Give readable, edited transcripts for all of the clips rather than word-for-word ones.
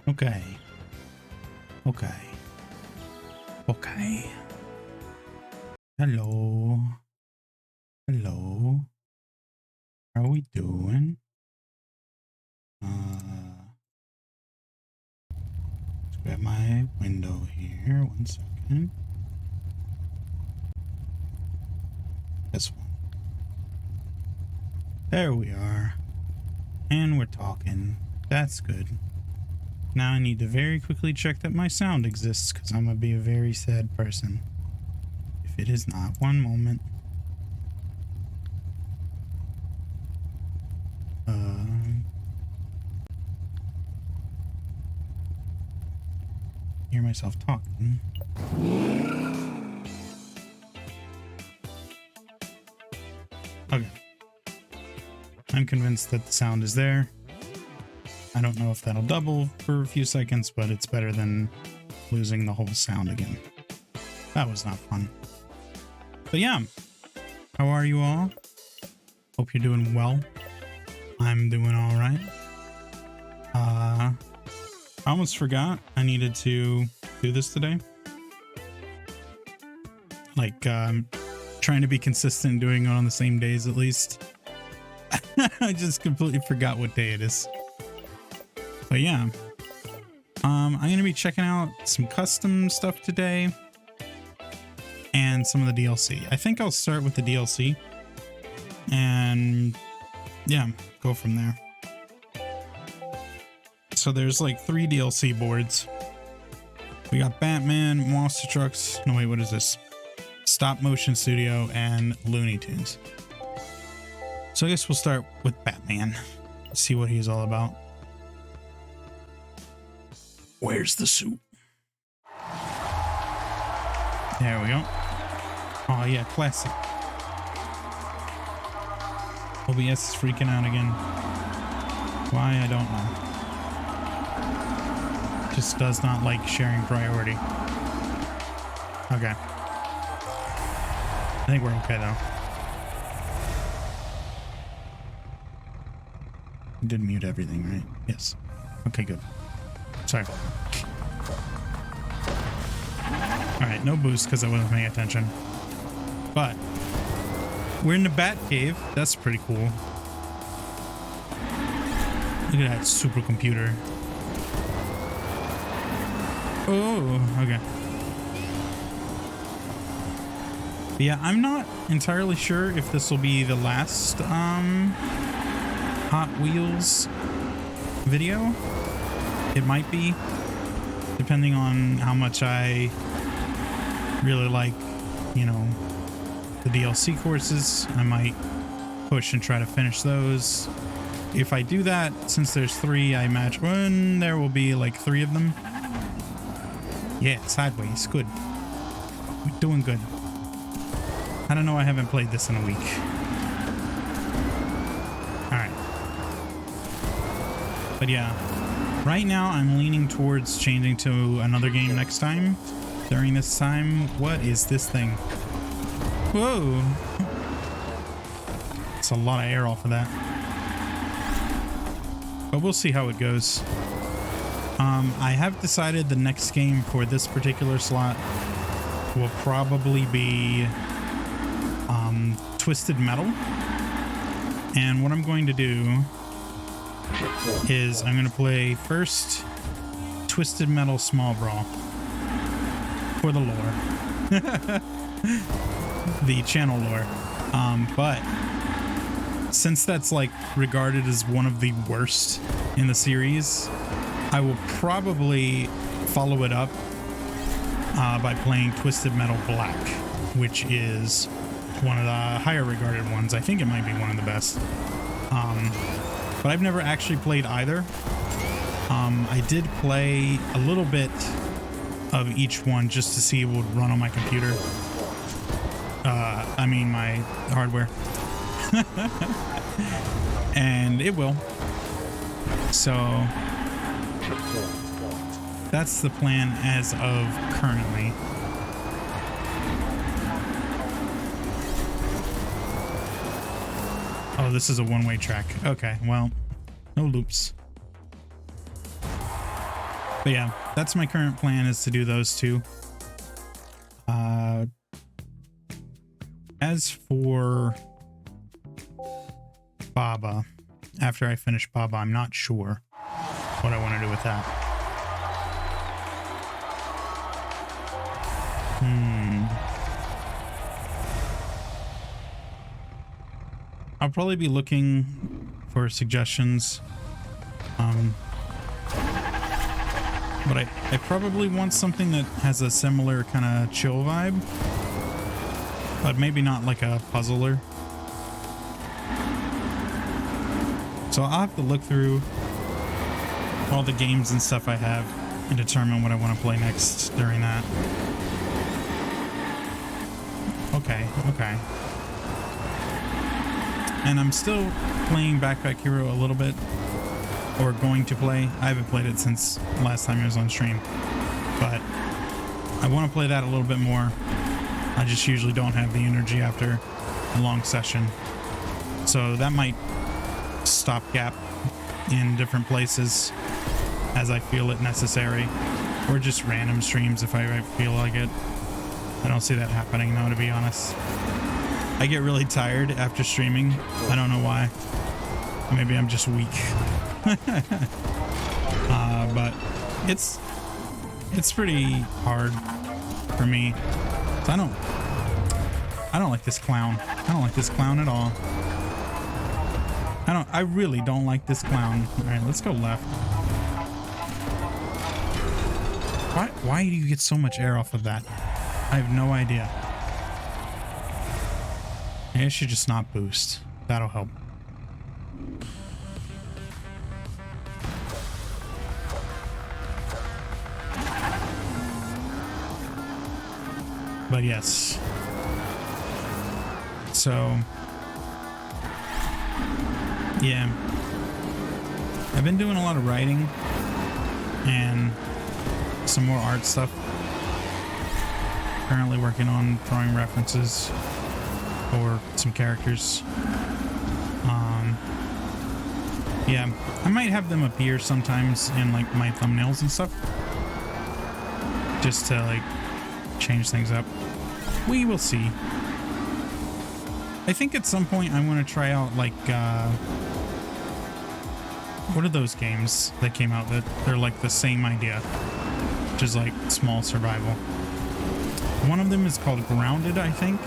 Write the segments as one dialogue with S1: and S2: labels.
S1: Okay. Okay. Okay. Hello. Hello. How are we doing? Let's grab my window here. 1 second. This one. There we are. And we're talking. That's good. Now I need to very quickly check that my sound exists, because I'm going to be a very sad person if it is not. One moment. Hear myself talking. Okay. I'm convinced that the sound is there. I don't know if that'll double for a few seconds, but it's better than losing the whole sound again. That was not fun. But yeah, how are you all? Hope you're doing well. I'm doing all right. I almost forgot I needed to do this today. Like, trying to be consistent and doing it on the same days at least. I just completely forgot what day it is. But yeah, I'm going to be checking out some custom stuff today and some of the DLC. I think I'll start with the DLC and yeah, go from there. So there's like 3 DLC boards. We got Batman, Monster Trucks. No, wait, what is this? Stop Motion Studio and Looney Tunes. So I guess we'll start with Batman. See what he's all about. Where's the suit? There we go. Oh yeah, classic. OBS is freaking out again. Why, I don't know. Just does not like sharing priority. Okay. I think we're okay though. Did mute everything, right? Yes. Okay, good. Sorry. Alright, no boost because I wasn't paying attention. But we're in the Bat Cave. That's pretty cool. Look at that supercomputer. Oh, okay. But yeah, I'm not entirely sure if this will be the last Hot Wheels video. It might be, depending on how much I really like, you know, the DLC courses. I might push and try to finish those. If I do that, since there's 3, I imagine there will be like 3 of them. Yeah, sideways, good. We're doing good. I don't know, I haven't played this in a week. Alright. But yeah, right now I'm leaning towards changing to another game next time. During this time, what is this thing? Whoa! It's a lot of air off of that. But we'll see how it goes. I have decided the next game for this particular slot will probably be Twisted Metal. And what I'm going to do is I'm going to play first Twisted Metal Small Brawl for the lore. The channel lore. But since that's like regarded as one of the worst in the series, I will probably follow it up by playing Twisted Metal Black, which is one of the higher regarded ones. I think it might be one of the best. But I've never actually played either. I did play a little bit of each one just to see if it would run on my computer. I mean my hardware. And it will. So that's the plan as of currently. Oh, this is a one-way track. Okay, well, no loops. But yeah, that's my current plan, is to do those two. As for Baba, after I finish Baba, I'm not sure what I want to do with that. I'll probably be looking for suggestions. But I probably want something that has a similar kind of chill vibe, but maybe not like a puzzler. So I'll have to look through all the games and stuff I have and determine what I want to play next during that. Okay. And I'm still playing Backpack Hero a little bit, or going to play. I haven't played it since last time it was on stream, but I want to play that a little bit more. I just usually don't have the energy after a long session, so that might stopgap in different places as I feel it necessary, or just random streams if I feel like it. I don't see that happening though, to be honest. I get really tired after streaming. I don't know why. Maybe I'm just weak. But it's pretty hard for me. So I don't like this clown. I don't like this clown at all. I really don't like this clown. All right, let's go left. Why do you get so much air off of that? I have no idea. Maybe I should just not boost. That'll help. But yes. So, yeah. I've been doing a lot of writing and some more art stuff. Currently working on drawing references for some characters. Yeah, I might have them appear sometimes in like my thumbnails and stuff, just to like change things up. We will see. I think at some point I want to try out like what are those games that came out that they're like the same idea, which is like small survival. One of them is called Grounded, I think.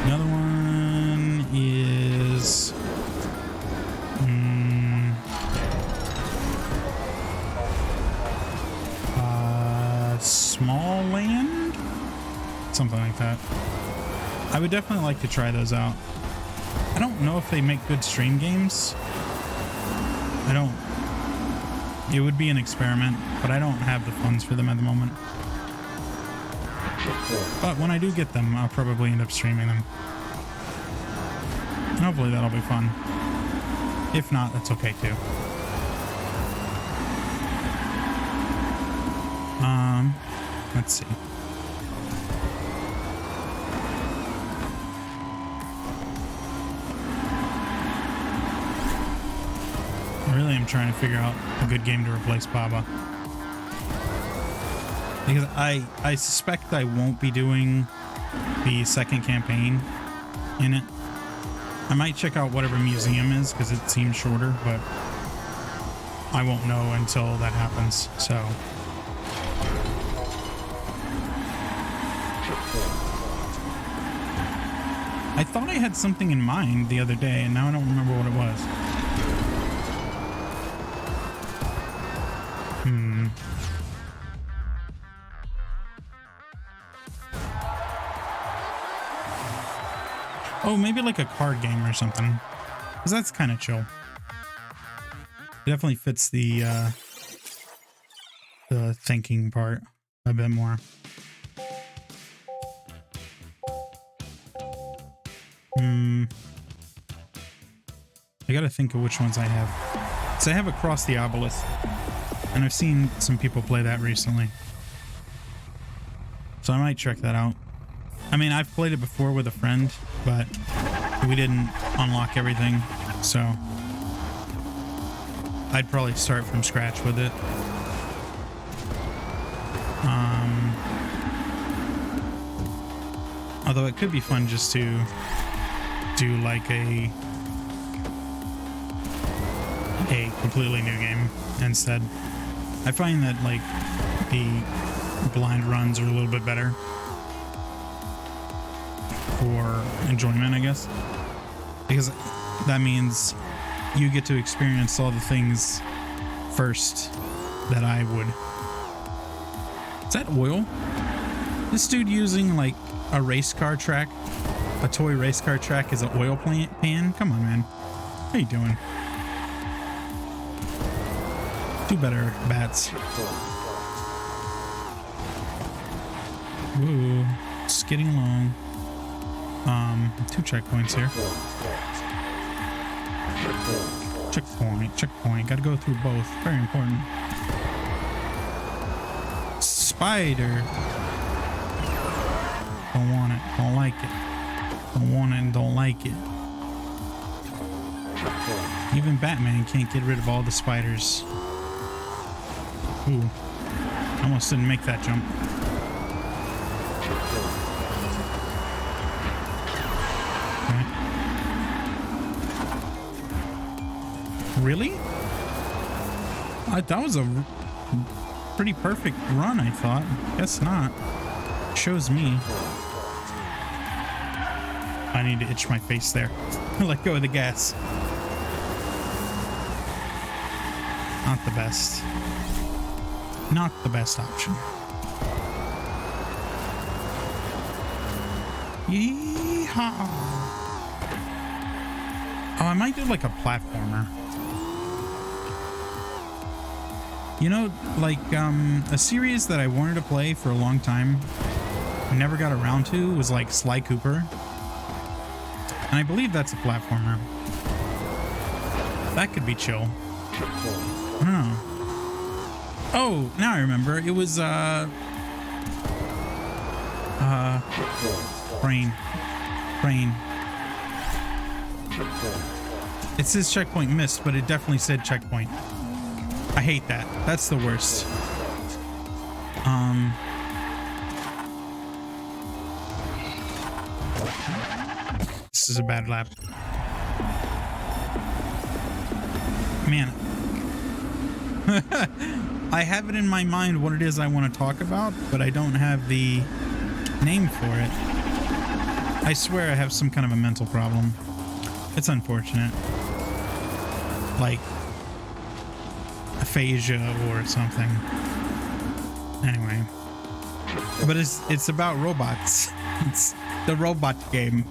S1: Another one is Small Land? Something like that. I would definitely like to try those out. I don't know if they make good stream games. It would be an experiment, but I don't have the funds for them at the moment. But when I do get them, I'll probably end up streaming them. And hopefully that'll be fun. If not, that's okay too. Let's see. I really am trying to figure out a good game to replace Baba. Because I suspect I won't be doing the second campaign in it. I might check out whatever museum is because it seems shorter, but I won't know until that happens, so. I thought I had something in mind the other day, and now I don't remember what it was. Oh, maybe like a card game or something. Because that's kind of chill. It definitely fits the thinking part a bit more. I gotta think of which ones I have. So I have Across the Obelisk, and I've seen some people play that recently. So I might check that out. I mean, I've played it before with a friend, but we didn't unlock everything, so I'd probably start from scratch with it. Although it could be fun just to do like a completely new game instead. I find that like the blind runs are a little bit better for enjoyment, I guess, because that means you get to experience all the things first that I would. Is that oil? This dude using like a race car track, a toy race car track, as an oil pan? Come on, man. How you doing? Do better, bats. Woo, skidding along. 2 checkpoints here. Checkpoint. Gotta go through both. Very important. Spider. Don't want it. Don't like it. Don't want it and don't like it. Even Batman can't get rid of all the spiders. Ooh. Almost didn't make that jump. Really? That was a pretty perfect run, I thought. Guess not. Shows me. I need to itch my face there. Let go of the gas. Not the best. Not the best option. Yeehaw! Oh, I might do like a platformer. You know, like a series that I wanted to play for a long time, I never got around to, was like Sly Cooper. And I believe that's a platformer. That could be chill. I don't know. Oh, now I remember. It was Brain. It says checkpoint missed, but it definitely said checkpoint. I hate that. That's the worst. This is a bad lap. Man. I have it in my mind what it is I want to talk about, but I don't have the name for it. I swear I have some kind of a mental problem. It's unfortunate. Like aphasia or something. Anyway. But it's about robots. It's the robot game.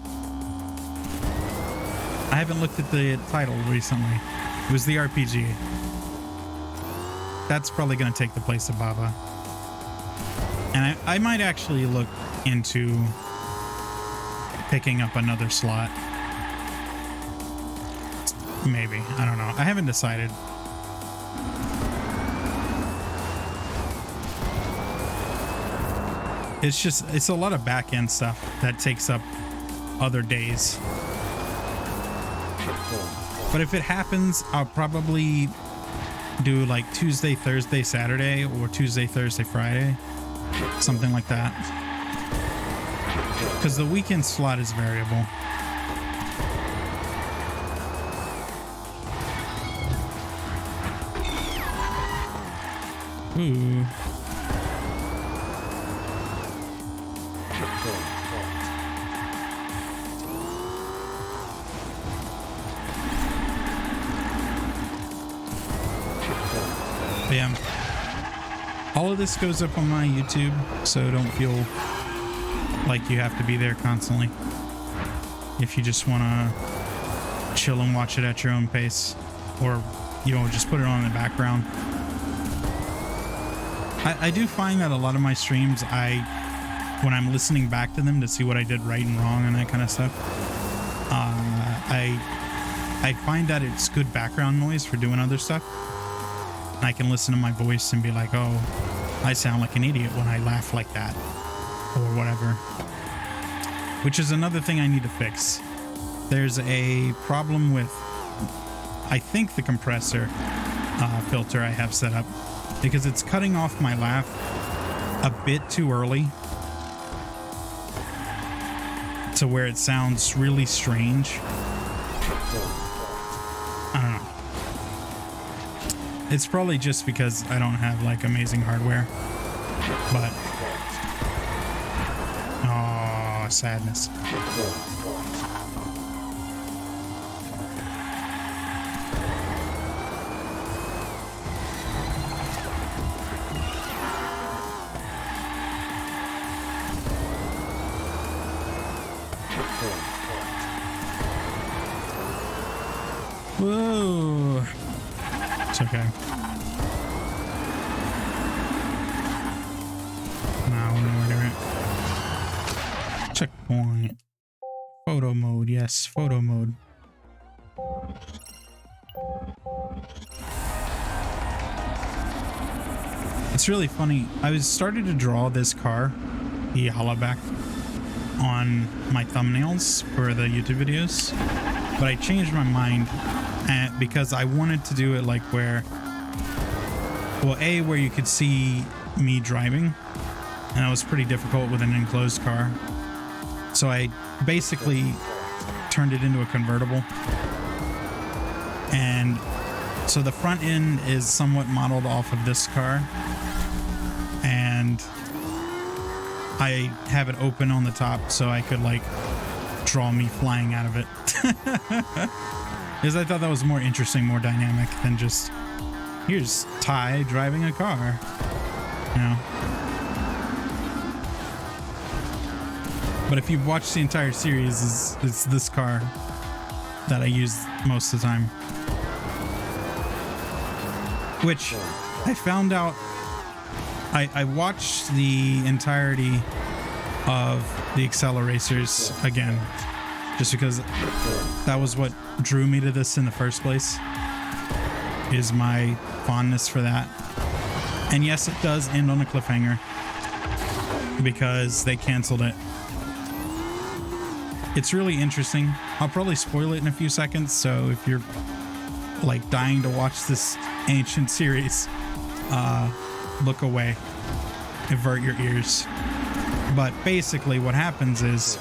S1: I haven't looked at the title recently. It was the RPG. That's probably going to take the place of Baba. And I might actually look into picking up another slot. Maybe. I don't know. I haven't decided. It's a lot of back-end stuff that takes up other days. But if it happens, I'll probably do like Tuesday, Thursday, Saturday, or Tuesday, Thursday, Friday. Something like that. Because the weekend slot is variable. Ooh. But yeah. All of this goes up on my YouTube, so don't feel like you have to be there constantly. If you just want to chill and watch it at your own pace, or, you know, just put it on in the background. I do find that a lot of my streams, when I'm listening back to them to see what I did right and wrong and that kind of stuff, I find that it's good background noise for doing other stuff. And I can listen to my voice and be like, oh, I sound like an idiot when I laugh like that, or whatever. Which is another thing I need to fix. There's a problem with, I think, the compressor filter I have set up, because it's cutting off my laugh a bit too early to where it sounds really strange. I don't know. It's probably just because I don't have like amazing hardware, but oh, sadness. Whoa. It's okay. Now we know where they're at. Checkpoint. Photo mode. Yes, photo mode. It's really funny. I was starting to draw this car, the Hollaback, on my thumbnails for the YouTube videos, but I changed my mind because I wanted to do it like where, well, where you could see me driving, and that was pretty difficult with an enclosed car. So I basically turned it into a convertible, and so the front end is somewhat modeled off of this car, and I have it open on the top so I could like draw me flying out of it. Because I thought that was more interesting, more dynamic than just here's Ty driving a car, you know. But if you've watched the entire series, it's this car that I use most of the time, which I found out. I watched the entirety of the Acceleracers again, just because that was what drew me to this in the first place, is my fondness for that. And yes, it does end on a cliffhanger because they canceled it. It's really interesting. I'll probably spoil it in a few seconds, so if you're like dying to watch this ancient series, look away, avert your ears. But basically what happens is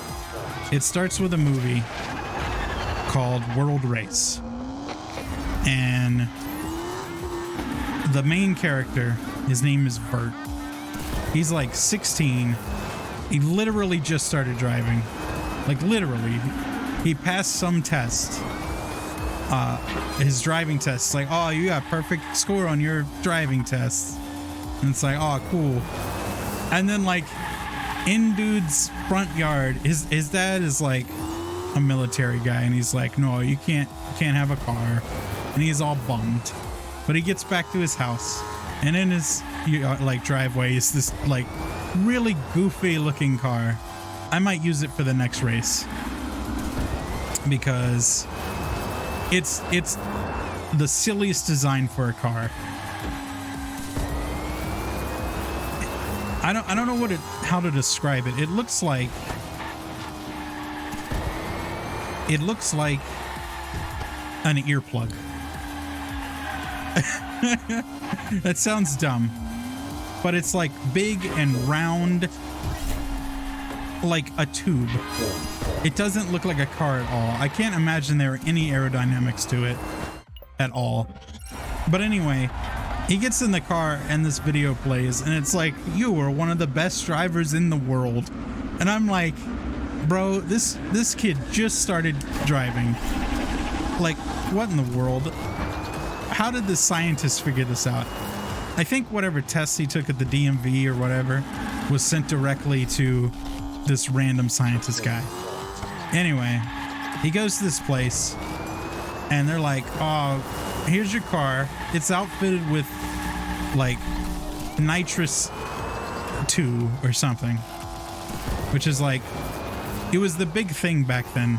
S1: it starts with a movie called World Race, and the main character, his name is Vert. He's like 16. He literally just started driving, like literally. He passed some test, his driving test. It's like, oh, you got perfect score on your driving test. And it's like, oh, cool. And then like in dude's front yard, his dad is like a military guy, and he's like, no, you can't have a car. And he's all bummed. But he gets back to his house, and in his like driveway is this like really goofy looking car. I might use it for the next race because it's the silliest design for a car. I don't know how to describe it. It looks like an earplug. That sounds dumb, but it's like big and round, like a tube. It doesn't look like a car at all. I can't imagine there are any aerodynamics to it at all. But anyway, he gets in the car and this video plays, and it's like, you are one of the best drivers in the world. And I'm like, bro, this kid just started driving. Like, what in the world? How did the scientists figure this out? I think whatever tests he took at the DMV or whatever was sent directly to this random scientist guy. Anyway, he goes to this place, and they're like, oh, here's your car. It's outfitted with like nitrous 2 or something, which is like, it was the big thing back then.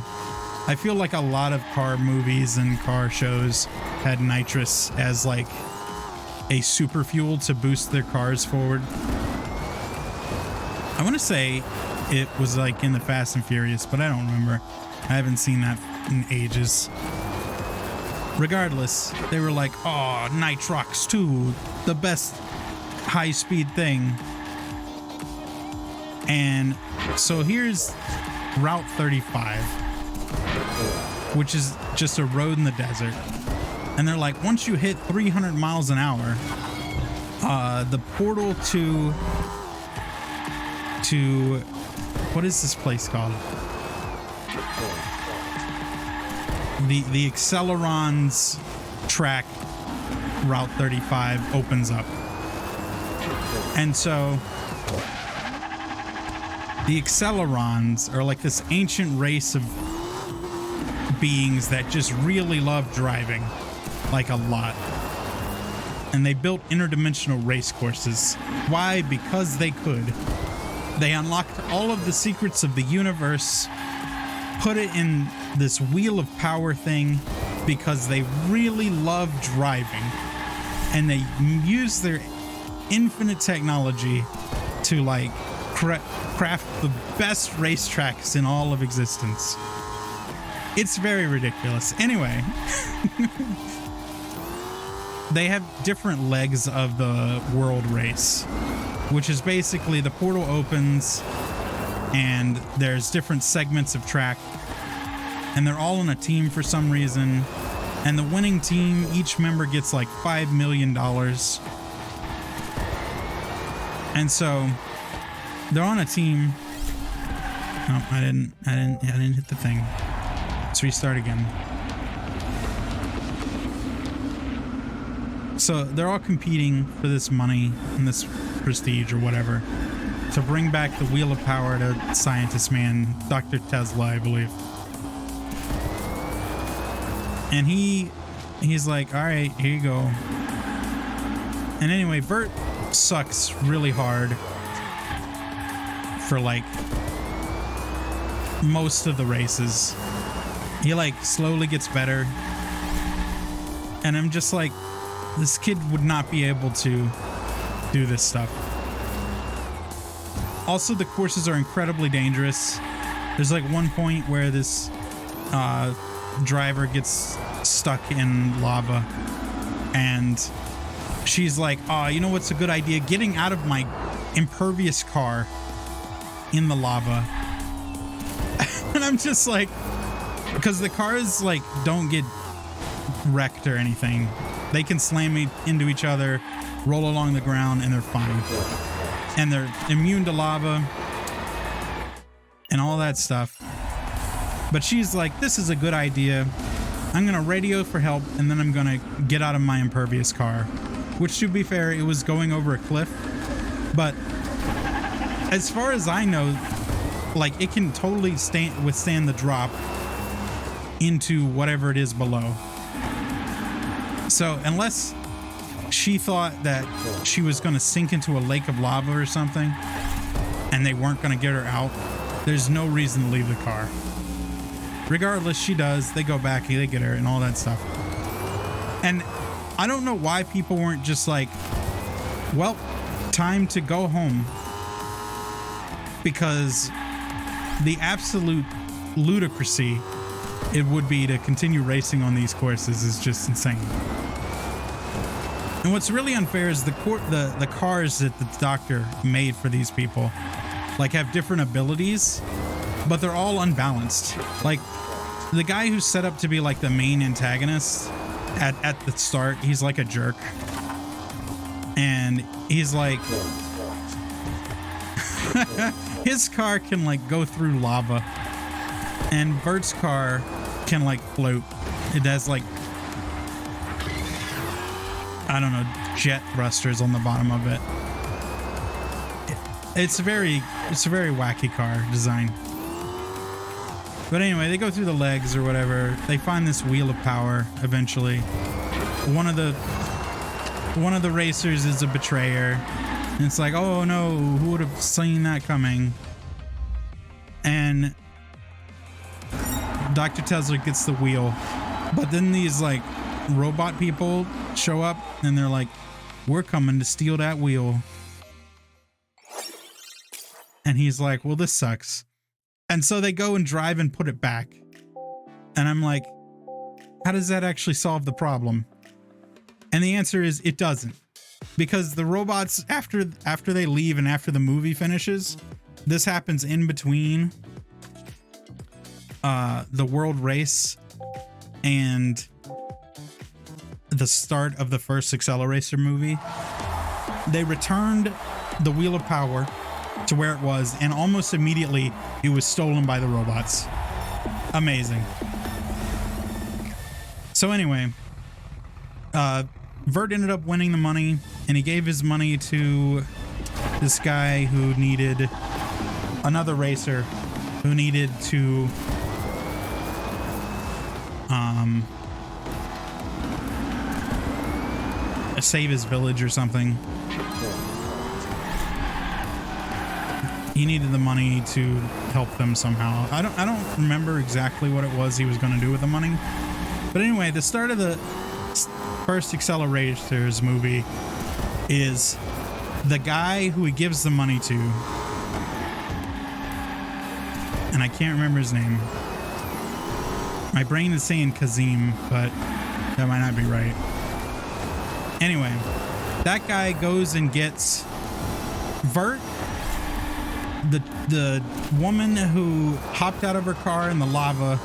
S1: I feel like a lot of car movies and car shows had nitrous as like a super fuel to boost their cars forward. I want to say it was like in the Fast and Furious, but I don't remember. I haven't seen that in ages. Regardless, they were like, oh, Nitrox 2, the best high-speed thing. And so here's Route 35, which is just a road in the desert. And they're like, once you hit 300 miles an hour, the portal to what is this place called? The Accelerons track, Route 35, opens up. And so the Accelerons are like this ancient race of beings that just really love driving, like a lot. And they built interdimensional race courses. Why? Because they could. They unlocked all of the secrets of the universe, put it in this wheel of power thing because they really love driving. And they use their infinite technology to like craft the best racetracks in all of existence. It's very ridiculous. Anyway, they have different legs of the world race, which is basically the portal opens and there's different segments of track, and they're all on a team for some reason. And the winning team, each member gets like $5 million. And so they're on a team. Oh, I didn't hit the thing. Let's restart again. So they're all competing for this money and this prestige or whatever to bring back the wheel of power to Scientist Man, Dr. Tesla, I believe. And he's like, all right, here you go. And anyway, Vert sucks really hard for like most of the races. He like slowly gets better. And I'm just like, this kid would not be able to do this stuff. Also, the courses are incredibly dangerous. There's like one point where this driver gets stuck in lava, and she's like, oh, you know what's a good idea? Getting out of my impervious car in the lava. And I'm just like, because the cars like don't get wrecked or anything. They can slam into each other, roll along the ground, and they're fine. And they're immune to lava and all that stuff. But she's like, this is a good idea. I'm going to radio for help, and then I'm going to get out of my impervious car. Which, to be fair, it was going over a cliff. But as far as I know, like, it can totally withstand the drop into whatever it is below. So unless she thought that she was going to sink into a lake of lava or something, and they weren't going to get her out, there's no reason to leave the car. Regardless, she does. They go back, they get her, and all that stuff. And I don't know why people weren't just like, well, time to go home. Because the absolute ludicrousy it would be to continue racing on these courses is just insane. And what's really unfair is the cars that the doctor made for these people like have different abilities, but they're all unbalanced. Like the guy who's set up to be like the main antagonist at the start, he's like a jerk. And he's like his car can like go through lava, and Bert's car can like float. It has like, I don't know, jet thrusters on the bottom of it. It's a very wacky car design. But anyway, they go through the legs or whatever. They find this wheel of power eventually. One of the racers is a betrayer. And it's like, oh no, who would have seen that coming? And Dr. Tesla gets the wheel. But then these like robot people show up and they're like, we're coming to steal that wheel. And he's like, well, this sucks. And so they go and drive and put it back. And I'm like, how does that actually solve the problem? And the answer is it doesn't. Because the robots, after they leave and after the movie finishes, this happens in between the world race and the start of the first Accelerator movie. They returned the Wheel of Power to where it was, and almost immediately it was stolen by the robots. Amazing. So anyway, Vert ended up winning the money, and he gave his money to this guy who needed another racer who needed to save his village or something. He needed the money to help them somehow. I don't remember exactly what it was he was going to do with the money. But anyway, the start of the first Acceleracers movie is the guy who he gives the money to, and I can't remember his name. My brain is saying Kazim, but that might not be right. Anyway, that guy goes and gets Vert, the woman who hopped out of her car in the lava.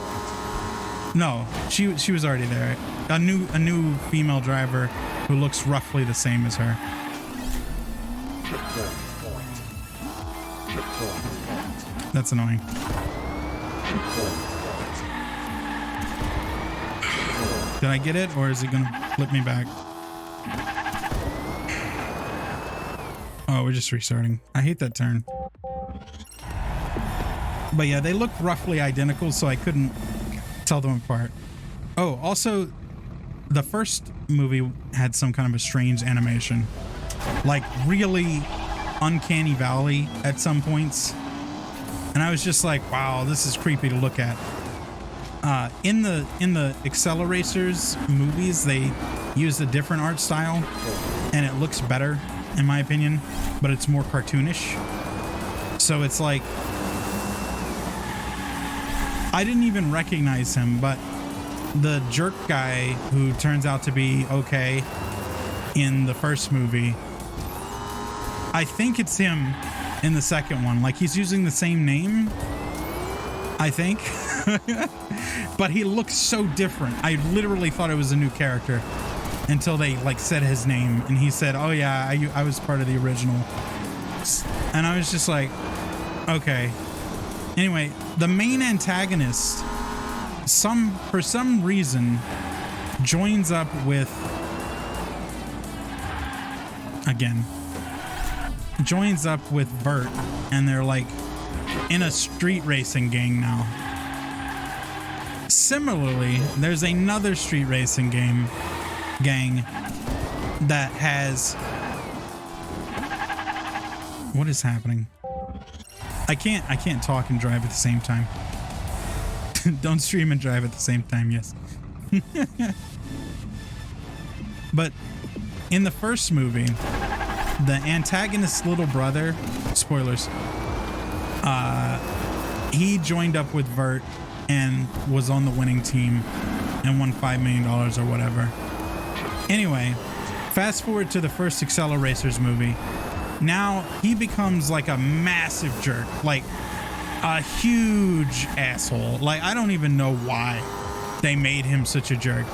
S1: No, she was already there. A new female driver who looks roughly the same as her. That's annoying. Did I get it, or is it gonna flip me back? Oh, we're just restarting. I hate that turn. But yeah, they look roughly identical, so I couldn't tell them apart. Oh, also, the first movie had some kind of a strange animation, like really uncanny valley at some points, and I was just like, wow, this is creepy to look at. In the Acceleracers movies, they used a different art style, and it looks better in my opinion, but it's more cartoonish. So it's like, I didn't even recognize him, but the jerk guy who turns out to be okay in the first movie, I think it's him in the second one. Like, he's using the same name, I think. But he looks so different. I literally thought it was a new character until they like said his name, and he said, oh yeah, I was part of the original. And I was just like, okay. Anyway, the main antagonist, for some reason, joins up with Vert, and they're like in a street racing gang now. Similarly, there's another street racing gang that has... What is happening? I can't talk and drive at the same time. Don't stream and drive at the same time, yes. But in the first movie, the antagonist's little brother, spoilers, he joined up with Vert and was on the winning team and won $5 million or whatever. Anyway, fast forward to the first Acceleracers movie. Now he becomes like a massive jerk, like a huge asshole. Like, I don't even know why they made him such a jerk.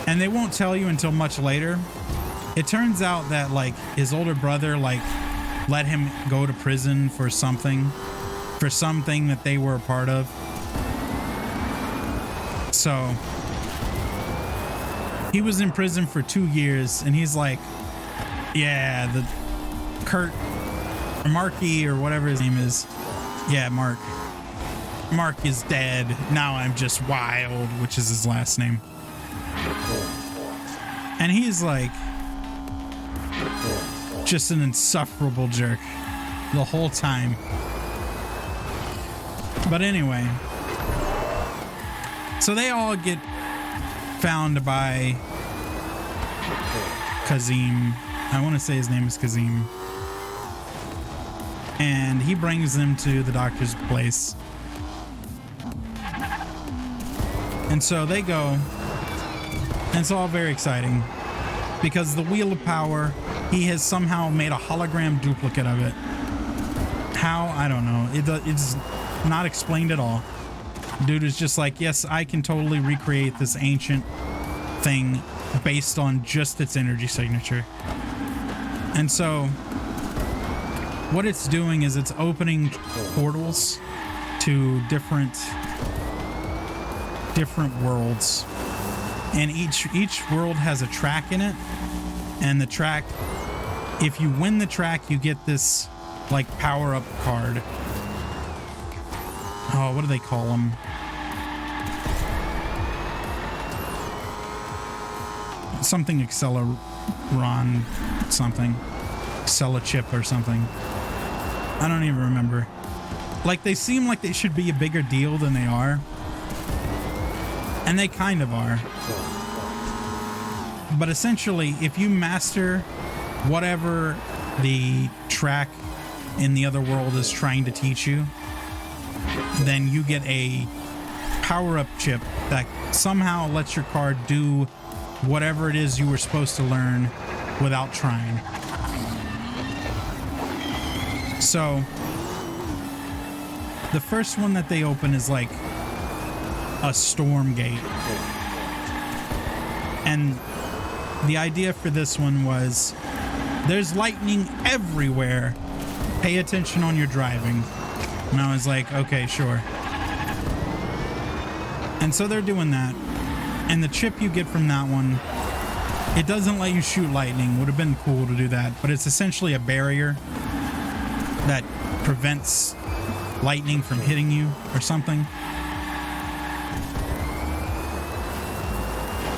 S1: And they won't tell you until much later. It turns out that like his older brother like let him go to prison for something that they were a part of. So he was in prison for 2 years, and he's like, yeah, the Marky or whatever his name is. Yeah, Mark is dead. Now I'm just wild, which is his last name. And he's like just an insufferable jerk the whole time. But anyway, so they all get found by Kazim. I want to say his name is Kazim. And he brings them to the doctor's place. And so they go, and it's all very exciting because the Wheel of Power, he has somehow made a hologram duplicate of it. How? I don't know. It's not explained at all. Dude is just like, yes, I can totally recreate this ancient thing based on just its energy signature. And so what it's doing is it's opening portals to different worlds, and each world has a track in it, and the track, if you win the track, you get this like power-up card. Oh, what do they call them? Something Acceleron something. Accelerachip or something. I don't even remember. Like, they seem like they should be a bigger deal than they are. And they kind of are. But essentially, if you master whatever the track in the other world is trying to teach you, then you get a power-up chip that somehow lets your card do whatever it is you were supposed to learn without trying. So the first one that they open is like a storm gate. And the idea for this one was, there's lightning everywhere. Pay attention on your driving. And I was like, okay, sure. And so they're doing that. And the chip you get from that one, it doesn't let you shoot lightning. Would have been cool to do that. But it's essentially a barrier that prevents lightning from hitting you or something.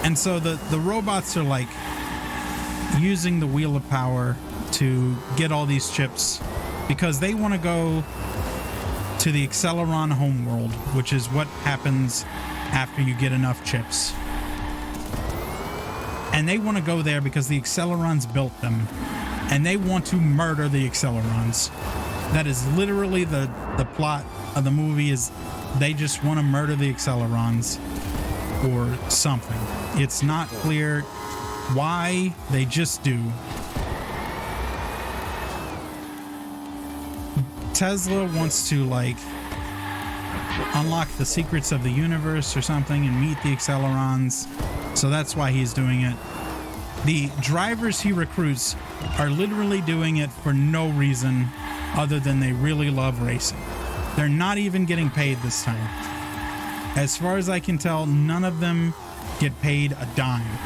S1: And so the robots are like using the Wheel of Power to get all these chips because they want to go to the Acceleron homeworld, which is what happens after you get enough chips. And they want to go there because the Accelerons built them, and they want to murder the Accelerons. That is literally the plot of the movie, is they just want to murder the Accelerons or something. It's not clear why, they just do. Tesla wants to like unlock the secrets of the universe or something and meet the Accelerons, so that's why he's doing it. The drivers he recruits are literally doing it for no reason other than they really love racing. They're not even getting paid this time. As far as I can tell, none of them get paid a dime.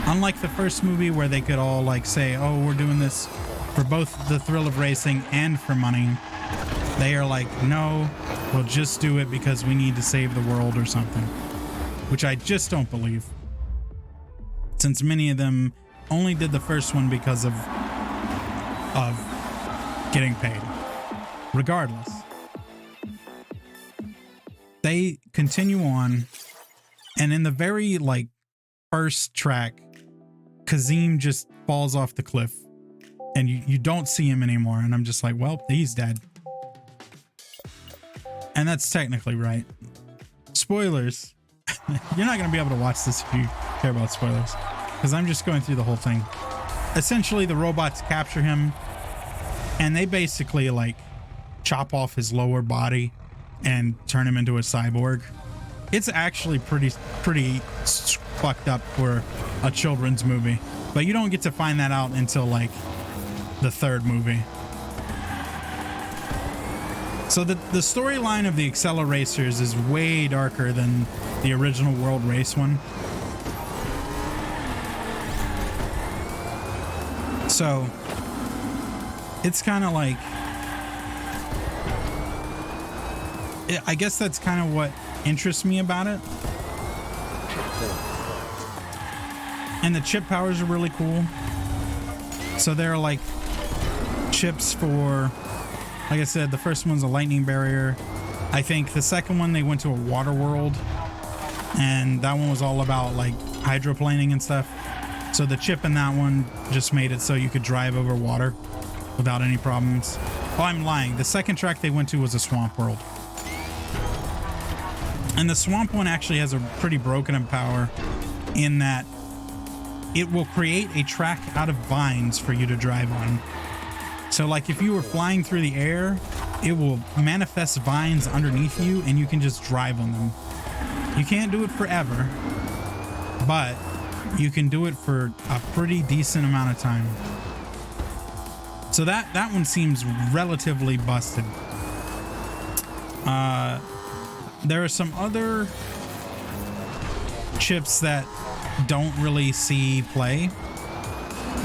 S1: Unlike the first movie where they could all like say, oh, we're doing this for both the thrill of racing and for money. They are like, no, we'll just do it because we need to save the world or something. Which I just don't believe. Since many of them only did the first one because of getting paid. Regardless. They continue on, and in the very like first track, Kazim just falls off the cliff and you don't see him anymore, and I'm just like, well, he's dead. And that's technically right. Spoilers. You're not going to be able to watch this if you care about spoilers, because I'm just going through the whole thing. Essentially, the robots capture him, and they basically like chop off his lower body and turn him into a cyborg. It's actually pretty fucked up for a children's movie, but you don't get to find that out until like the third movie. So the storyline of the Acceleracers is way darker than the original World Race one. So it's kind of like, I guess that's kind of what interests me about it. And the chip powers are really cool. So there are like chips for, like I said, the first one's a lightning barrier. I think the second one, they went to a water world, and that one was all about like hydroplaning and stuff. So the chip in that one just made it so you could drive over water without any problems. Oh, I'm lying. The second track they went to was a swamp world. And the swamp one actually has a pretty broken up power in that it will create a track out of vines for you to drive on. So like if you were flying through the air, it will manifest vines underneath you and you can just drive on them. You can't do it forever, but you can do it for a pretty decent amount of time. So that one seems relatively busted. There are some other chips that don't really see play,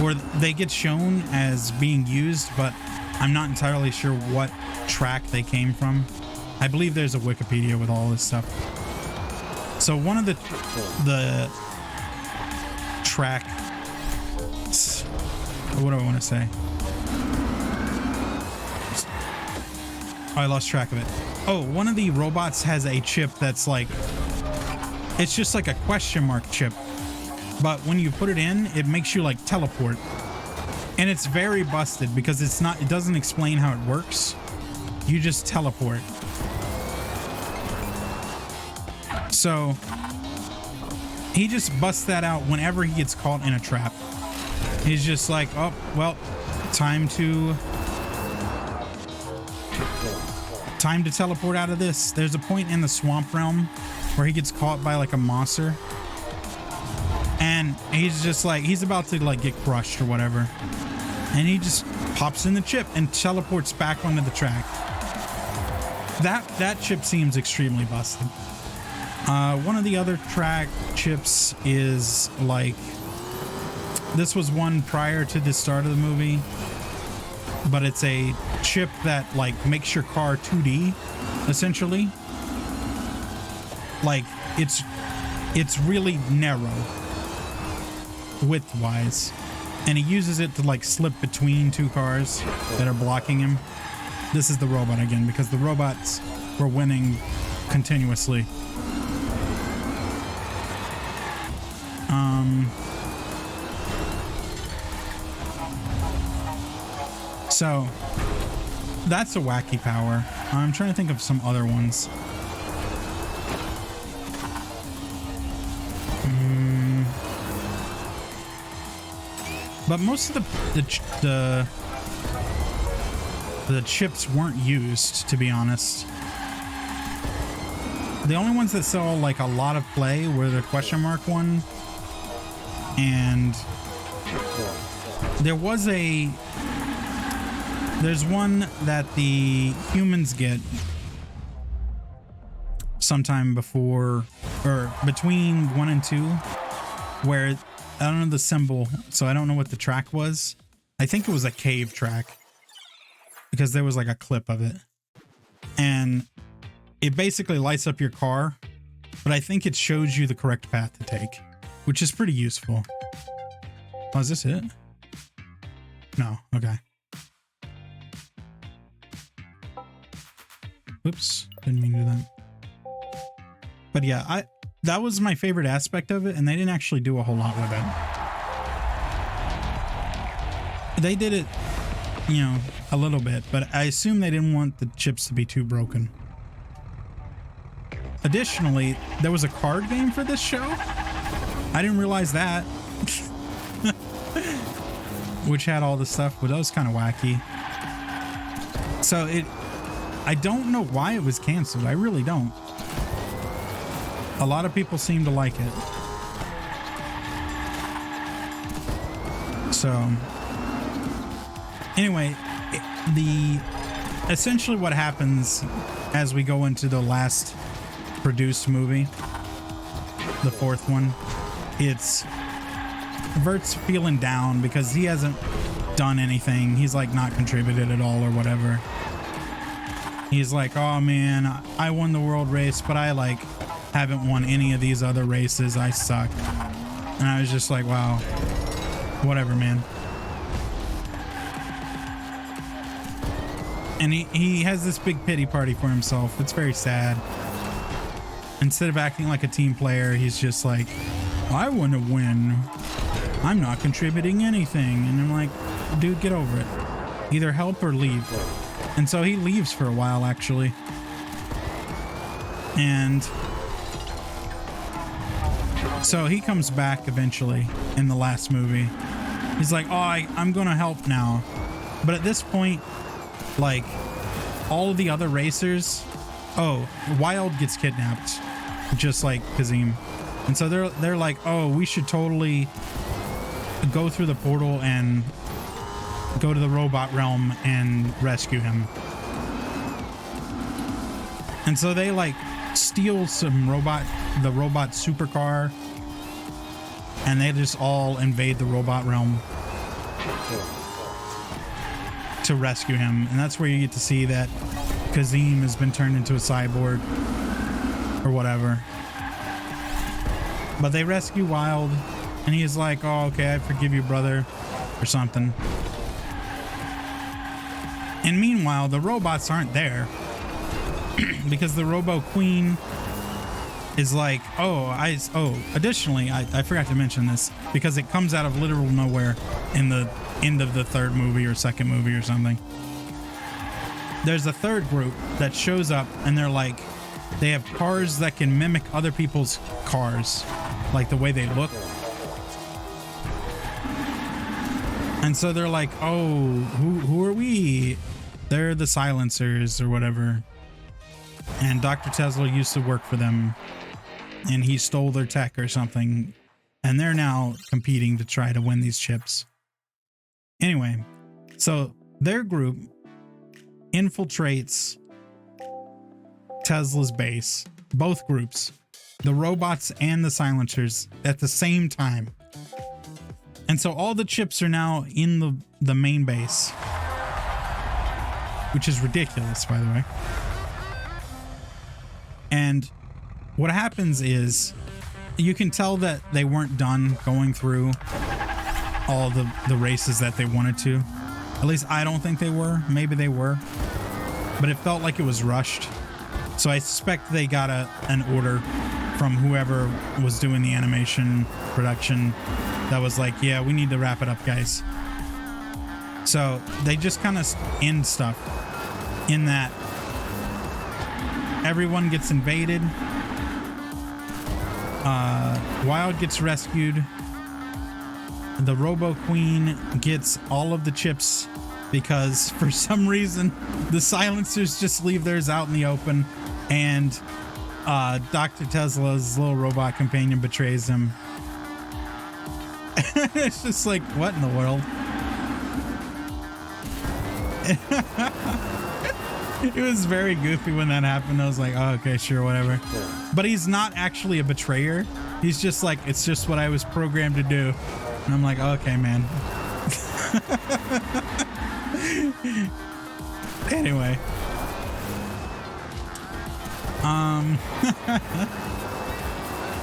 S1: or they get shown as being used, but I'm not entirely sure what track they came from. I believe there's a Wikipedia with all this stuff. So one of the track, what do I want to say? I lost track of it. Oh, one of the robots has a chip that's like, it's just like a question mark chip, but when you put it in, it makes you like teleport, and it's very busted because it doesn't explain how it works. You just teleport. So he just busts that out whenever he gets caught in a trap. He's just like, oh, well, time to teleport out of this. There's a point in the swamp realm where he gets caught by like a monster, and he's just like, he's about to like get crushed or whatever, and he just pops in the chip and teleports back onto the track. That chip seems extremely busted. One of the other track chips is like, this was one prior to the start of the movie, but it's a chip that like makes your car 2D essentially. Like it's really narrow width-wise, and he uses it to like slip between two cars that are blocking him. This is the robot again, because the robots were winning continuously. So that's a wacky power. I'm trying to think of some other ones. But most of the chips weren't used, to be honest. The only ones that saw like a lot of play were the question mark one, and there's one that the humans get sometime before or between 1 and 2, where I don't know the symbol, so I don't know what the track was. I think it was a cave track, because there was like a clip of it, and it basically lights up your car, but I think it shows you the correct path to take, which is pretty useful. Oh, is this it? No, okay. Oops, didn't mean to do that. But yeah, that was my favorite aspect of it, and they didn't actually do a whole lot with it. They did it, you know, a little bit, but I assume they didn't want the chips to be too broken. Additionally, there was a card game for this show. I didn't realize that. Which had all this stuff, but that was kind of wacky. So I don't know why it was canceled. I really don't. A lot of people seem to like it. So anyway, essentially what happens as we go into the last produced movie, the fourth one, it's Vert's feeling down because he hasn't done anything. He's like not contributed at all or whatever. He's like, oh man, I won the world race, but I like haven't won any of these other races. I suck. And I was just like, wow, whatever, man. And he has this big pity party for himself. It's very sad. Instead of acting like a team player, he's just like, I want to win. I'm not contributing anything. And I'm like, dude, get over it. Either help or leave. And so he leaves for a while, actually. And so he comes back eventually in the last movie. He's like, oh, I'm going to help now. But at this point, like, all of the other racers, Wild gets kidnapped, just like Kazim. And so they're like, oh, we should totally go through the portal and go to the robot realm and rescue him. And so they like steal the robot supercar, and they just all invade the robot realm to rescue him. And that's where you get to see that Kazim has been turned into a cyborg or whatever. But they rescue Wild, and he's like, oh, okay, I forgive you, brother, or something. And meanwhile, the robots aren't there because the Robo Queen is like, additionally, I forgot to mention this because it comes out of literal nowhere in the end of the third movie or second movie or something. There's a third group that shows up, and they're like, they have cars that can mimic other people's cars, like the way they look. And so they're like, oh, who are we? They're the Silencers or whatever. And Dr. Tesla used to work for them, and he stole their tech or something. And they're now competing to try to win these chips. Anyway, so their group infiltrates Tesla's base, both groups, the robots and the Silencers, at the same time. And so all the chips are now in the main base, which is ridiculous, by the way. And what happens is you can tell that they weren't done going through all the races that they wanted to. At least I don't think they were. Maybe they were. But it felt like it was rushed. So I suspect they got an order from whoever was doing the animation production that was like, yeah, we need to wrap it up, guys. So they just kind of end stuff in that everyone gets invaded. Wild gets rescued. The Robo Queen gets all of the chips because for some reason the Silencers just leave theirs out in the open, and Dr. Tesla's little robot companion betrays him. It's just like, what in the world? It was very goofy when that happened. I was like, oh, okay, sure, whatever. But he's not actually a betrayer. He's just like, it's just what I was programmed to do. And I'm like, okay, man. Anyway.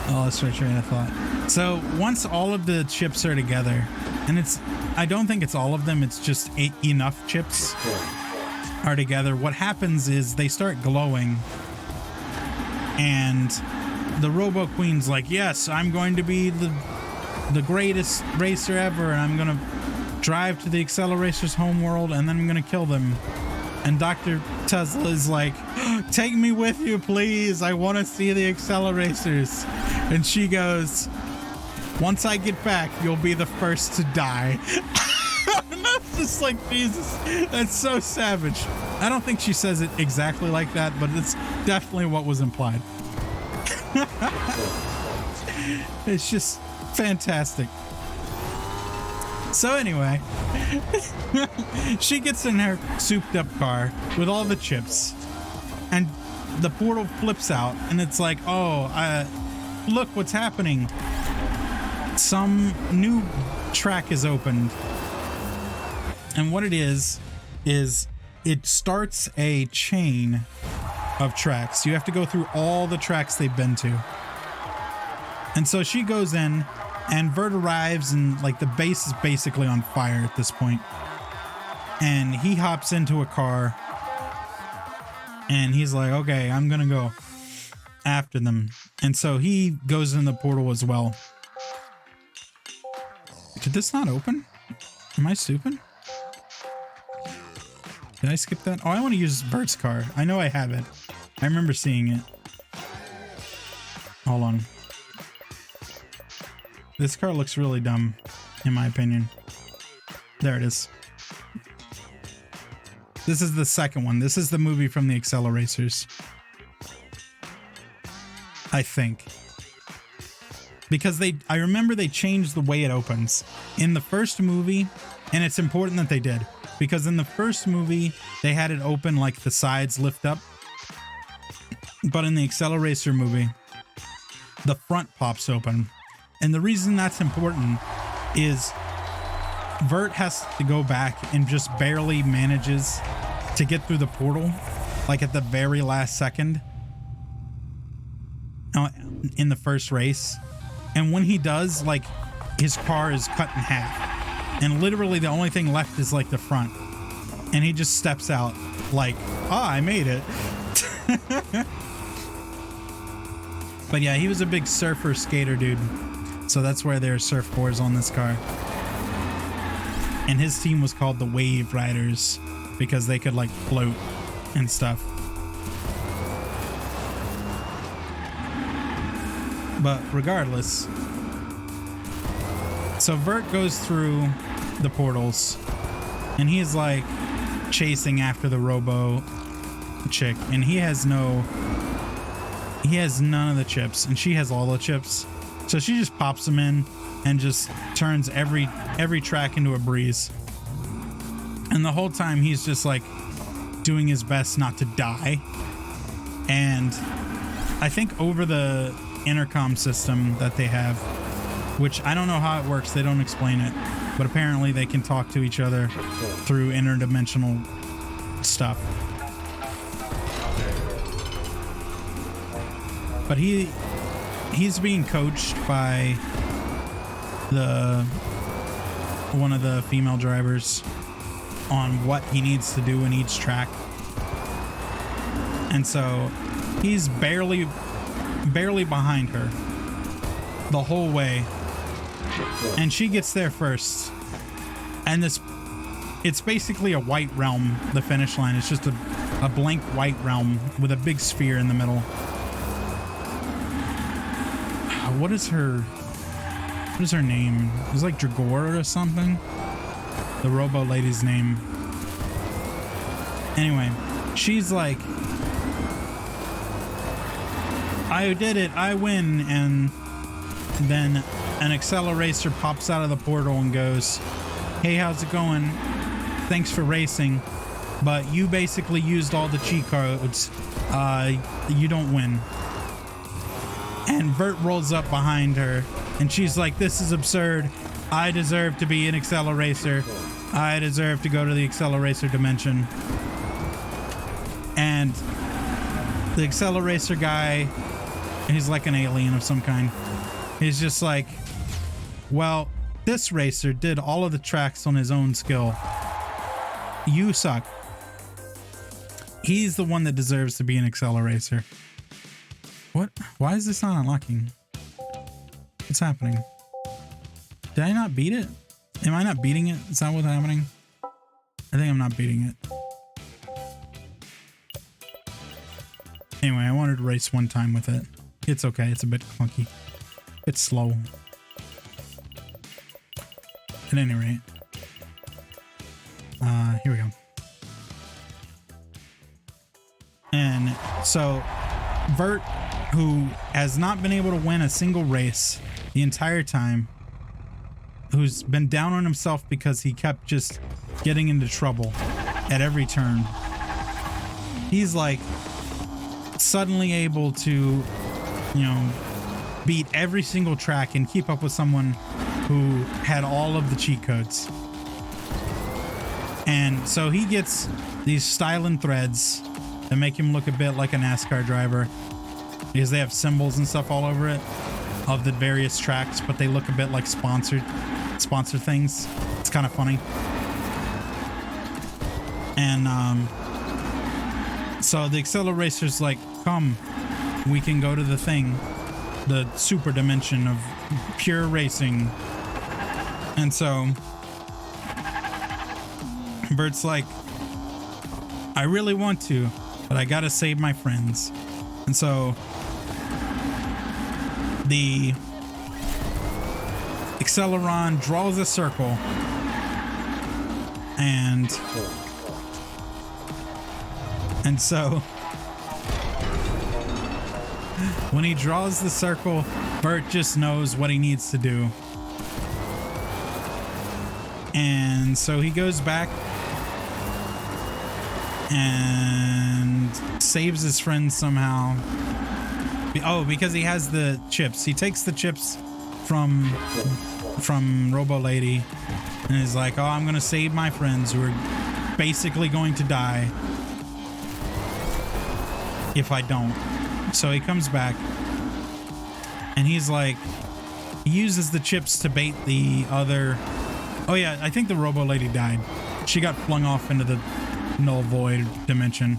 S1: Oh, let's try train of thought. So once all of the chips are together, and I don't think it's all of them, it's just enough chips are together. What happens is they start glowing, and the Robo Queen's like, yes, I'm going to be the greatest racer ever, and I'm gonna drive to the Acceleracers homeworld, and then I'm gonna kill them. And Dr. Tesla is like, take me with you, please. I want to see the Acceleracers. And she goes, once I get back, you'll be the first to die. And I'm just like, Jesus, that's so savage. I don't think she says it exactly like that, but it's definitely what was implied. It's just fantastic. So anyway, she gets in her souped up car with all the chips, and the portal flips out, and it's like, oh, look what's happening. Some new track is opened. And what it is it starts a chain of tracks. You have to go through all the tracks they've been to. And so she goes in, and Vert arrives, and like the base is basically on fire at this point. And he hops into a car, and he's like, okay, I'm gonna go after them. And so he goes in the portal as well. Did this not open? Am I stupid? Did I skip that? Oh, I want to use Vert's car. I know I have it. I remember seeing it. Hold on. This car looks really dumb, in my opinion. There it is. This is the second one. This is the movie from the Acceleracers. I think. Because I remember they changed the way it opens. In the first movie, and it's important that they did, because in the first movie, they had it open like the sides lift up. But in the Accelerator movie, the front pops open. And the reason that's important is Vert has to go back and just barely manages to get through the portal, like at the very last second in the first race. And when he does, like, his car is cut in half. And literally the only thing left is like the front. And he just steps out like, I made it. But yeah, he was a big surfer skater dude. So that's where there are surfboards on this car. And his team was called the Wave Riders because they could like float and stuff. But regardless, so Vert goes through the portals and he's like chasing after the robo chick, and he has none of the chips and she has all the chips. So she just pops them in and just turns every track into a breeze. And the whole time he's just like doing his best not to die. And I think over the intercom system that they have, which I don't know how it works, they don't explain it, but apparently they can talk to each other through interdimensional stuff. But he's being coached by one of the female drivers on what he needs to do in each track. And so he's barely behind her the whole way, and she gets there first. And it's basically a white realm. The finish line is just a blank white realm with a big sphere in the middle. What is her name? It's like Dragor or something, the robo lady's name. Anyway, she's like, I did it, I win. And then an Acceleracer pops out of the portal and goes, hey, how's it going? Thanks for racing, but you basically used all the cheat codes. You don't win. And Vert rolls up behind her and she's like, this is absurd. I deserve to be an Acceleracer. I deserve to go to the Accelerator dimension. And the Accelerator guy, he's like an alien of some kind. He's just like, well, this racer did all of the tracks on his own skill. You suck. He's the one that deserves to be an Accelerator. What? Why is this not unlocking? What's happening? Did I not beat it? Am I not beating it? Is that what's happening? I think I'm not beating it. Anyway, I wanted to race one time with it. It's okay. It's a bit clunky. It's slow. At any rate. Here we go. And so Vert, who has not been able to win a single race the entire time, who's been down on himself because he kept just getting into trouble at every turn, he's like suddenly able to, beat every single track and keep up with someone who had all of the cheat codes. And so he gets these styling threads that make him look a bit like a NASCAR driver, because they have symbols and stuff all over it of the various tracks, but they look a bit like sponsor things. It's kind of funny. And so the Accelerator's like, come, we can go to the thing, the super dimension of pure racing. And so Bert's like, I really want to, but I gotta save my friends. And so the Acceleron draws a circle, and And so when he draws the circle, Bert just knows what he needs to do. And so he goes back and saves his friend somehow. Oh, because he has the chips. He takes the chips from Robo Lady and is like, oh, I'm going to save my friends who are basically going to die if I don't. So he comes back and he's like, he uses the chips to bait the other. Oh yeah, I think the Robo Lady died. She got flung off into the null void dimension.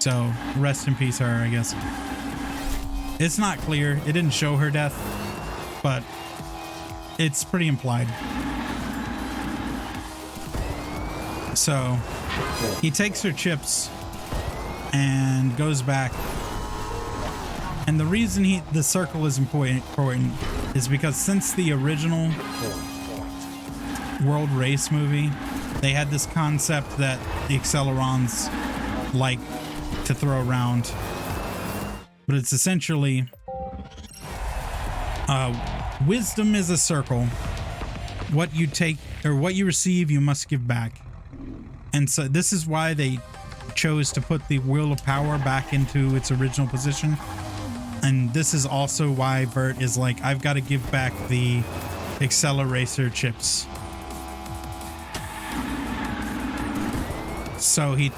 S1: So rest in peace her, I guess. It's not clear. It didn't show her death, but it's pretty implied. So he takes her chips and goes back. And the reason the circle is important is because since the original World Race movie, they had this concept that the Accelerons like to throw around. But it's essentially wisdom is a circle. What you take or what you receive, you must give back. And so this is why they chose to put the Wheel of Power back into its original position. And this is also why Bert is like, I've got to give back the Acceleracer chips. So he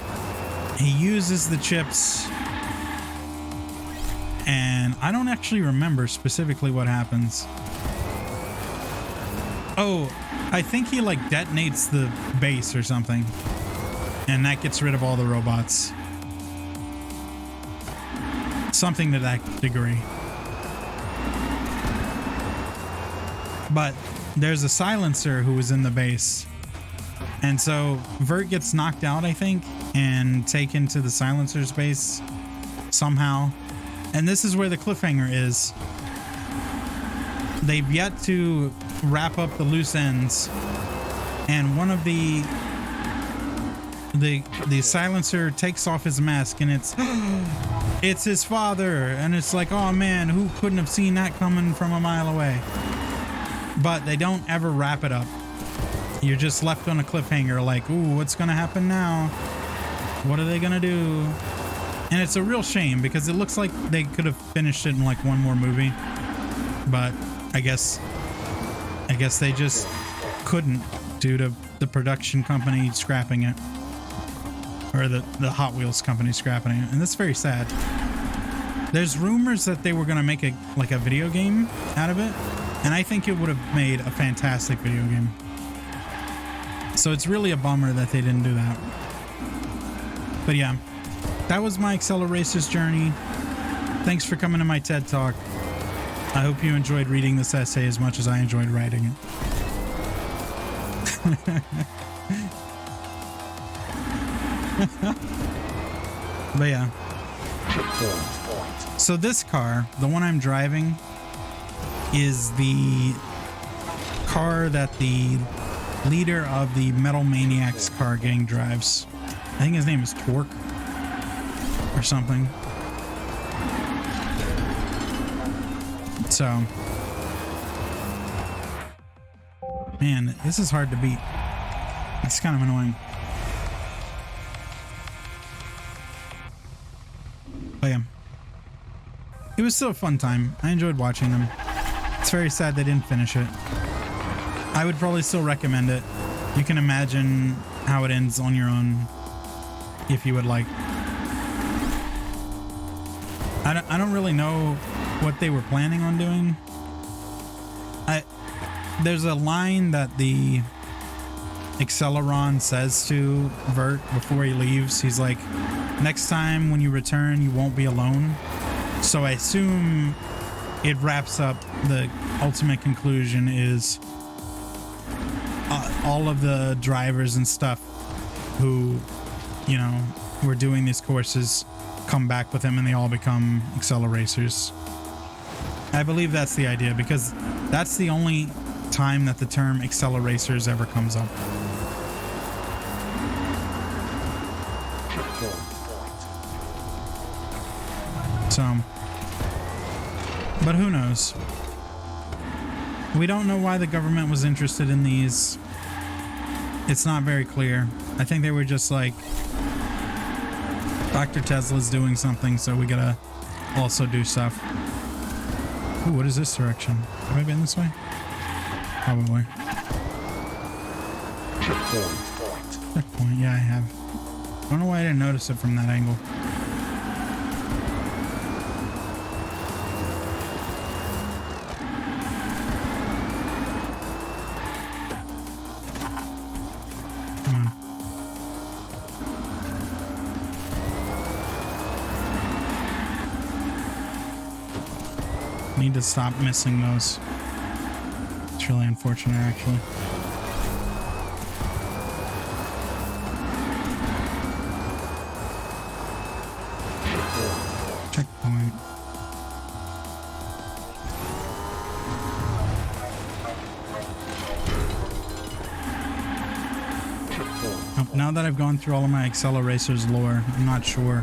S1: uses the chips, and I don't actually remember specifically what happens. Oh, I think he like detonates the base or something, and that gets rid of all the robots. Something to that degree. But there's a silencer who was in the base. And so Vert gets knocked out, I think, and taken to the silencer's base somehow. And this is where the cliffhanger is. They've yet to wrap up the loose ends. And one of the silencer takes off his mask, and it's his father. And it's like, oh man, who couldn't have seen that coming from a mile away? But they don't ever wrap it up. You're just left on a cliffhanger, like, ooh, what's gonna happen now? What are they gonna do? And it's a real shame because it looks like they could have finished it in like one more movie, but I guess they just couldn't due to the production company scrapping it, or the Hot Wheels company scrapping it, and that's very sad. There's rumors that they were gonna make a video game out of it, and I think it would have made a fantastic video game. So it's really a bummer that they didn't do that. But yeah, that was my Acceleracers journey. Thanks for coming to my TED Talk. I hope you enjoyed reading this essay as much as I enjoyed writing it. But yeah. So this car, the one I'm driving, is the car that the leader of the Metal Maniacs car gang drives. I think his name is Torque or something. So, man, this is hard to beat. It's kind of annoying. But yeah, it was still a fun time. I enjoyed watching them. It's very sad they didn't finish it. I would probably still recommend it. You can imagine how it ends on your own if you would like. I don't really know what they were planning on doing. There's a line that the Acceleron says to Vert before he leaves. He's like, next time when you return, you won't be alone. So I assume it wraps up, the ultimate conclusion is all of the drivers and stuff who, you know, were doing these courses come back with him and they all become Acceleracers. I believe that's the idea because that's the only time that the term Acceleracers ever comes up. So, but who knows? We don't know why the government was interested in these. It's not very clear. I think they were just like, Dr. Tesla's doing something, so we gotta also do stuff. Ooh, what is this direction? Have I been this way? Probably. Checkpoint, yeah, I have. I don't know why I didn't notice it from that angle. Need to stop missing those. It's really unfortunate, actually. Checkpoint. Now that I've gone through all of my Acceleracers lore, I'm not sure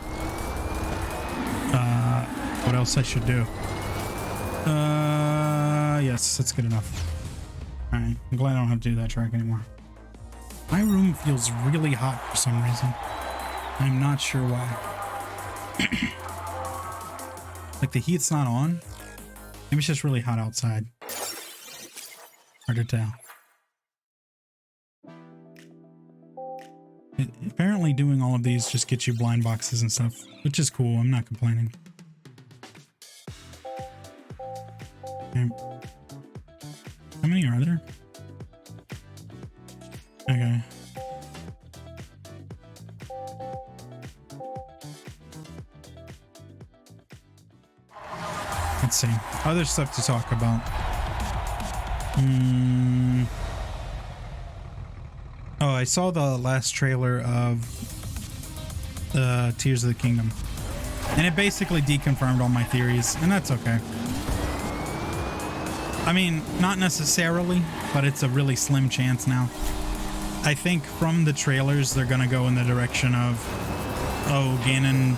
S1: what else I should do. Yes, that's good enough. Alright, I'm glad I don't have to do that track anymore. My room feels really hot for some reason. I'm not sure why. Like the heat's not on. Maybe it's just really hot outside. Hard to tell. Apparently doing all of these just gets you blind boxes and stuff, which is cool. I'm not complaining. Okay. How many are there? Okay. Let's see. Other stuff to talk about. Oh, I saw the last trailer of Tears of the Kingdom. And it basically deconfirmed all my theories, and that's okay. I mean, not necessarily, but it's a really slim chance now. I think from the trailers, they're going to go in the direction of, oh, Ganon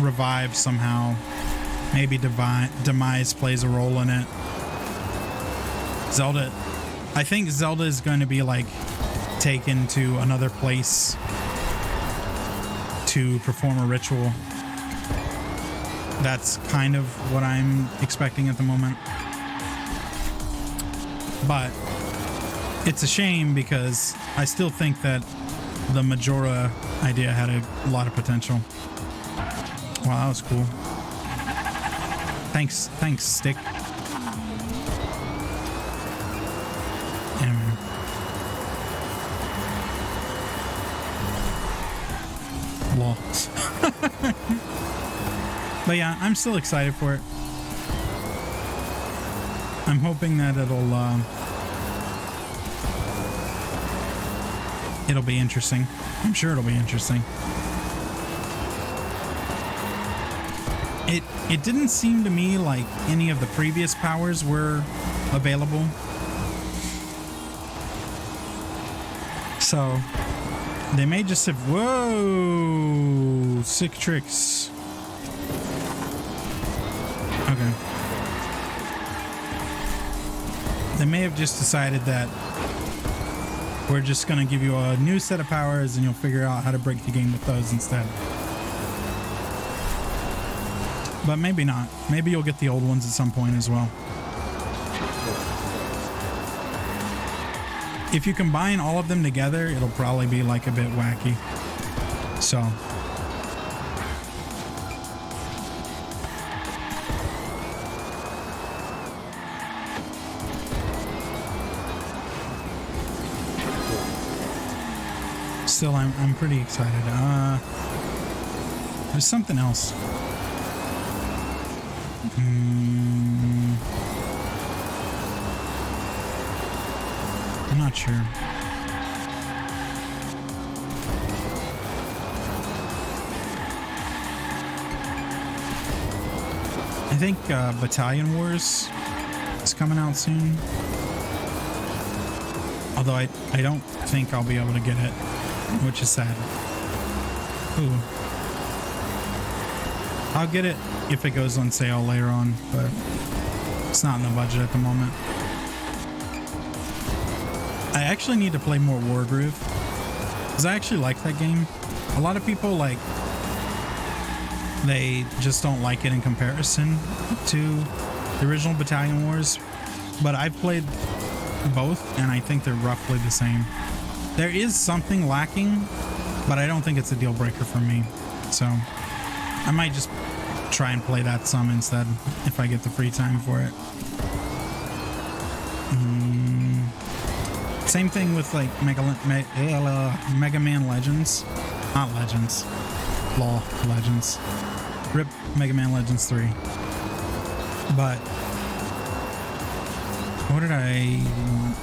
S1: revives somehow. Maybe Demise plays a role in it. Zelda, I think Zelda is going to be like taken to another place to perform a ritual. That's kind of what I'm expecting at the moment. But it's a shame because I still think that the Majora idea had a lot of potential. Wow, that was cool. Thanks, Stick. Anyway. Lol. But yeah, I'm still excited for it. I'm hoping that it'll be interesting. I'm sure it'll be interesting. It didn't seem to me like any of the previous powers were available. So they may just have, whoa, sick tricks. Okay. They may have just decided that we're just going to give you a new set of powers and you'll figure out how to break the game with those instead. But maybe not. Maybe you'll get the old ones at some point as well. If you combine all of them together, it'll probably be like a bit wacky. So. Still, I'm pretty excited. There's something else. I'm not sure. I think Battalion Wars is coming out soon. Although I don't think I'll be able to get it, which is sad. Ooh. I'll get it if it goes on sale later on, but it's not in the budget at the moment. I actually need to play more Wargroove because I actually like that game. A lot of people they just don't like it in comparison to the original Battalion Wars, but I've played both and I think they're roughly the same. There is something lacking, but I don't think it's a deal breaker for me. So I might just try and play that some instead if I get the free time for it. Same thing with like Mega Man Legends. Not Legends. Law Legends. RIP Mega Man Legends 3. But what did I want?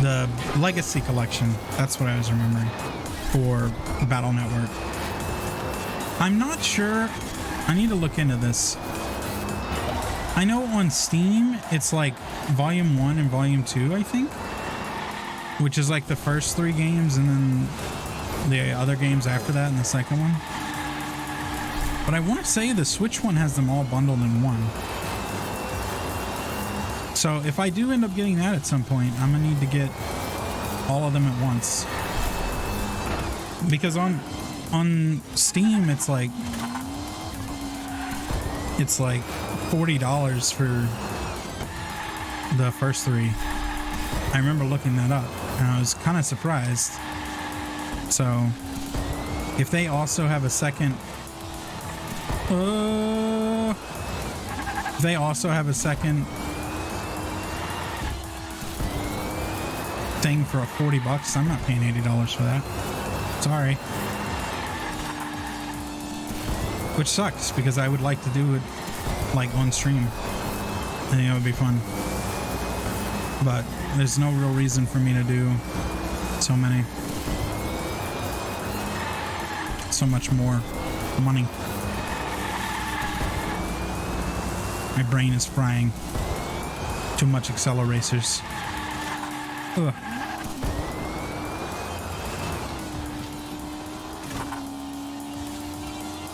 S1: The Legacy Collection. That's what I was remembering for Battle Network. I'm not sure. I need to look into this. I know on Steam it's like Volume 1 and Volume 2, I think, which is like the first 3 games and then the other games after that in the second one. But I want to say the Switch one has them all bundled in one. So if I do end up getting that at some point, I'm gonna need to get all of them at once. Because on Steam it's like $40 for the first 3. I remember looking that up and I was kind of surprised. So if they also have a second thing for $40, I'm not paying $80 for that. Sorry. Which sucks because I would like to do it like on stream. I think it would be fun. But there's no real reason for me to do so much more money. My brain is frying. Too much Acceleracers. Ugh.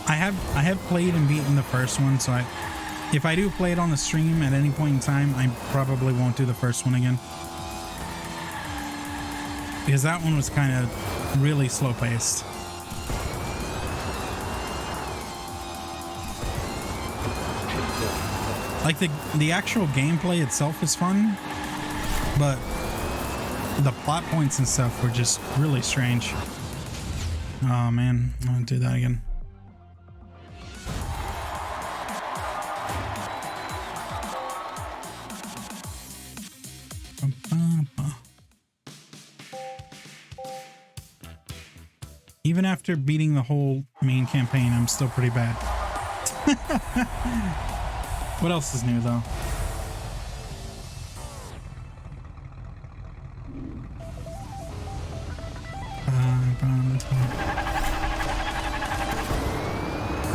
S1: I have played and beaten the first one, so if I do play it on the stream at any point in time, I probably won't do the first one again. Because that one was kind of really slow paced. Like the actual gameplay itself is fun, but the plot points and stuff were just really strange. Oh man, I'm gonna do that again. Even after beating the whole main campaign, I'm still pretty bad. What else is new though?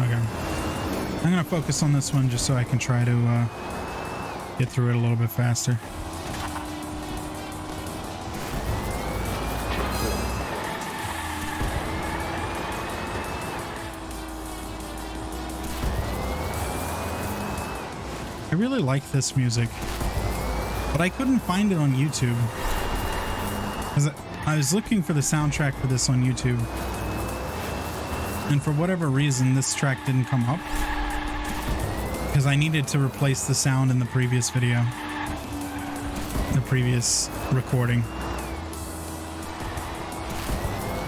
S1: Okay. I'm gonna focus on this one just so I can try to get through it a little bit faster. I really like this music, but I couldn't find it on YouTube. Because I was looking for the soundtrack for this on YouTube, and for whatever reason this track didn't come up, because I needed to replace the sound in the previous video, the previous recording.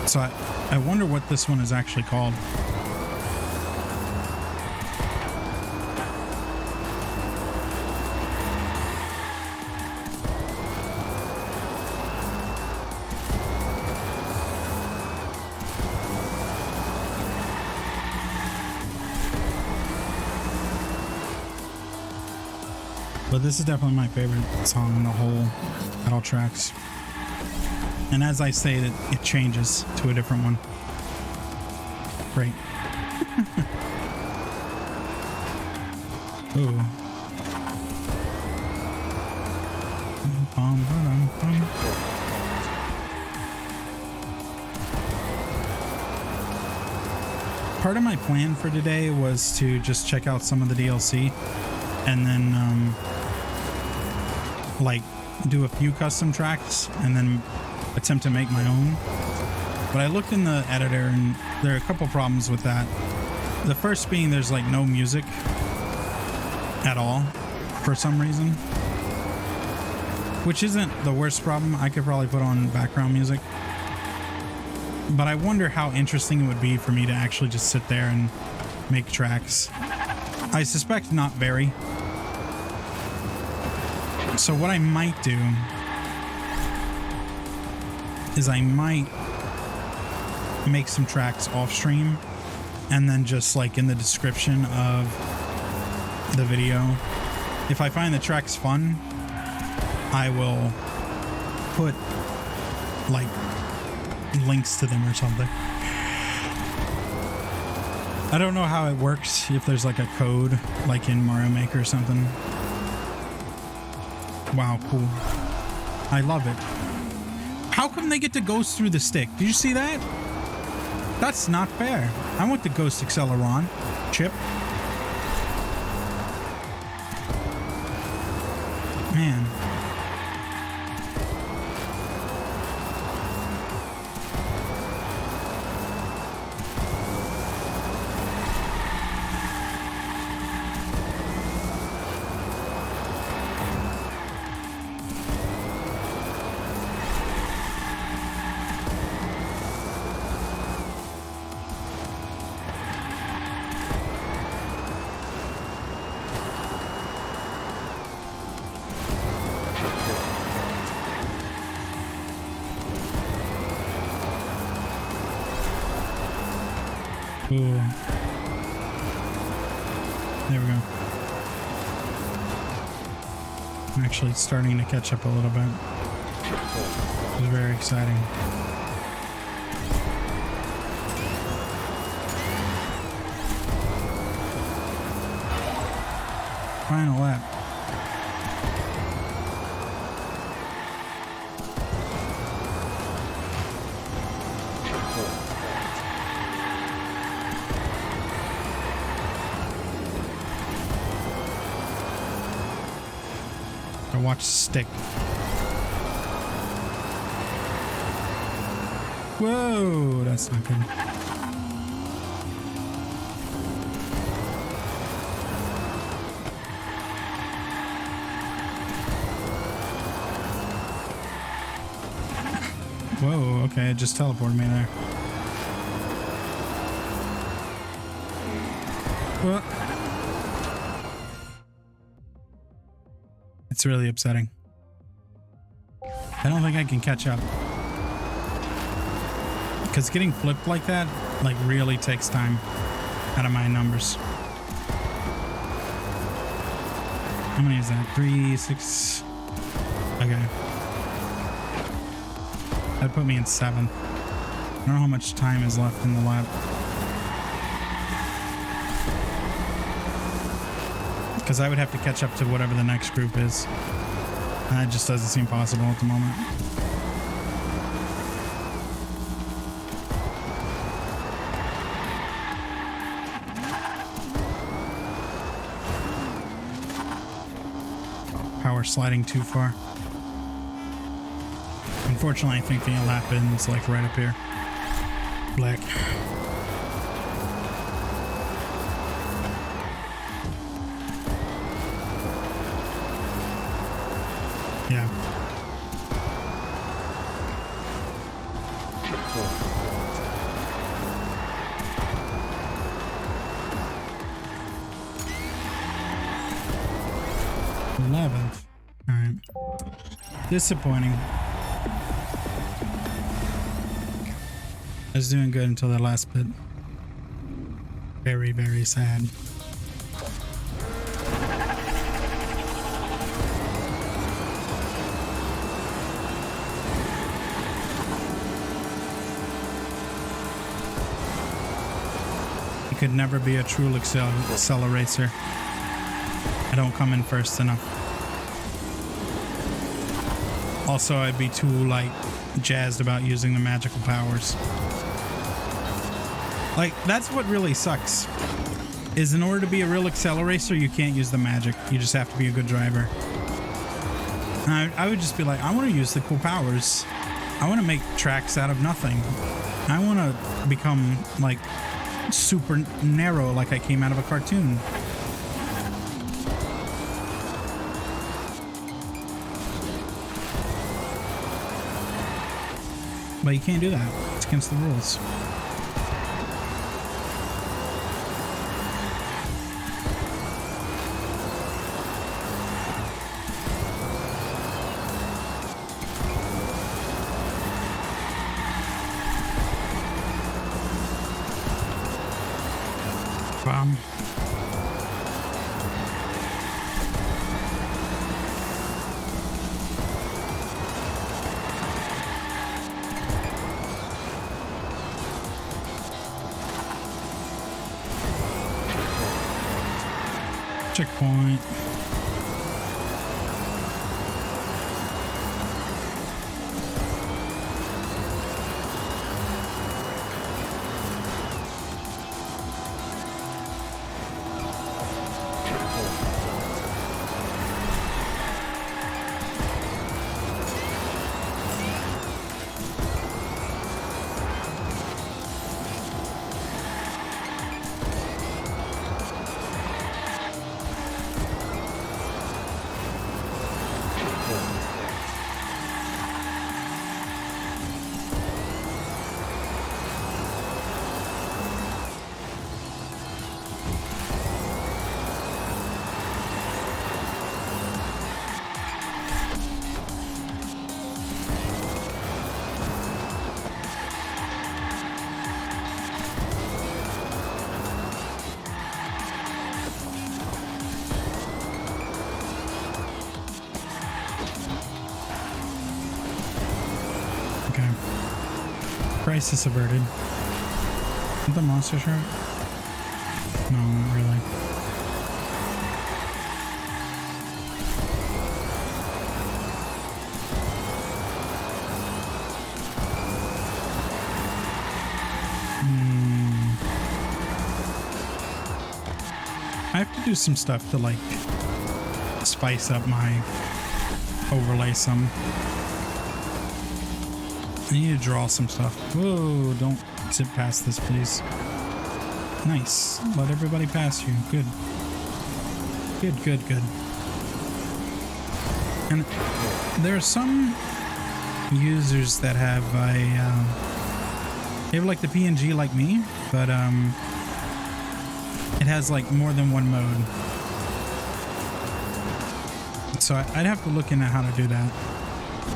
S1: So I wonder what this one is actually called. But this is definitely my favorite song in the whole Battle Tracks. And as I say it, it changes to a different one. Great. Ooh. part of my plan for today was to just check out some of the DLC and then like do a few custom tracks and then attempt to make my own. But I looked in the editor and there are a couple problems with that. The first being there's like no music at all for some reason, which isn't the worst problem. I could probably put on background music, but I wonder how interesting it would be for me to actually just sit there and make tracks. I suspect not very. So what I might do is I might make some tracks off stream and then just like in the description of the video, if I find the tracks fun, I will put like links to them or something. I don't know how it works, if there's like a code like in Mario Maker or something. Wow, cool. I love it. How come they get to ghost through the stick? Did you see that? That's not fair. I want the ghost Acceleron chip. Man. Ooh. There we go. I'm actually starting to catch up a little bit. It's very exciting. Final lap. Watch stick. Whoa, that's not good. Whoa, okay, it just teleported me there. What? It's really upsetting. I don't think I can catch up. Because getting flipped like that, like, really takes time out of my numbers. How many is that? 3, 6... Okay. That'd put me in 7. I don't know how much time is left in the lap. Because I would have to catch up to whatever the next group is. And that just doesn't seem possible at the moment. Power sliding too far. Unfortunately, I think the lap ends like right up here. Black. Yeah. Cool. 11th. All right. Disappointing. I was doing good until that last bit. Very, very sad. Could never be a true Acceleracer. I don't come in first enough. Also, I'd be too like jazzed about using the magical powers. Like, that's what really sucks. Is in order to be a real Acceleracer, you can't use the magic. You just have to be a good driver. And I would just be like, I want to use the cool powers. I want to make tracks out of nothing. I want to become, like, super narrow like I came out of a cartoon. But you can't do that. It's against the rules. Checkpoint. Crisis averted. Is the monster shark? No, not really. I have to do some stuff to, like, spice up my overlay some. I need to draw some stuff. Whoa, don't zip past this, please. Nice. Let everybody pass you. Good. Good, good, good. And there are some users that have they have like the PNG like me, but it has like more than one mode. So I'd have to look into how to do that.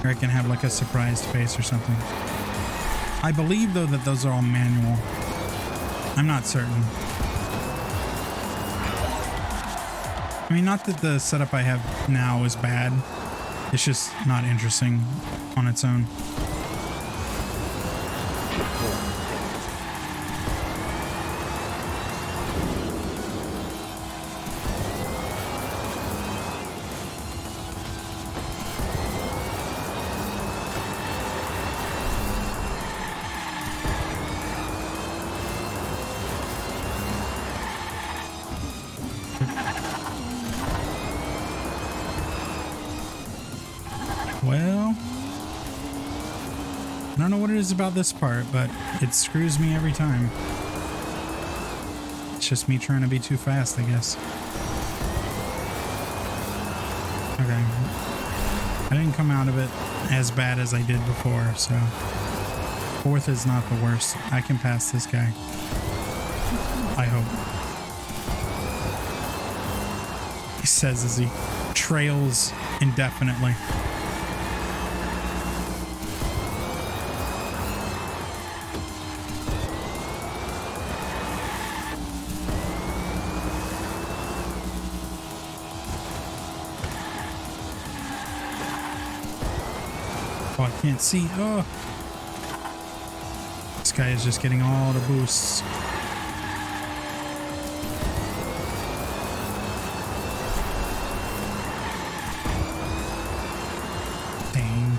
S1: Or I can have like a surprised face or something. I believe though that those are all manual. I'm not certain. I mean, not that the setup I have now is bad. It's just not interesting on its own. Well, I don't know what it is about this part, but it screws me every time. It's just me trying to be too fast, I guess. Okay. I didn't come out of it as bad as I did before, so fourth is not the worst. I can pass this guy. I hope. He says as he trails indefinitely. Oh, I can't see. Oh. This guy is just getting all the boosts. Dang.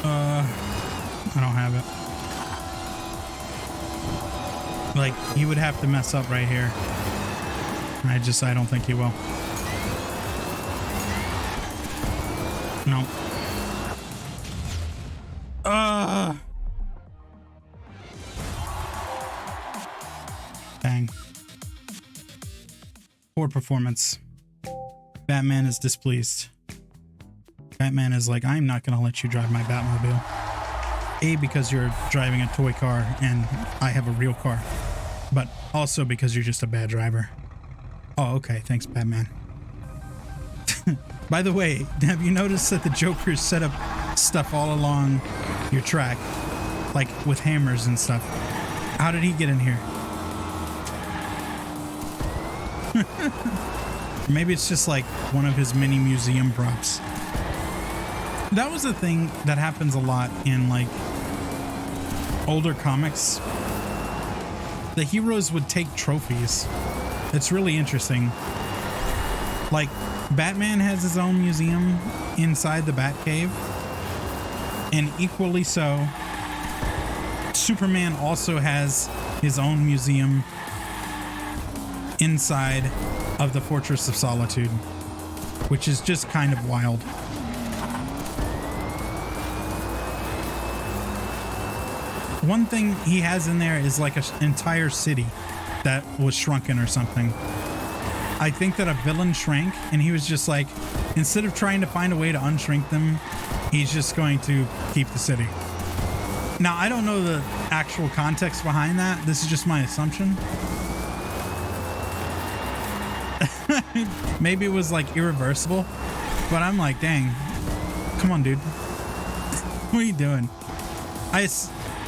S1: I don't have it. Like, he would have to mess up right here. I don't think he will. No. Dang. Poor performance. Batman is displeased. Batman is like, I'm not going to let you drive my Batmobile. A, because you're driving a toy car and I have a real car. But also because you're just a bad driver. Oh, okay. Thanks, Batman. By the way, have you noticed that the Joker set up stuff all along your track? Like with hammers and stuff. How did he get in here? Maybe it's just like one of his mini museum props. That was a thing that happens a lot in like older comics. The heroes would take trophies. It's really interesting. Like, Batman has his own museum inside the Batcave. And equally so, Superman also has his own museum inside of the Fortress of Solitude, which is just kind of wild. One thing he has in there is like an entire city that was shrunken or something. I think that a villain shrank and he was just like, instead of trying to find a way to unshrink them, he's just going to keep the city. Now, I don't know the actual context behind that. This is just my assumption. Maybe it was like irreversible, but I'm like, dang, come on, dude. What are you doing?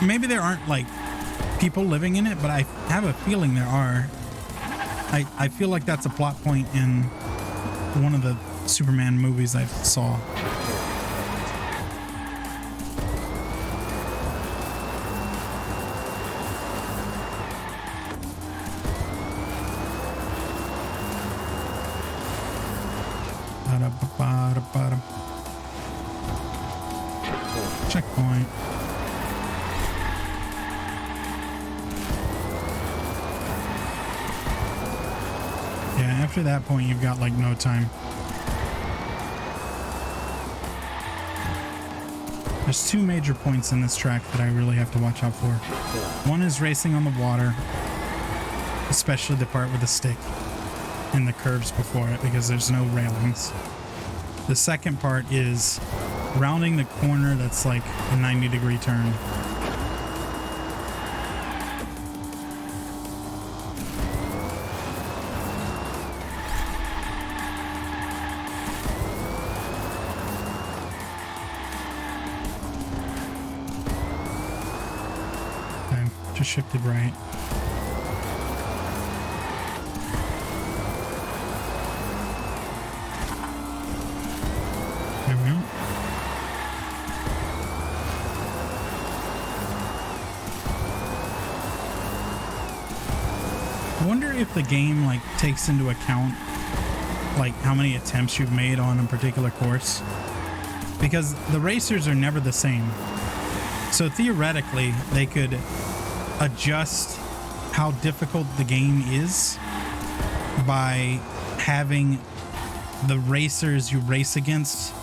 S1: Maybe there aren't like people living in it, but I have a feeling there are. I feel like that's a plot point in one of the Superman movies I saw. Checkpoint. Yeah, after that point, you've got like no time. There's two major points in this track that I really have to watch out for. One is racing on the water, especially the part with the stick and the curves before it, because there's no railings. The second part is rounding the corner that's like a 90-degree turn. Okay, just shifted right. There we go. I wonder if the game like takes into account like how many attempts you've made on a particular course, because the racers are never the same. So theoretically they could adjust how difficult the game is by having the racers you race against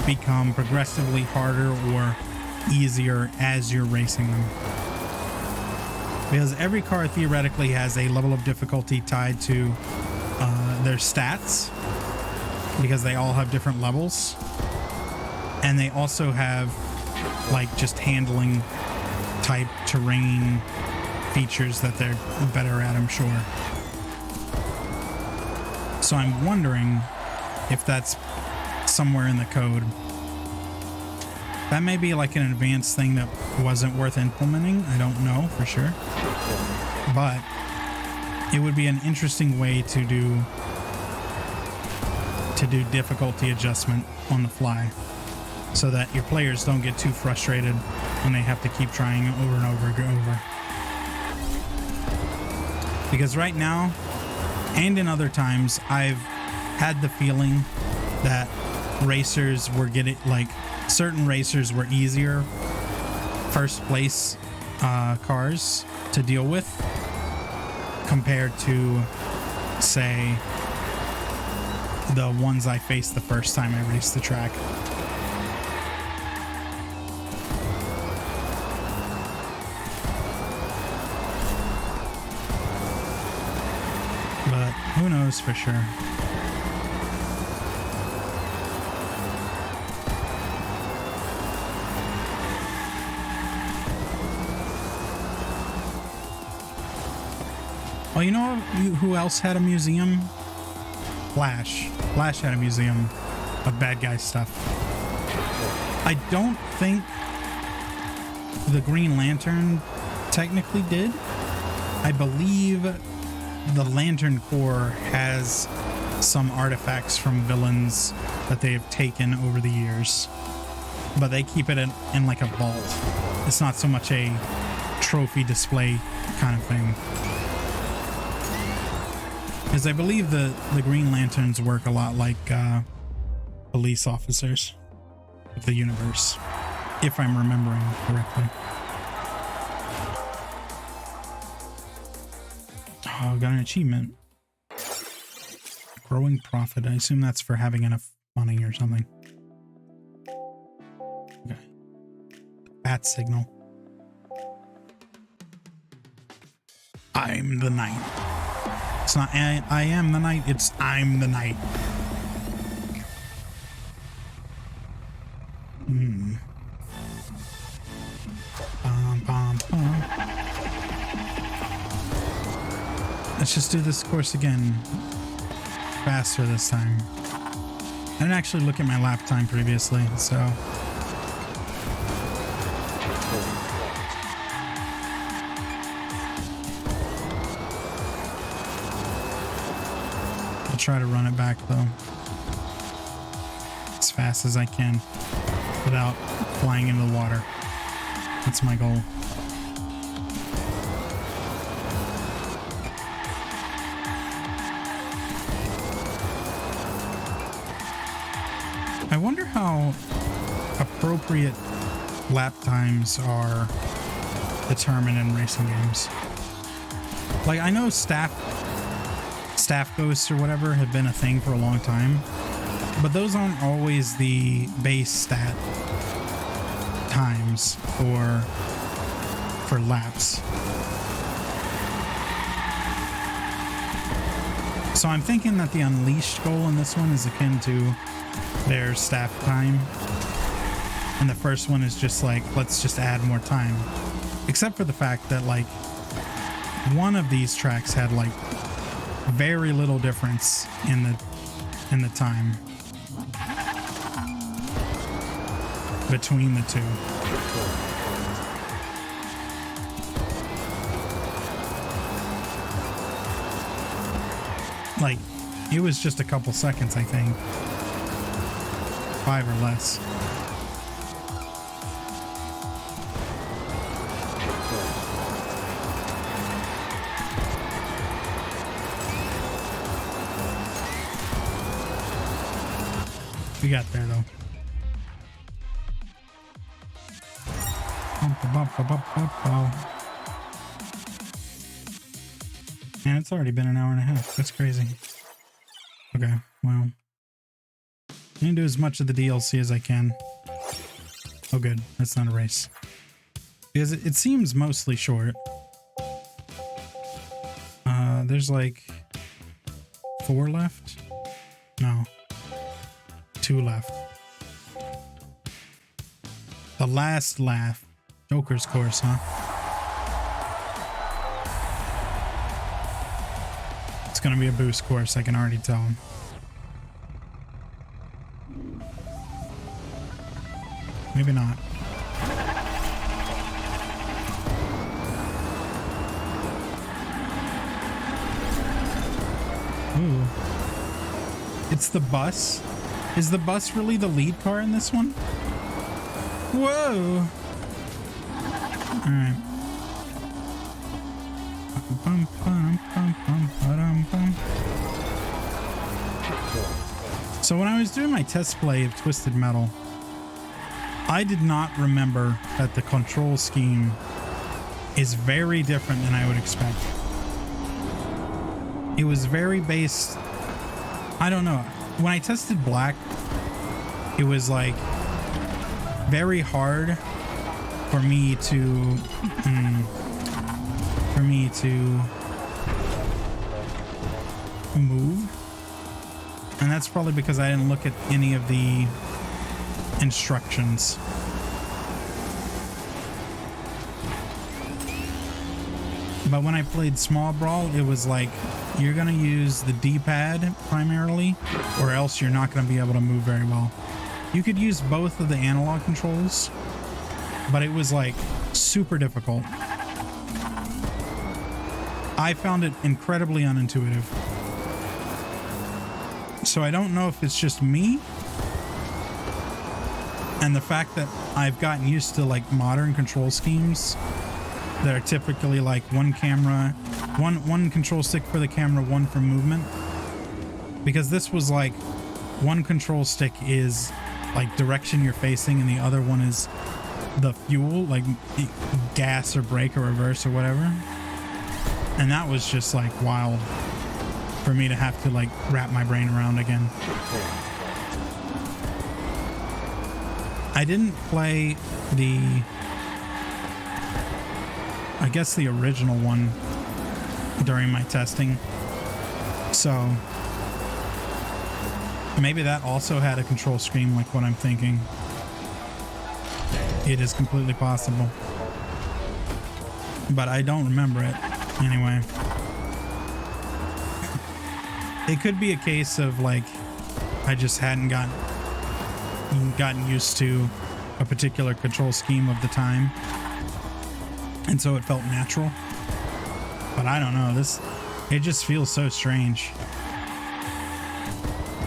S1: become progressively harder or easier as you're racing them. Because every car theoretically has a level of difficulty tied to their stats, because they all have different levels, and they also have like just handling type terrain features that they're better at, I'm sure. So I'm wondering if that's somewhere in the code. That may be like an advanced thing that wasn't worth implementing. I don't know for sure. But it would be an interesting way to do difficulty adjustment on the fly, so that your players don't get too frustrated when they have to keep trying over and over and over. Because right now, and in other times, I've had the feeling that racers were getting, like, certain racers were easier first place cars to deal with compared to, say, the ones I faced the first time I raced the track. But who knows for sure. Oh, you know who else had a museum? Flash. Flash had a museum of bad guy stuff. I don't think the Green Lantern technically did. I believe the Lantern Corps has some artifacts from villains that they have taken over the years, but they keep it in like a vault. It's not so much a trophy display kind of thing. Because I believe the Green Lanterns work a lot like police officers of the universe, if I'm remembering correctly. Oh, I got an achievement. Growing profit. I assume that's for having enough money or something. Okay. Bat signal. I'm the knight. It's not I am the knight, it's I'm the knight. Let's just do this course again. Faster this time. I didn't actually look at my lap time previously, so. I'll try to run it back though. As fast as I can without flying into the water. That's my goal. I wonder how appropriate lap times are determined in racing games. Like, I know staff ghosts or whatever have been a thing for a long time, but those aren't always the base stat times for laps. So I'm thinking that the Unleashed goal in this one is akin to their staff time, and the first one is just like, let's just add more time, except for the fact that like one of these tracks had like very little difference in the time between the two. Like, it was just a couple seconds, I think. 5 or less. We got there though. Man, it's already been an hour and a half. That's crazy. Okay, well. I'm gonna do as much of the DLC as I can. Oh good, that's not a race. Because it seems mostly short. There's like 4 left? No. 2 left. The last lap. Joker's course, huh? It's gonna be a boost course, I can already tell. Maybe not. Ooh. It's the bus? Is the bus really the lead car in this one? Whoa! Alright. So when I was doing my test play of Twisted Metal, I did not remember that the control scheme is very different than I would expect. it was very based, I don't know. When I tested black, it was like very hard for me to move, and that's probably because I didn't look at any of the instructions. But when I played Small Brawl, it was like you're gonna use the D-pad primarily, or else you're not gonna be able to move very well. You could use both of the analog controls, but it was like super difficult. I found it incredibly unintuitive. So I don't know if it's just me and the fact that I've gotten used to like modern control schemes that are typically like one control stick for the camera, one for movement. Because this was like one control stick is like direction you're facing and the other one is the fuel, like gas or brake or reverse or whatever. And that was just like wild for me to have to like wrap my brain around again. I didn't play I guess the original one during my testing. So maybe that also had a control scheme like what I'm thinking. It is completely possible. But I don't remember it. Anyway, it could be a case of like I just hadn't gotten used to a particular control scheme of the time, and so it felt natural. But I don't know, it just feels so strange,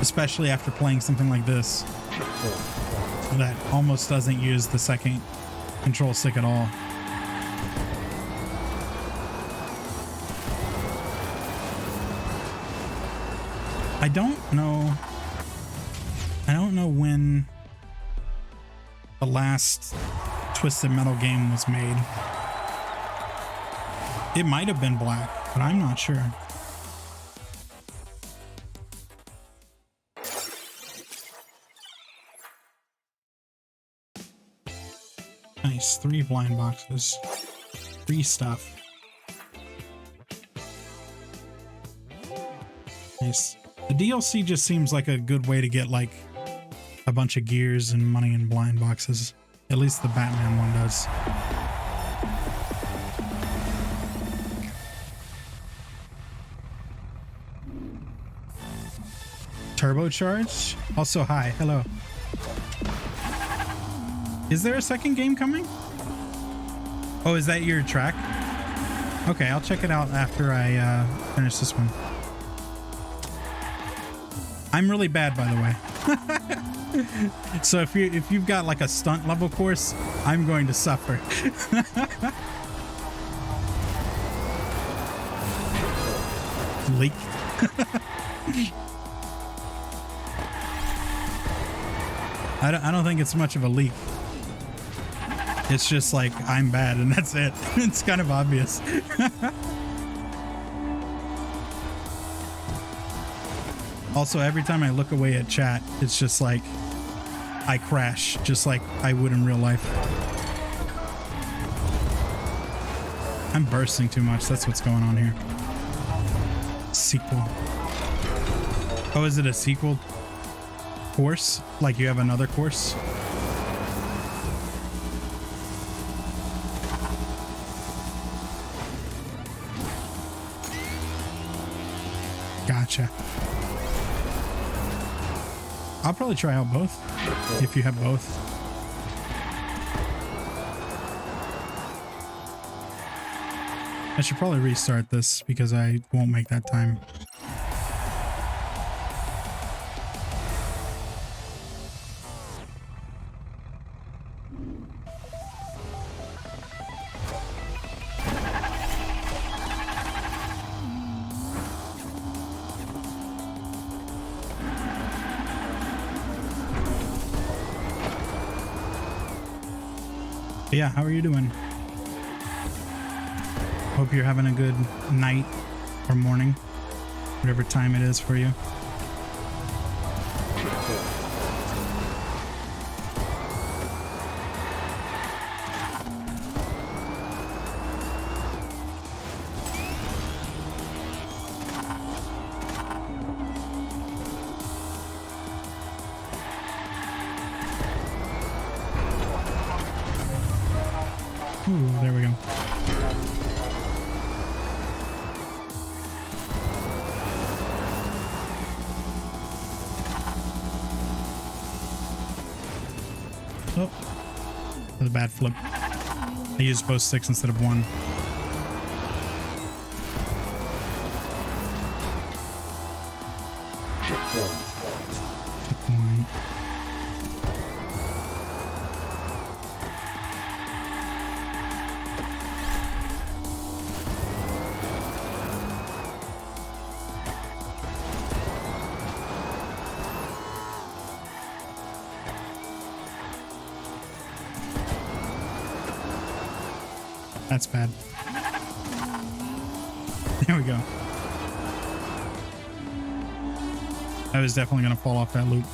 S1: especially after playing something like this that almost doesn't use the second control stick at all. I don't know when the last Twisted Metal game was made. It might have been black, but I'm not sure. Nice, 3 blind boxes. Free stuff. Nice. The DLC just seems like a good way to get like a bunch of gears and money in blind boxes. At least the Batman one does. Turbocharged? Also, hi. Hello. Is there a second game coming? Oh, is that your track? Okay, I'll check it out after I finish this one. I'm really bad, by the way. So if you've got like a stunt level course, I'm going to suffer. Leak. I don't think it's much of a leak. It's just like I'm bad and that's it. It's kind of obvious. Also, every time I look away at chat, it's just like I crash, just like I would in real life. I'm bursting too much. That's what's going on here. Sequel. Oh, is it a sequel course? Like you have another course? Gotcha. I'll probably try out both if you have both. I should probably restart this because I won't make that time. Yeah, how are you doing? Hope you're having a good night or morning. Whatever time it is for you. Ooh, there we go. Oh, that was a bad flip. I used both sticks instead of one. Checkpoint. That's bad. There we go. I was definitely going to fall off that loop.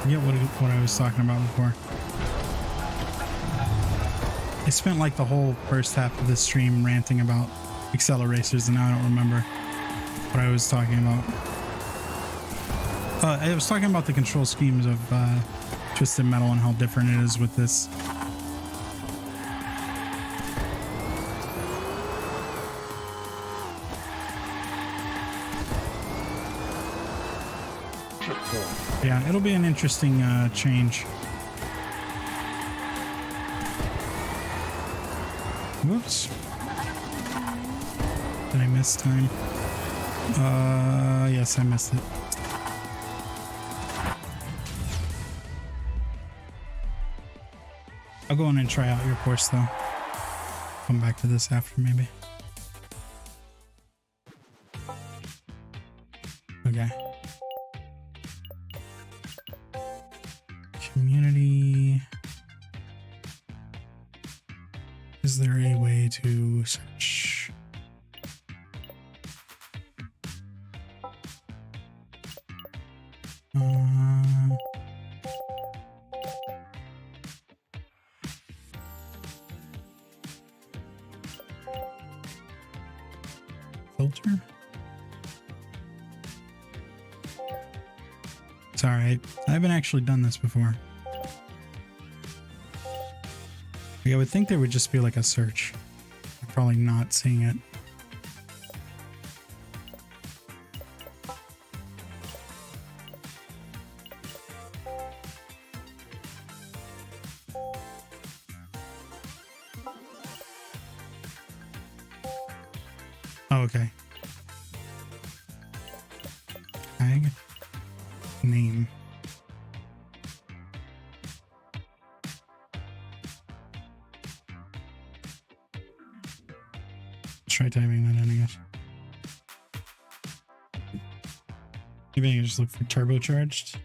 S1: Forget what I was talking about before. I spent like the whole first half of this stream ranting about Acceleracers, and now I don't remember what I was talking about. I was talking about the control schemes of Twisted Metal and how different it is with this. Yeah, it'll be an interesting change. Whoops. Did I miss time? Yes, I missed it. I'll go in and try out your course though. Come back to this after maybe. Okay. Community. Is there a way to search? Filter? It's alright. I haven't actually done this before. Like, I would think there would just be like a search. I'm probably not seeing it. Oh, okay. Tag. Name. Try typing that in, I guess. Maybe I can just look for turbocharged.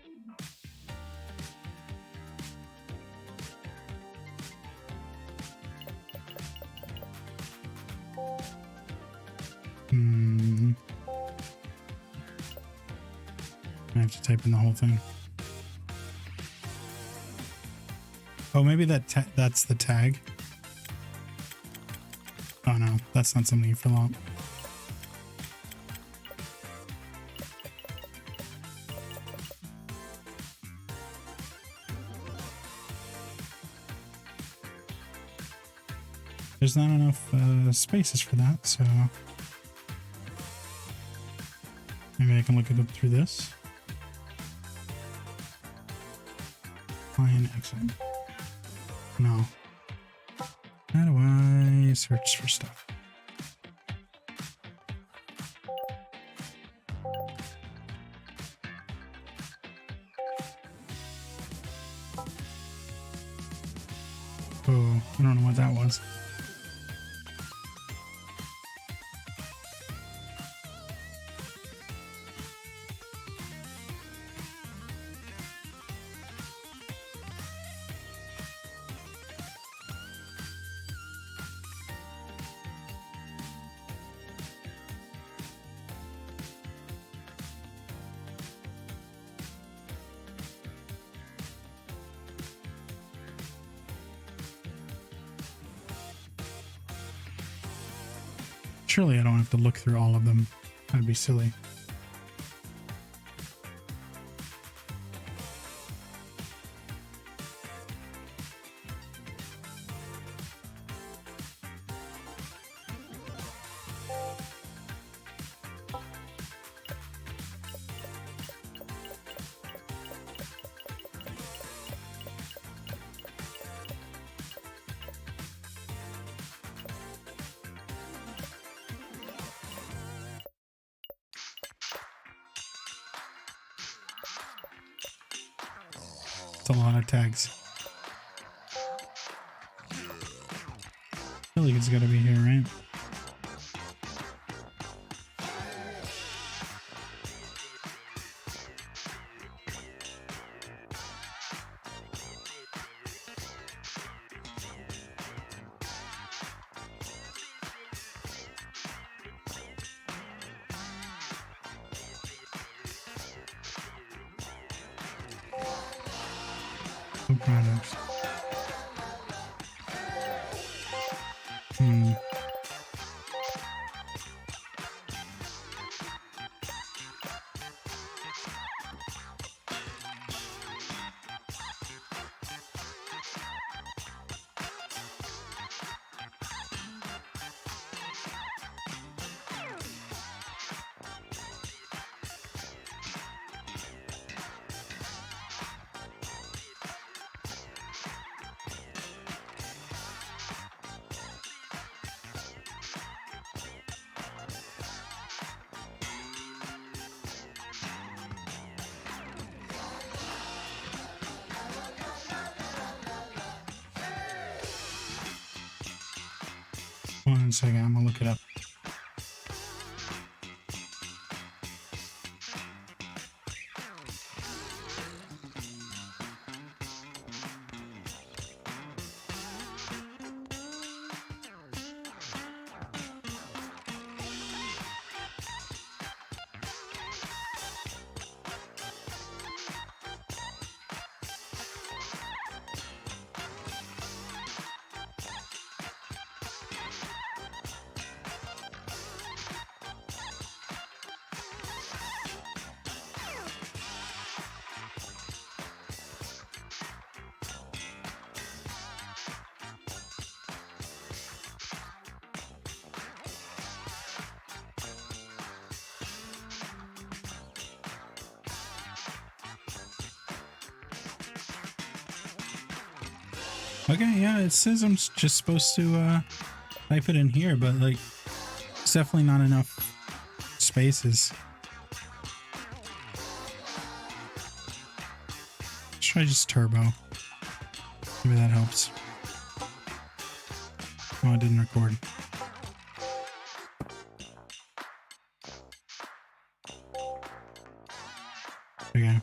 S1: I have to type in the whole thing. Oh, maybe that's the tag. Oh no, that's not something you fill out. There's not enough spaces for that, so maybe I can look it up through this. Fine, exit. No. How do I search for stuff? Oh, I don't know what that was. Surely I don't have to look through all of them. That'd be silly. A lot of tags. I feel like it's gotta be here, right? Products. One second, I'm gonna look it up. Okay, yeah, it says I'm just supposed to type it in here, but like, it's definitely not enough spaces. Let's try just turbo. Maybe that helps. Oh, it didn't record. Okay.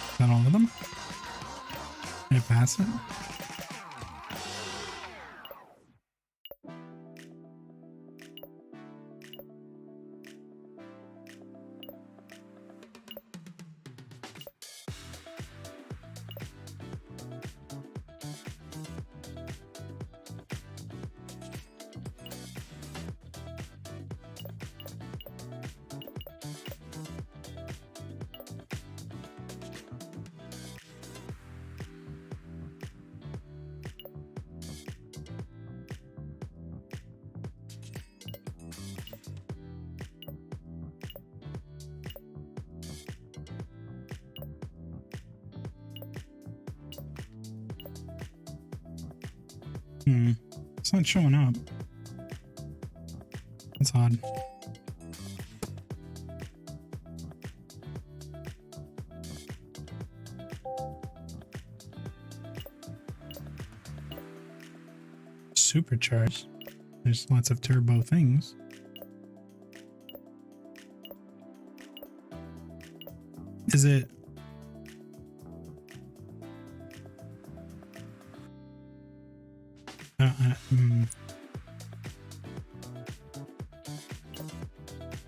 S1: Is that all of them? Can I pass it? It's not showing up. That's odd. Supercharged. There's lots of turbo things. Is it?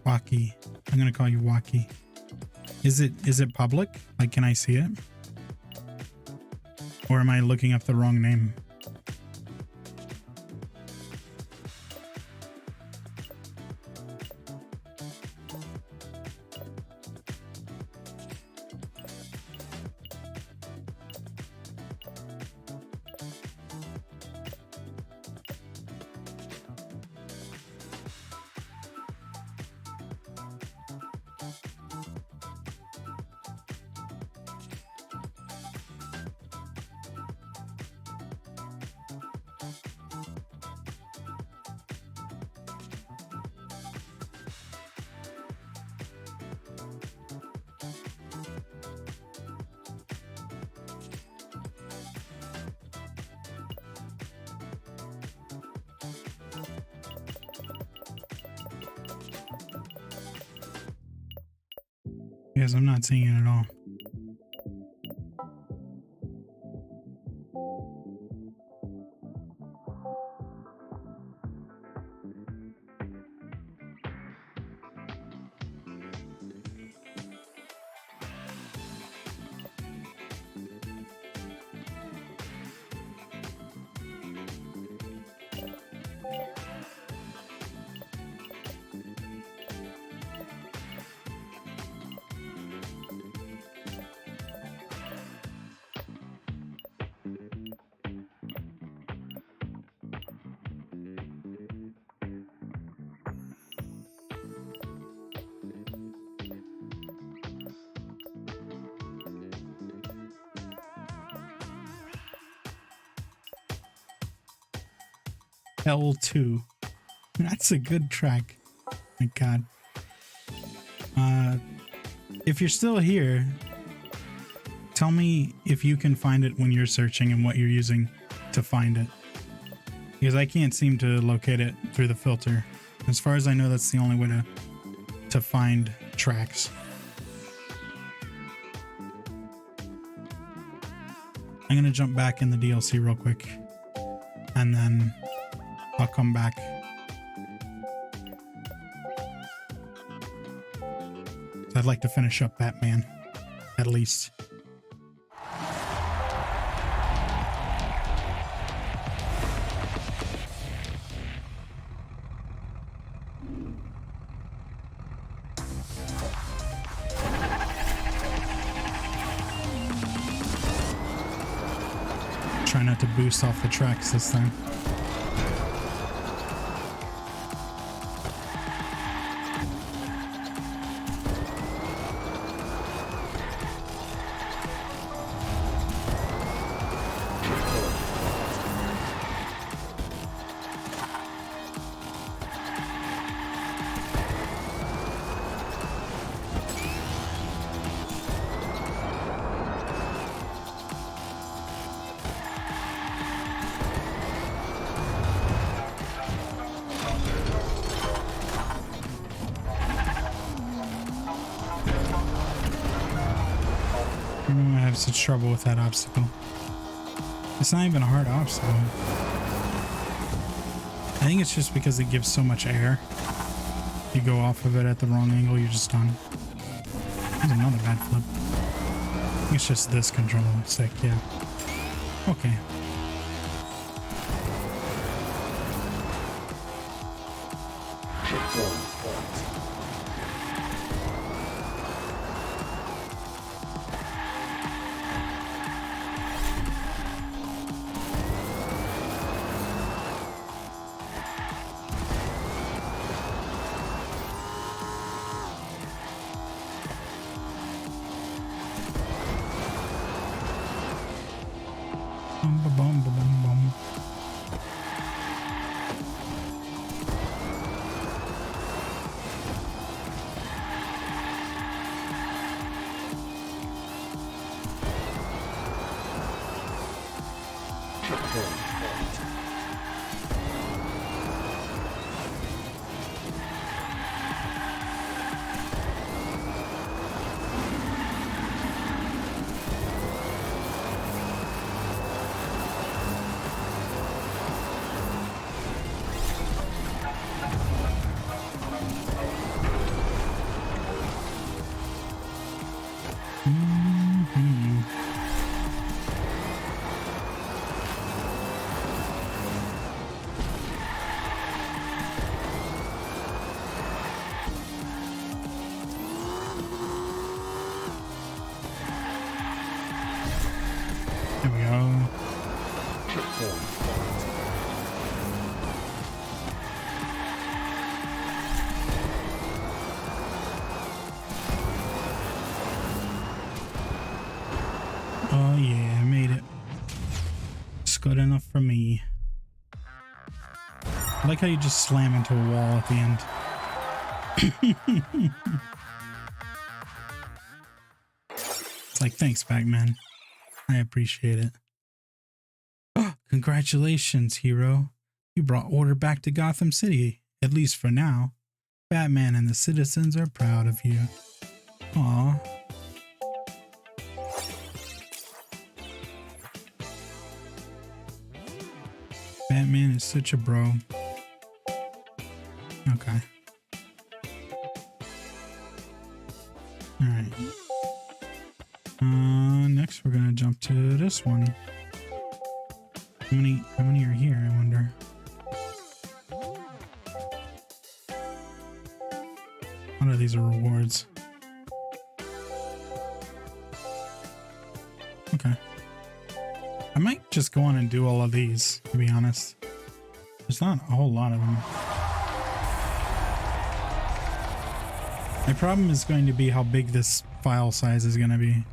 S1: Waki. I'm gonna call you Waki. Is it public? Like, can I see it? Or am I looking up the wrong name? Because I'm not seeing it at all. L2. That's a good track. My God. If you're still here, tell me if you can find it when you're searching and what you're using to find it. Because I can't seem to locate it through the filter. As far as I know, that's the only way to find tracks. I'm gonna jump back in the DLC real quick. And then I'll come back. I'd like to finish up Batman, at least. Try not to boost off the tracks this time. I have such trouble with that obstacle. It's not even a hard obstacle. I think it's just because it gives so much air. If you go off of it at the wrong angle, you're just done. There's another bad flip. I think it's just this control stick, yeah. Okay. I like how you just slam into a wall at the end. It's like, thanks, Pac-Man. I appreciate it. Oh, congratulations, hero. You brought order back to Gotham City, at least for now. Batman and the citizens are proud of you. Aw. Batman is such a bro. Okay. Alright. Next we're gonna jump to this one. How many are here, I wonder? What are these rewards? Okay. I might just go on and do all of these, to be honest. There's not a whole lot of them. My problem is going to be how big this file size is going to be.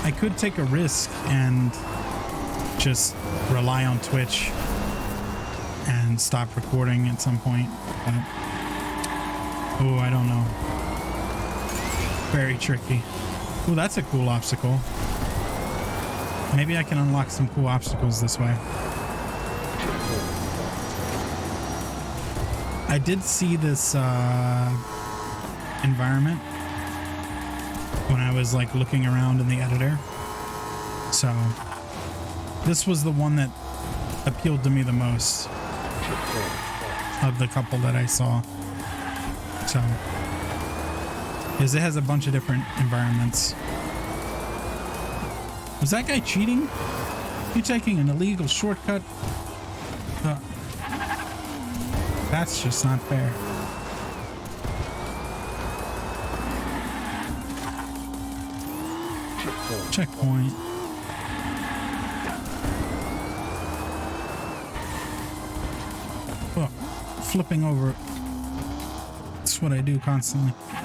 S1: I could take a risk and just rely on Twitch and stop recording at some point, but oh, I don't know. Very tricky. Oh, that's a cool obstacle. Maybe I can unlock some cool obstacles this way. I did see this environment when I was like looking around in the editor. So this was the one that appealed to me the most of the couple that I saw. So, because it has a bunch of different environments. Was that guy cheating? You taking an illegal shortcut? That's just not fair. Checkpoint. Oh, flipping over. That's what I do constantly. I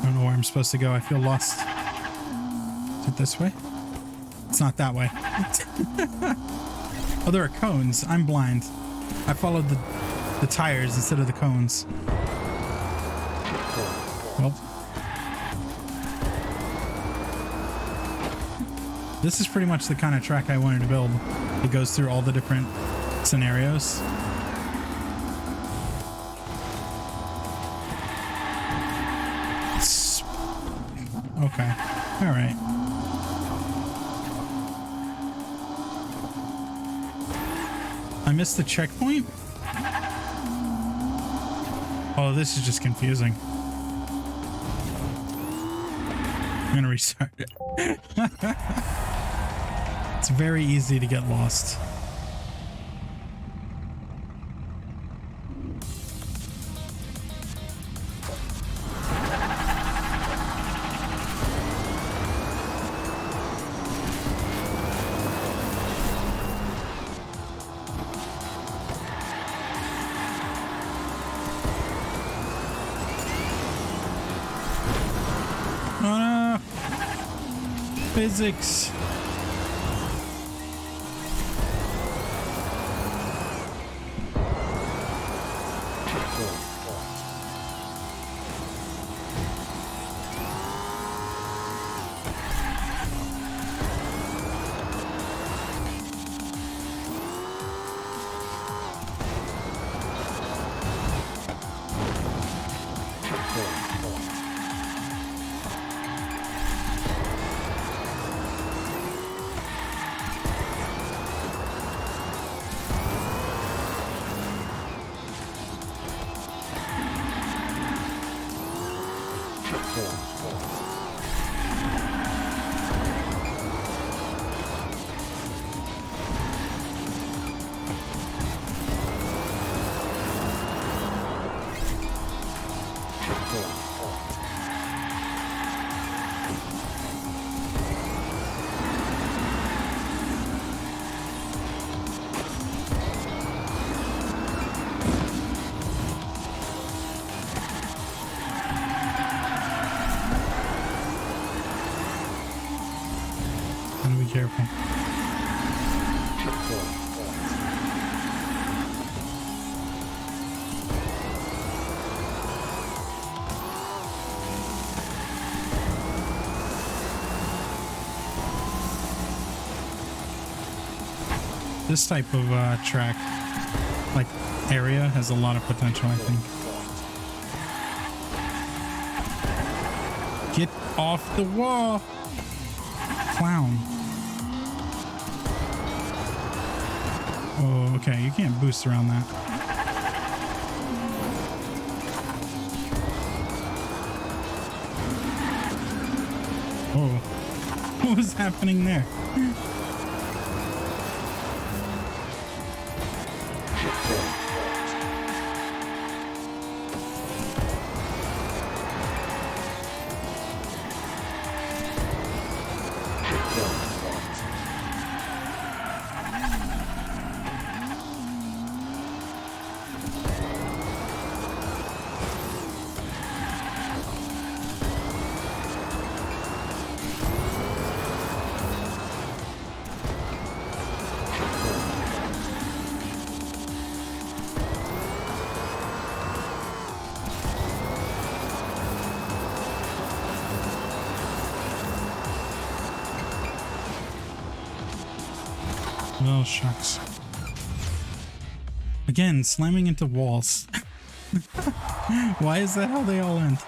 S1: don't know where I'm supposed to go. I feel lost. Is it this way? It's not that way. Oh, there are cones. I'm blind. I followed the tires instead of the cones. Well. This is pretty much the kind of track I wanted to build. It goes through all the different scenarios. Okay. All right. I missed the checkpoint? Oh, this is just confusing. I'm gonna restart it. It's very easy to get lost. Physics. Gotta be careful. This type of track, like area, has a lot of potential, I think. Get off the wall, clown. Oh, okay, you can't boost around that. Oh, what was happening there? Oh, shucks. Again, slamming into walls. Why is that how they all end?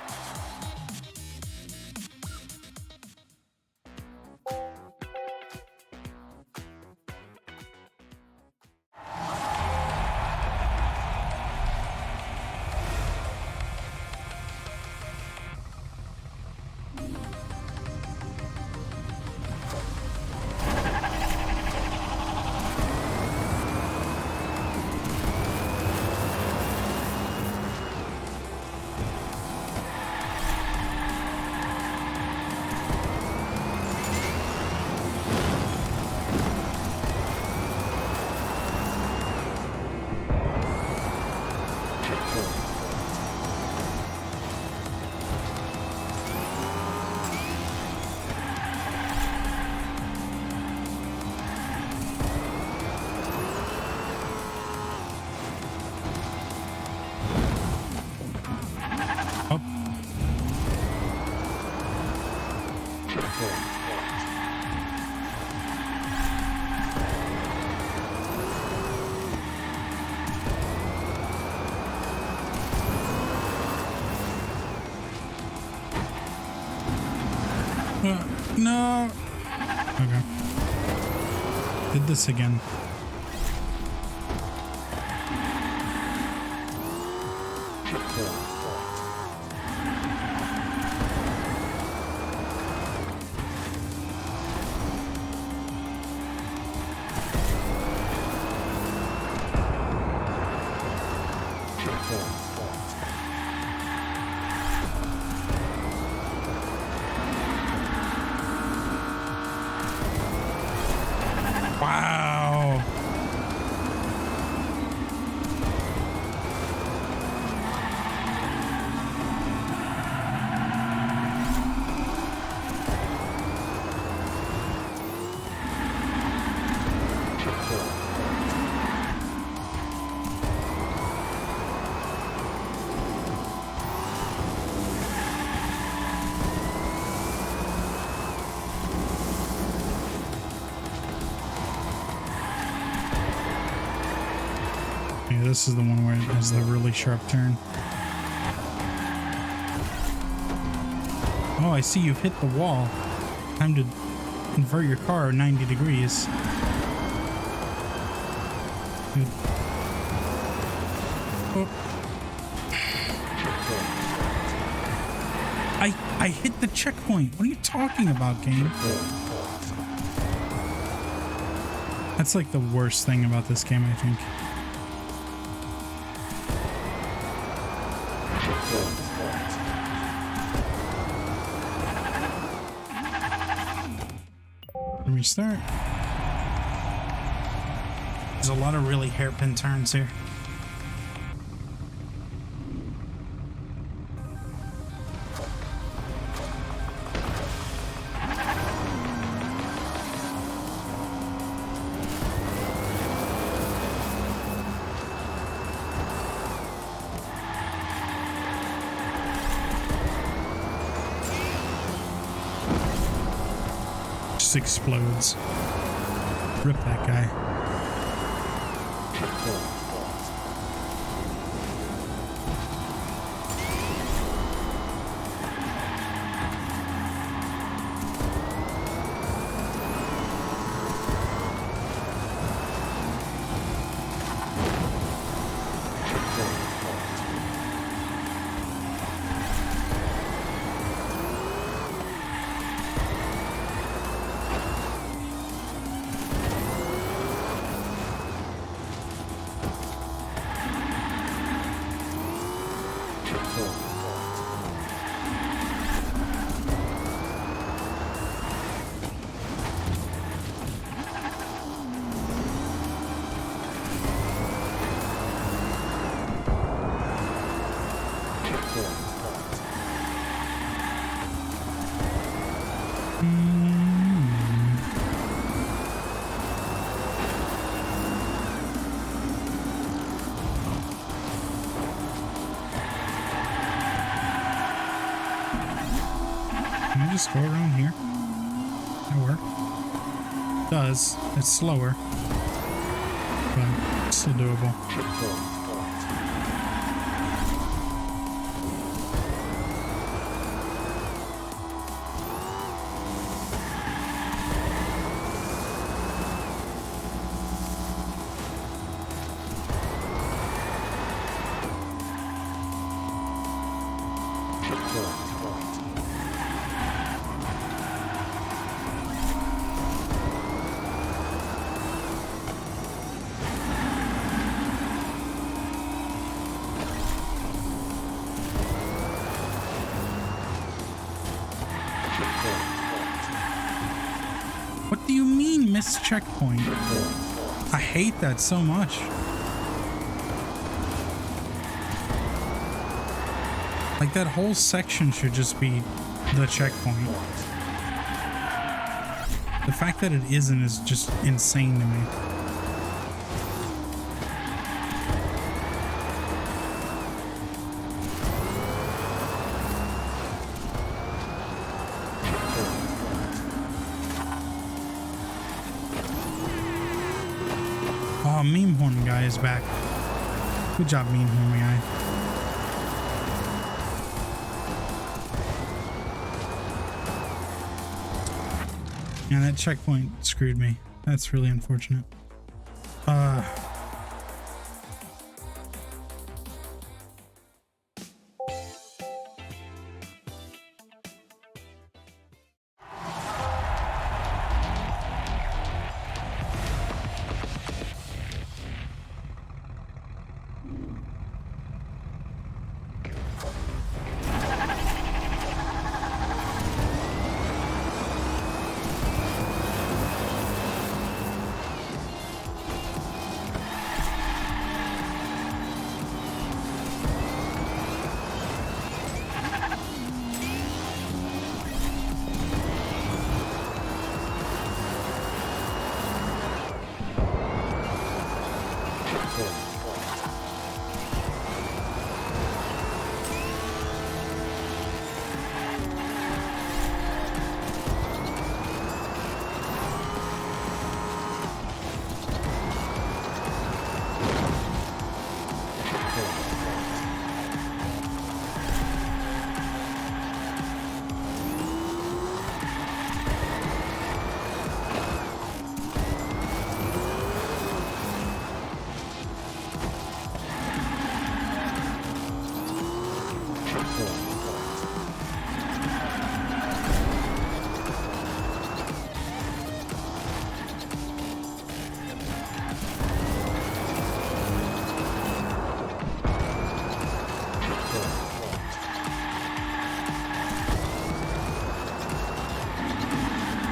S1: No. Okay. Did this again. Wow. This is the one where it has the really sharp turn. Oh, I see you've hit the wall. Time to invert your car 90 degrees. Good. Oh. I hit the checkpoint. What are you talking about, game? That's like the worst thing about this game, I think. Restart. There's a lot of really hairpin turns here. just explodes. Rip that guy. Can I just go around here? That work? Does. It's slower, but still doable. What do you mean, missed checkpoint? I hate that so much. Like, that whole section should just be the checkpoint. The fact that it isn't is just insane to me. Oh, Meme Horn guy is back. Good job, Meme Horn guy. Yeah, that checkpoint screwed me. That's really unfortunate.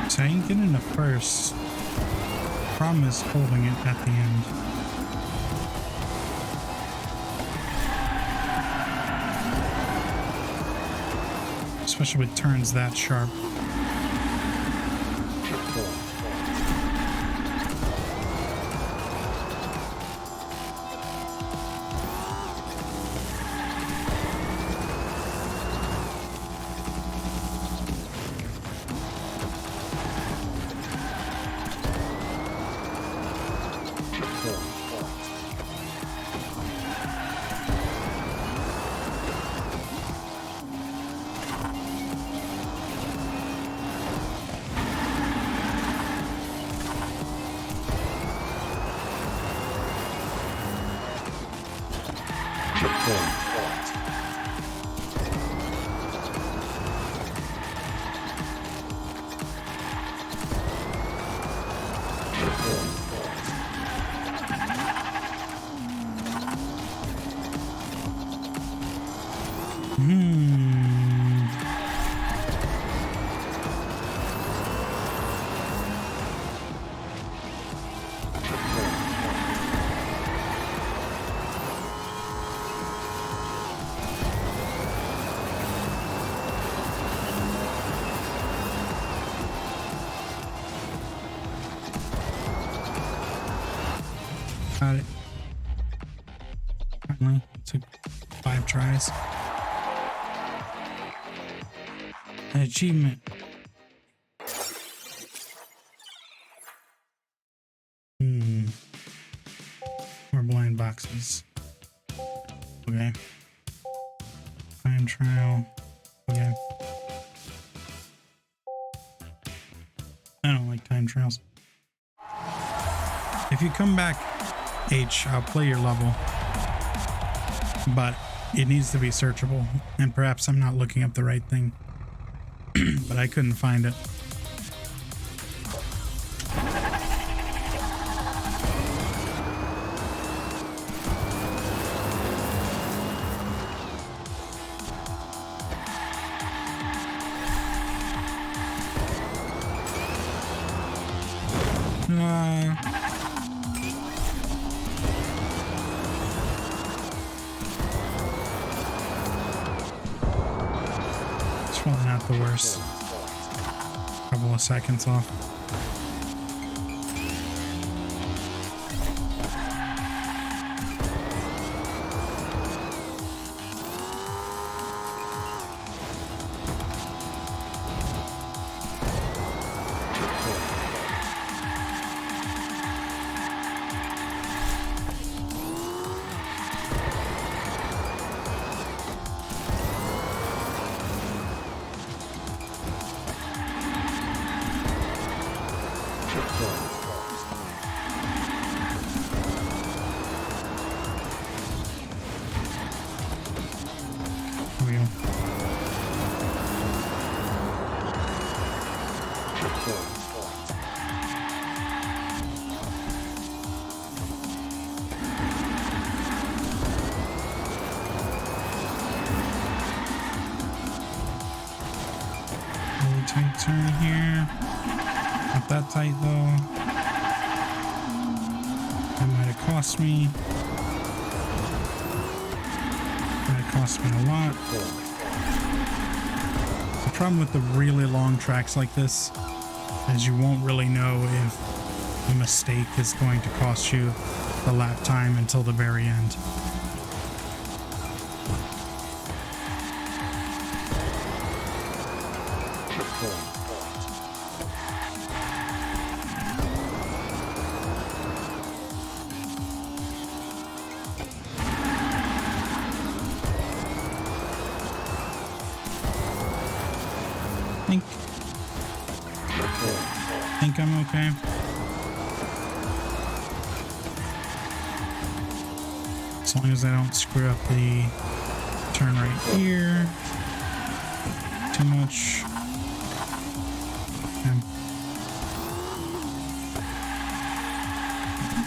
S1: So I ain't getting the first. Problem is holding it at the end. Especially with turns that sharp. Got it. Finally, it took 5 tries. An achievement. More blind boxes. Okay. Time trial. Okay. I don't like time trials. If you come back, H, I'll play your level. But it needs to be searchable. And perhaps I'm not looking up the right thing. But I couldn't find it. It's probably not the worst. Couple of seconds off. Tight turn here. Not that tight though. That might have cost me. Might have cost me a lot. The problem with the really long tracks like this is you won't really know if a mistake is going to cost you the lap time until the very end. Think I'm okay. As long as I don't screw up the turn right here too much. Okay.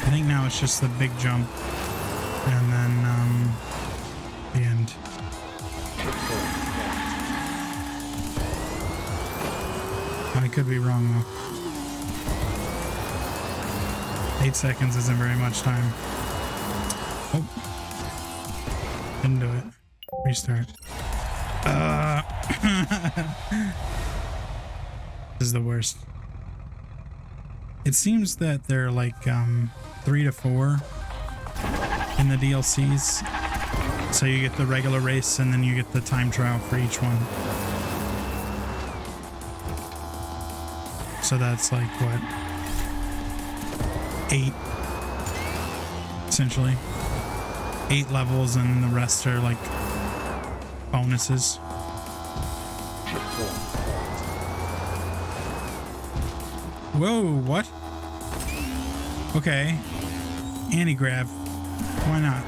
S1: I think now it's just the big jump and then the end. I could be wrong though. 8 seconds isn't very much time. Oh. Didn't do it. Restart. This is the worst. It seems that they're like 3 to 4 in the DLCs. So you get the regular race and then you get the time trial for each one. So that's like what? 8 essentially. 8 levels and the rest are like bonuses. Whoa, what? Okay. Anti-grav. Why not?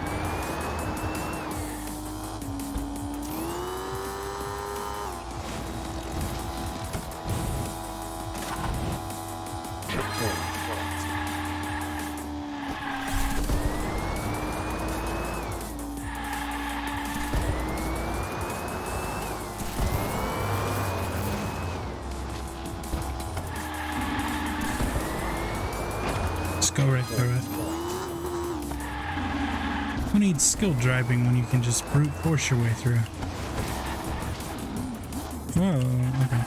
S1: Go right through it. Who needs skill driving when you can just brute force your way through? Whoa, okay.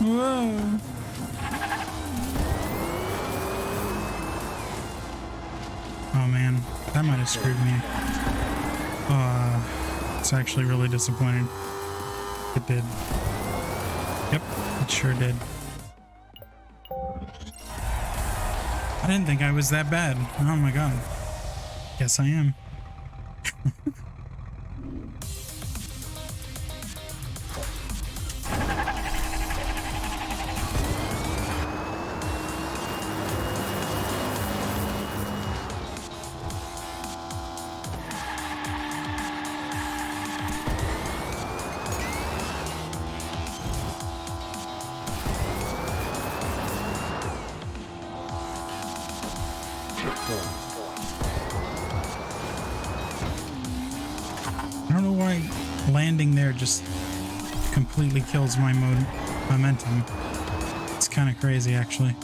S1: Whoa. Oh man, that might have screwed me. It's actually really disappointed. It did. Yep, it sure did. I didn't think I was that bad. Oh my god. Guess I am. I don't know why landing there just completely kills my momentum. It's kind of crazy, actually.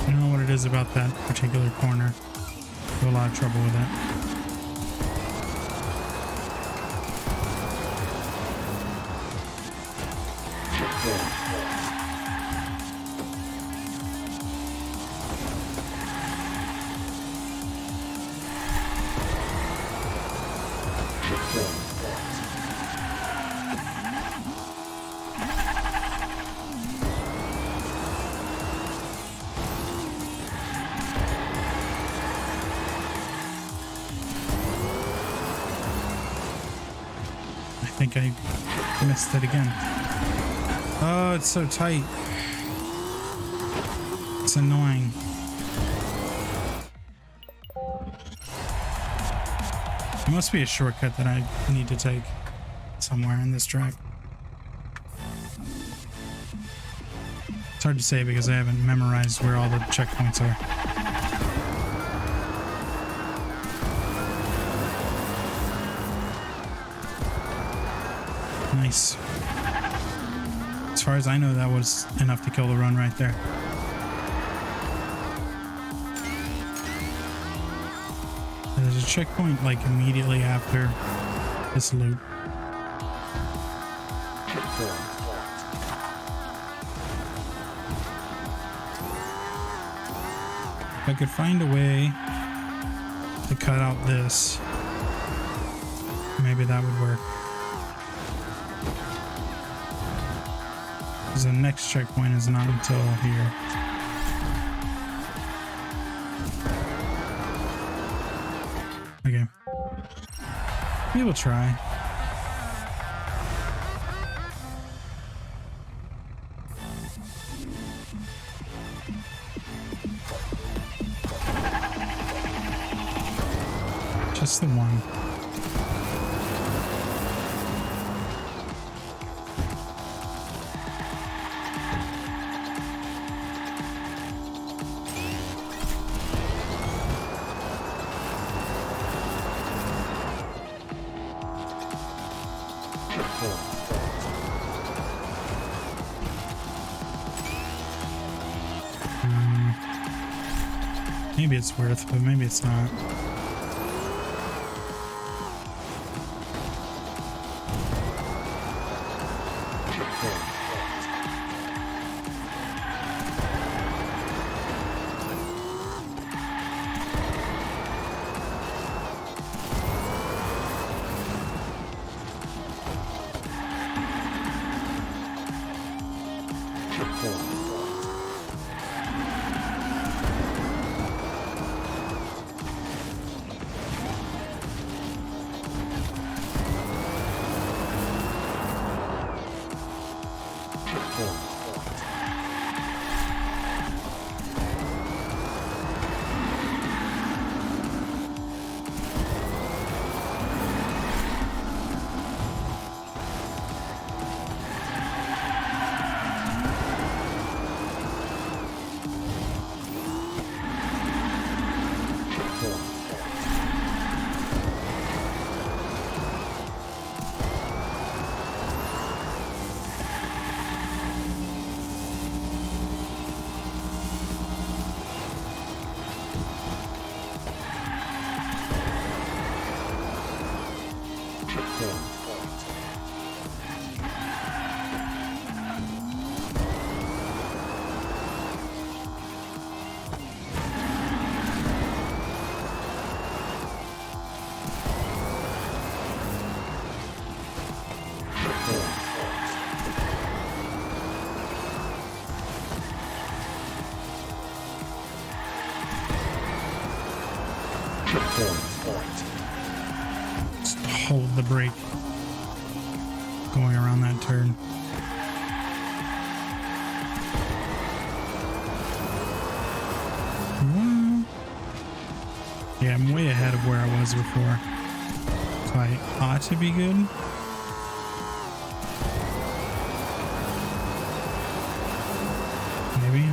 S1: I don't know what it is about that particular corner. I have a lot of trouble with that. I think I missed it again. Oh, it's so tight. It's annoying. There must be a shortcut that I need to take somewhere in this track. It's hard to say because I haven't memorized where all the checkpoints are. Nice. As far as I know, that was enough to kill the run right there. There's a checkpoint like immediately after this loop. If I could find a way to cut out this, maybe that would work. Because the next checkpoint is not until here. Okay. We will try. Just the one. Maybe it's worth, but maybe it's not. Just hold the brake going around that turn. Yeah, I'm way ahead of where I was before, so I ought to be good. Maybe.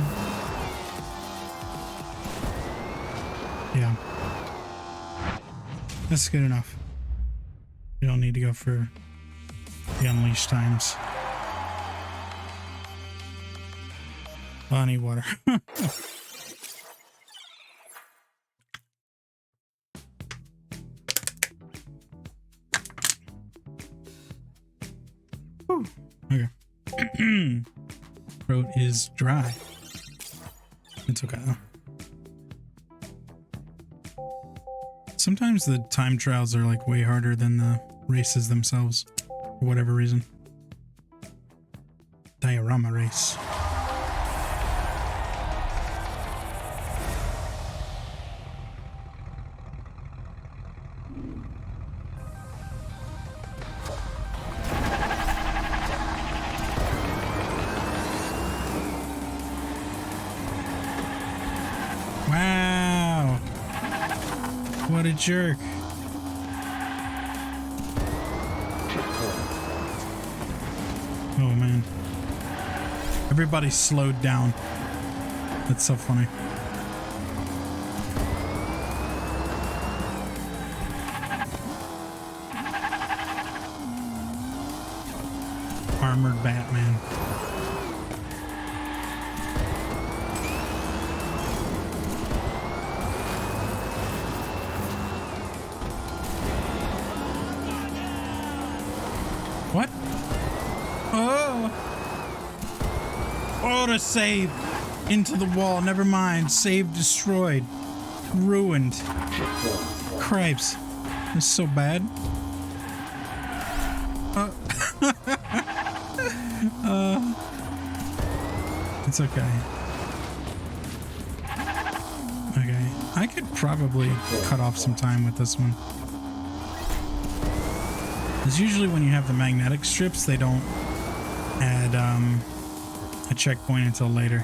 S1: Yeah. That's good enough. You don't need to go for the unleashed times. Oh, I need water. Whew. Okay. Throat is dry. It's okay though. Sometimes the time trials are like way harder than the races themselves for whatever reason. Diorama race. Wow. What a jerk. Oh man. Everybody slowed down. That's so funny. armored Batman. What? Oh! Oh, to save! Into the wall. Never mind. Save destroyed. Ruined. Cripes. This is so bad. It's okay. Okay. I could probably cut off some time with this one. Because usually when you have the magnetic strips, they don't add a checkpoint until later.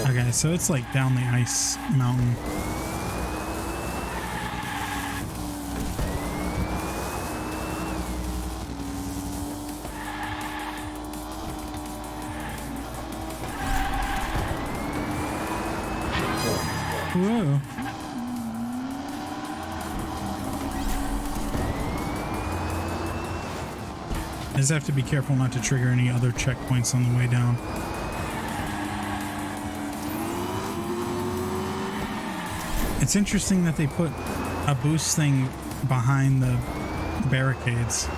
S1: Okay, so it's like down the ice mountain. Whoa. I just have to be careful not to trigger any other checkpoints on the way down. It's interesting that they put a boost thing behind the barricades.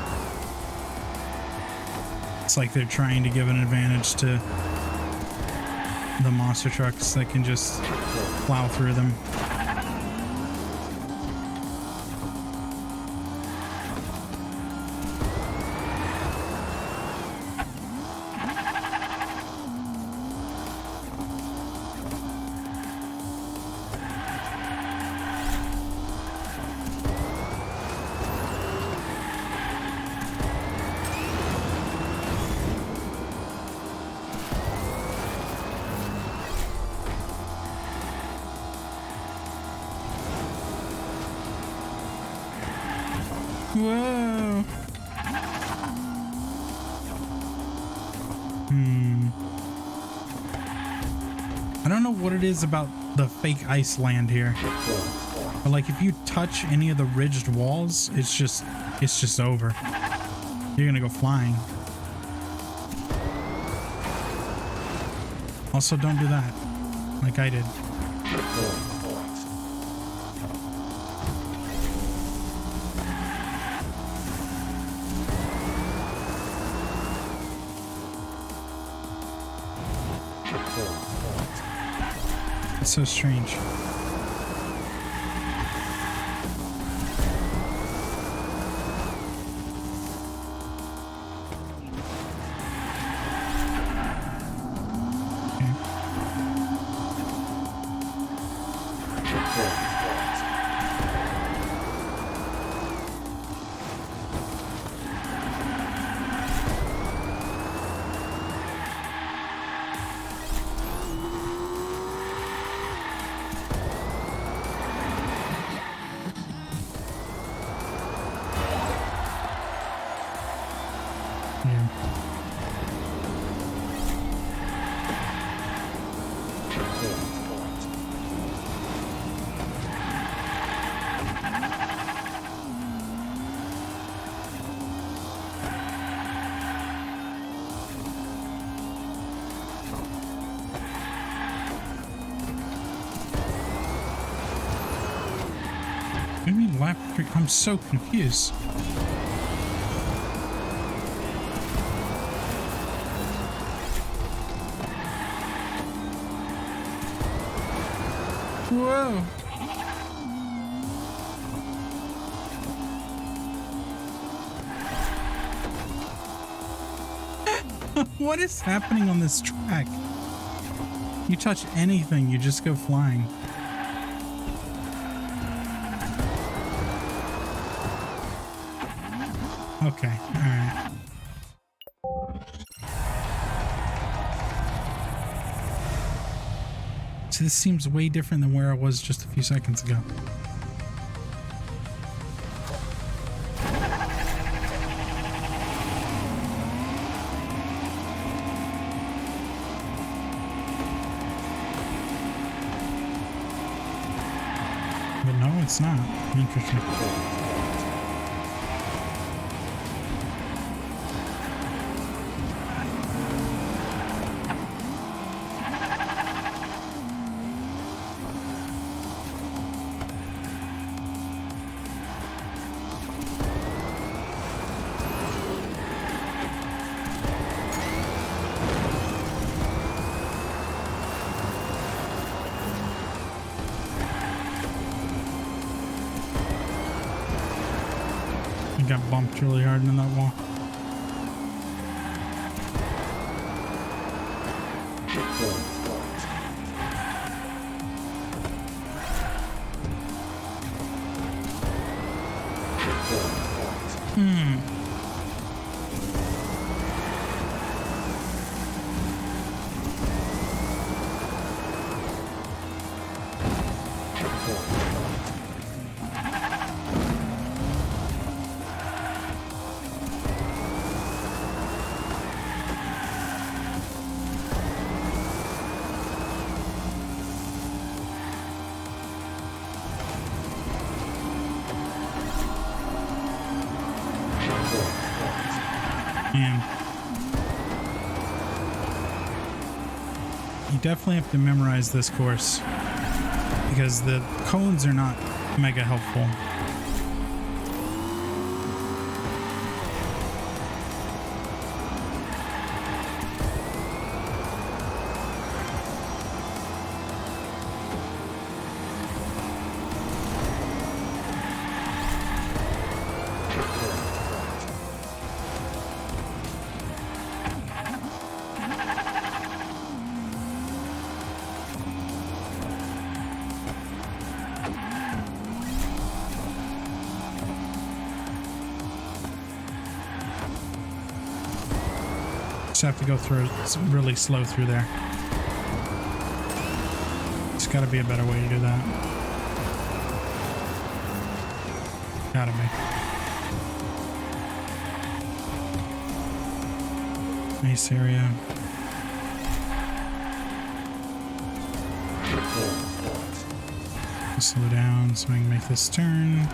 S1: It's like they're trying to give an advantage to the monster trucks that can just plow through them. Whoa. I don't know what it is about the fake ice land here. But like if you touch any of the ridged walls, it's just over. You're gonna go flying. Also, don't do that. Like I did. It's so strange. What do you mean lap 3? I'm so confused. Whoa. What is happening on this track? You touch anything, you just go flying. Okay, alright. So this seems way different than where I was just a few seconds ago. But no, it's not. Interesting. got bumped really hard in that wall. Man. You definitely have to memorize this course because the cones are not mega helpful. Just have to go through really slow through there. There's got to be a better way to do that. Gotta be. Nice area. Slow down so I can make this turn.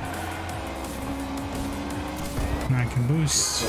S1: And I can boost.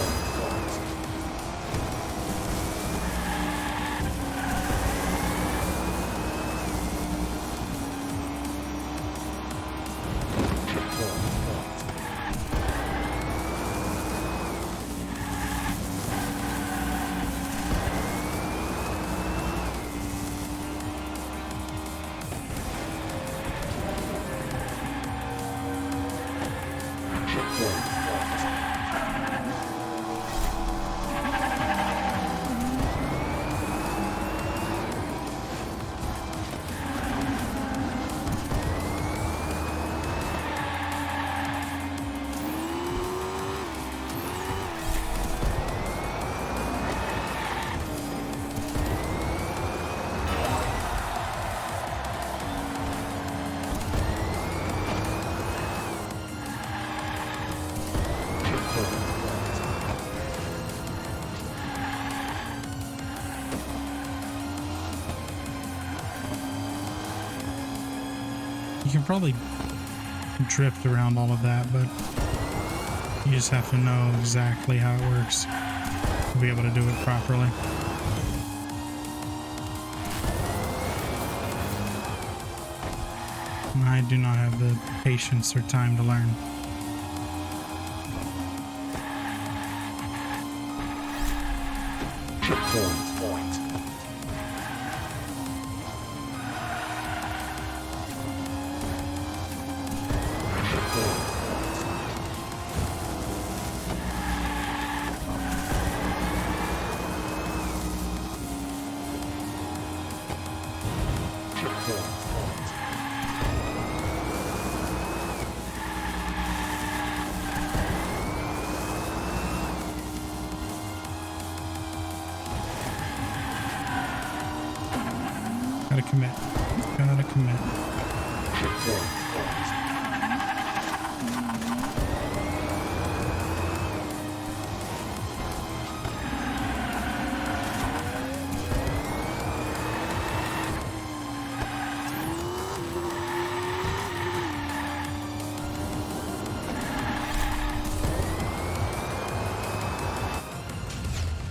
S1: You can probably drift around all of that, but you just have to know exactly how it works to be able to do it properly. And I do not have the patience or time to learn. Gotta commit. Gotta commit.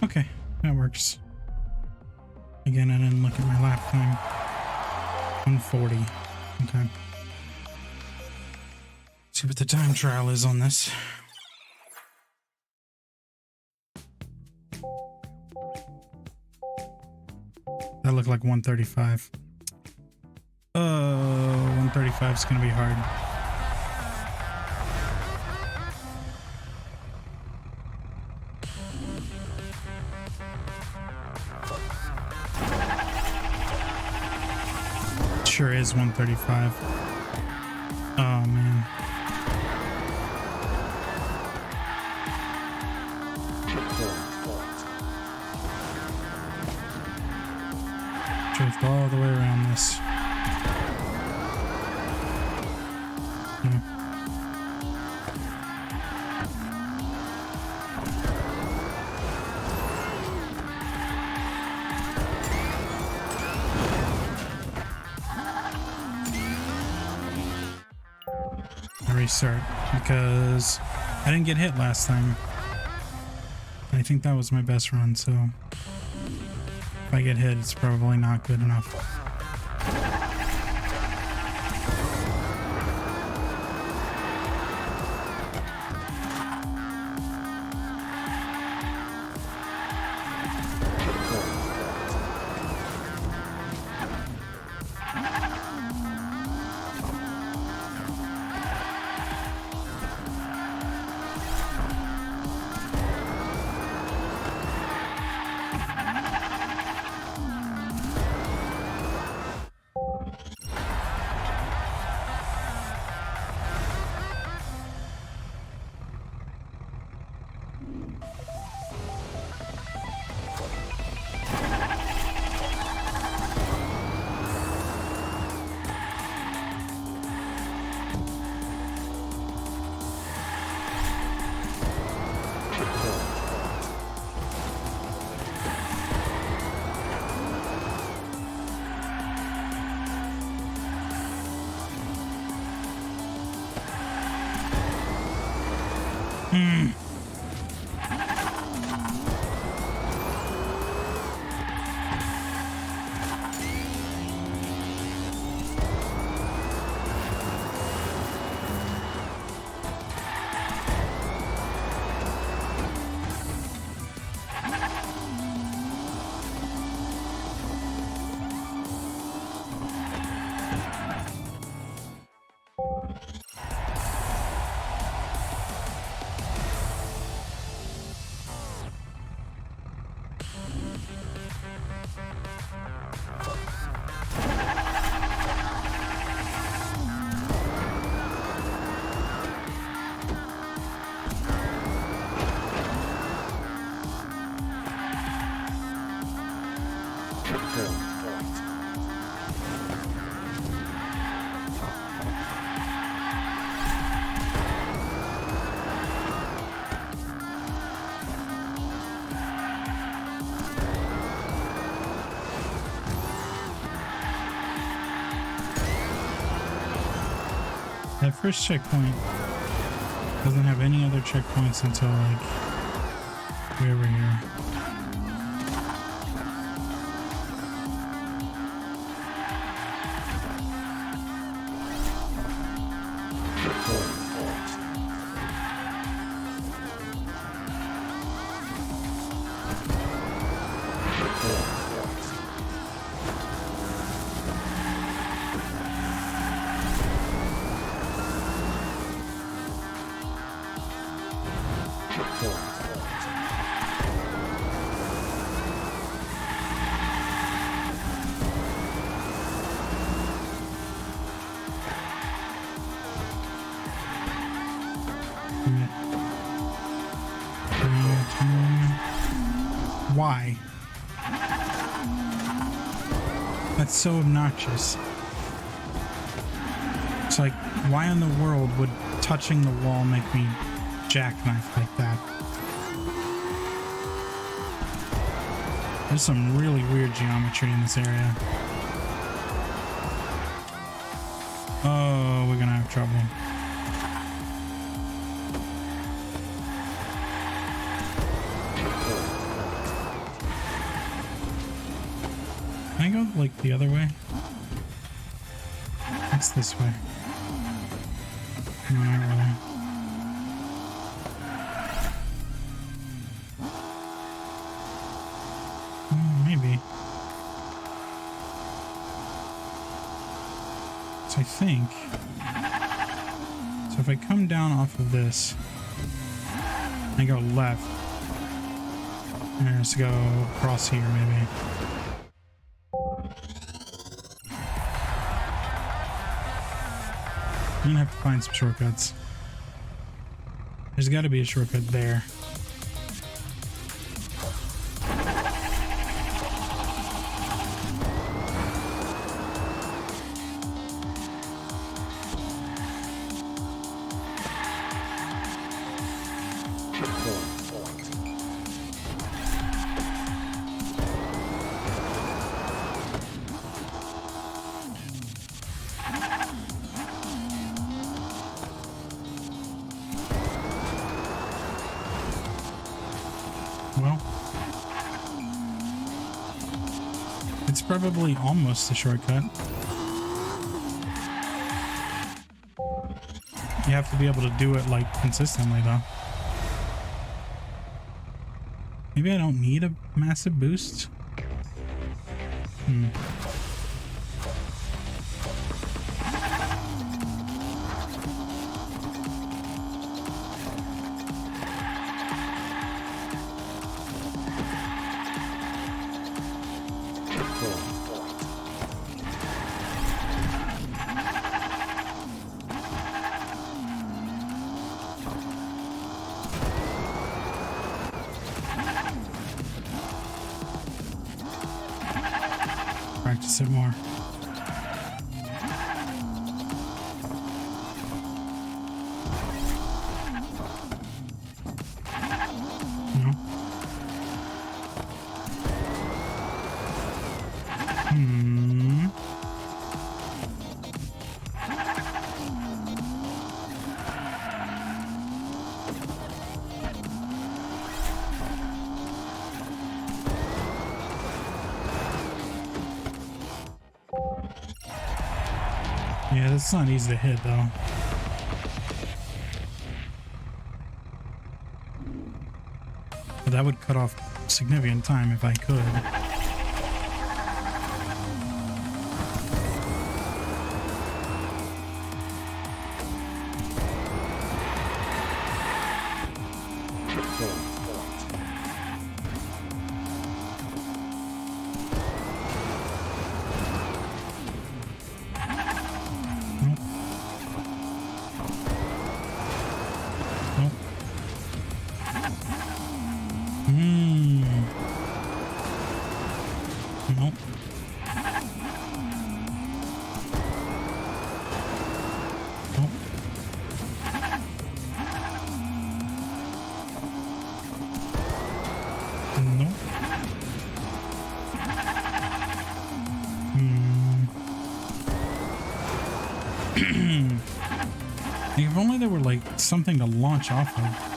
S1: Okay, that works. Again, I didn't look at my lap time. 140. Okay. See what the time trial is on this. That looked like 135. 135 is gonna be hard. sure is 135. Oh man. Drift all the way around this. No. I restart because I didn't get hit last time. I think that was my best run, so if I get hit, it's probably not good enough. That first checkpoint doesn't have any other checkpoints until like way over here. Why? That's so obnoxious. It's like, why in the world would touching the wall make me jackknife like that? There's some really weird geometry in this area. Oh, we're gonna have trouble. Can I go like the other way? What's this way? No, not really. Maybe. So I think. So if I come down off of this, I go left, and I just go across here, maybe. I'm gonna have to find some shortcuts. There's got to be a shortcut there. Well, it's probably almost a shortcut. You have to be able to do it like consistently though. Maybe I don't need a massive boost. Practice it more. No. Yeah, that's not easy to hit though. But that would cut off significant time if I could. Nope. Nope. Nope. If only there were like something to launch off of.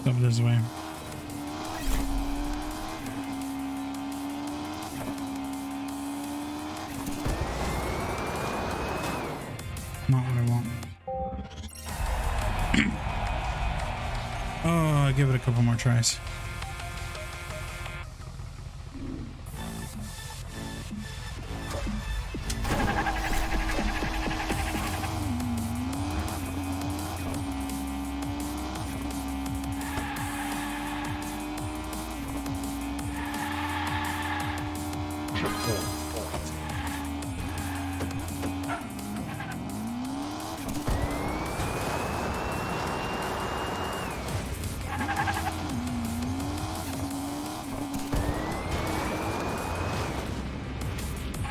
S1: Up this way. Not what I want. Oh, I'll give it a couple more tries.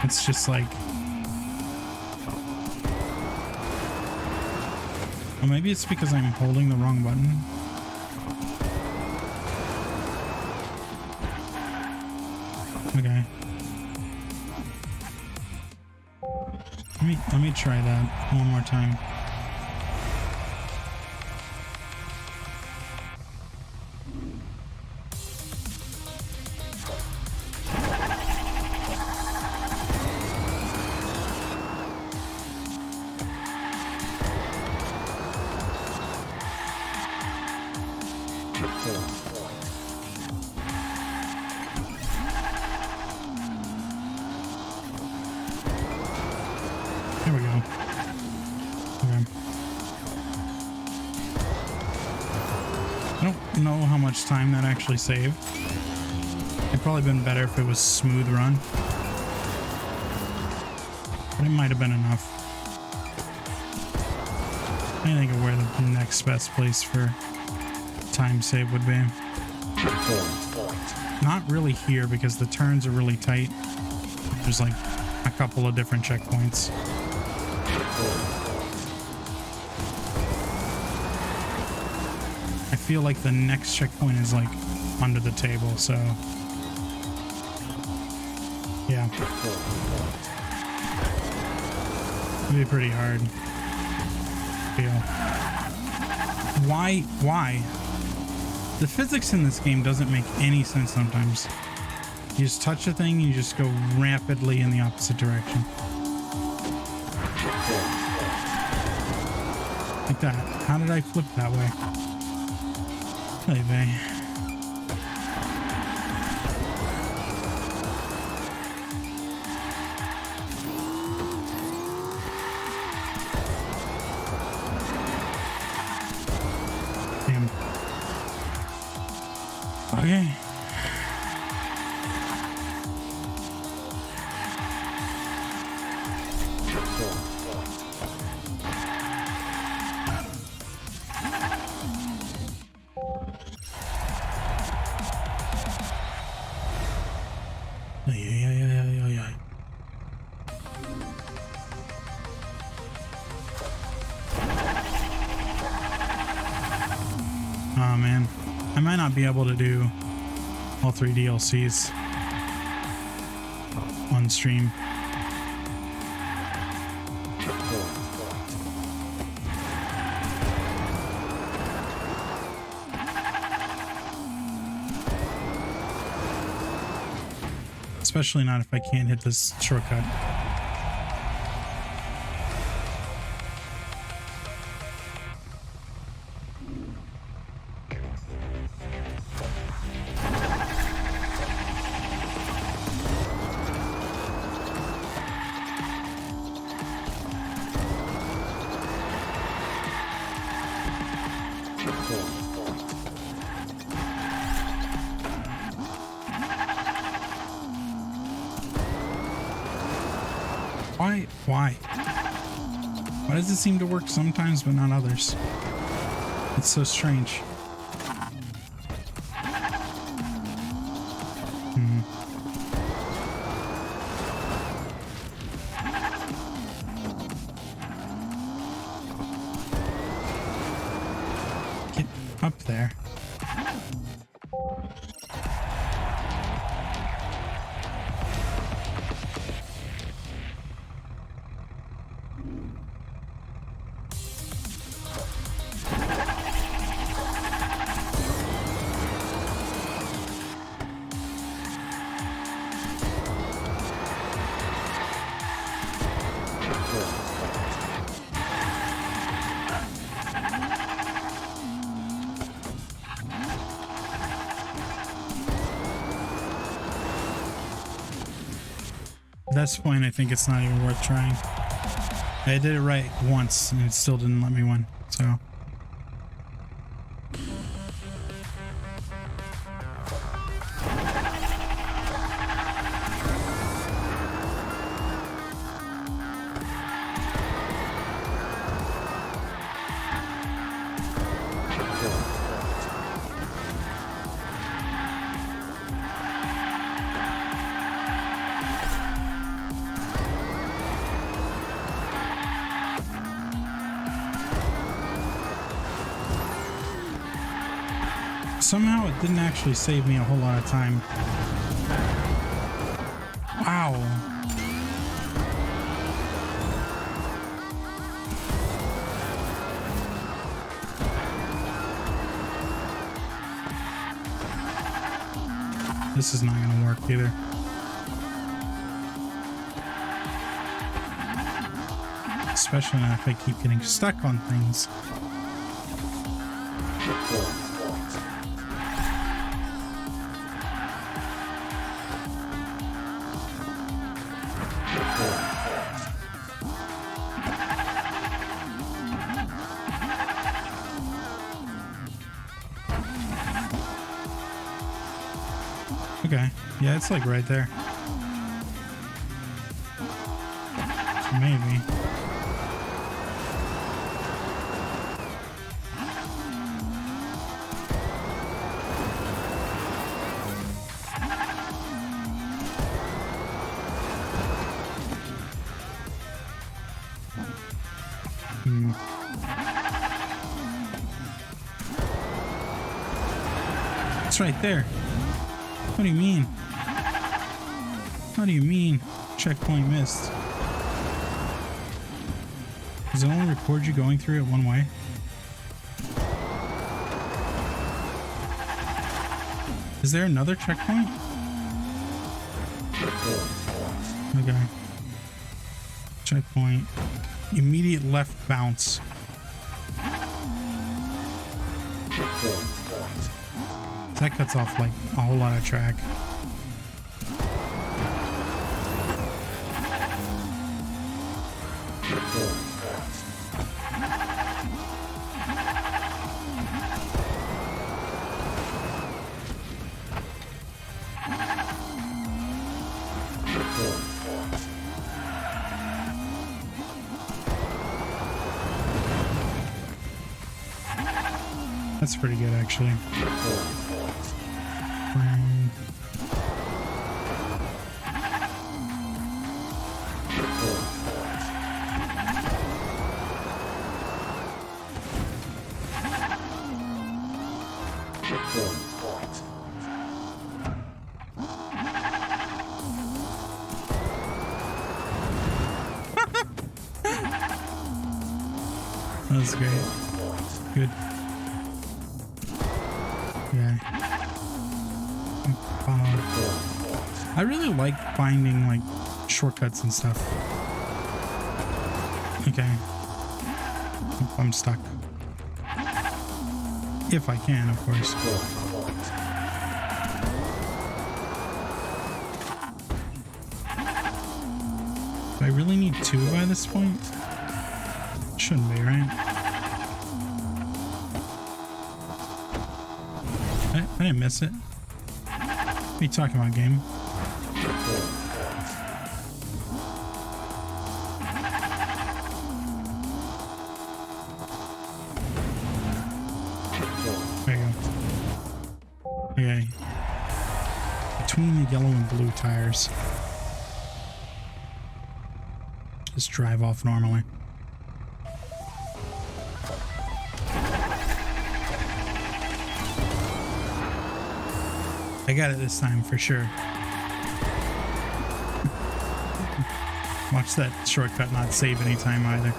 S1: It's just like, or maybe it's because I'm holding the wrong button. Okay. Let me try that one more time. There we go. Okay. I don't know how much time that actually saved. It'd probably been better if it was smooth run. But it might have been enough. I think of where the next best place for time save would be. Not really here because the turns are really tight. There's like a couple of different checkpoints. I feel like the next checkpoint is like under the table, so yeah. It'd be pretty hard. Why? The physics in this game doesn't make any sense sometimes. You just touch a thing, you just go rapidly in the opposite direction. Like that. How did I flip that way? Anyway. Damn. Okay. Oh man, I might not be able to do all 3 DLCs on stream. Especially not if I can't hit this shortcut. Why does it seem to work sometimes but not others? It's so strange. Get up there. At this point, I think it's not even worth trying. I did it right once, and it still didn't let me win, so... Somehow it didn't actually save me a whole lot of time. Wow. This is not going to work either. Especially not if I keep getting stuck on things. Okay. Yeah, it's like right there. So maybe. It's right there. What do you mean? What do you mean? Checkpoint missed. Does it only record you going through it one way? Is there another checkpoint? Okay. Checkpoint. Immediate left bounce. That cuts off like a whole lot of track. That's pretty good, actually. That's great. Good. Yeah. I really like finding like shortcuts and stuff. Okay. I'm stuck. If I can, of course. Do I really need two by this point? Shouldn't be, right? I didn't miss it. What are you talking about, game? There you go. Okay. Between the yellow and blue tires. Just drive off normally. I got it this time for sure. Watch that shortcut not save any time either.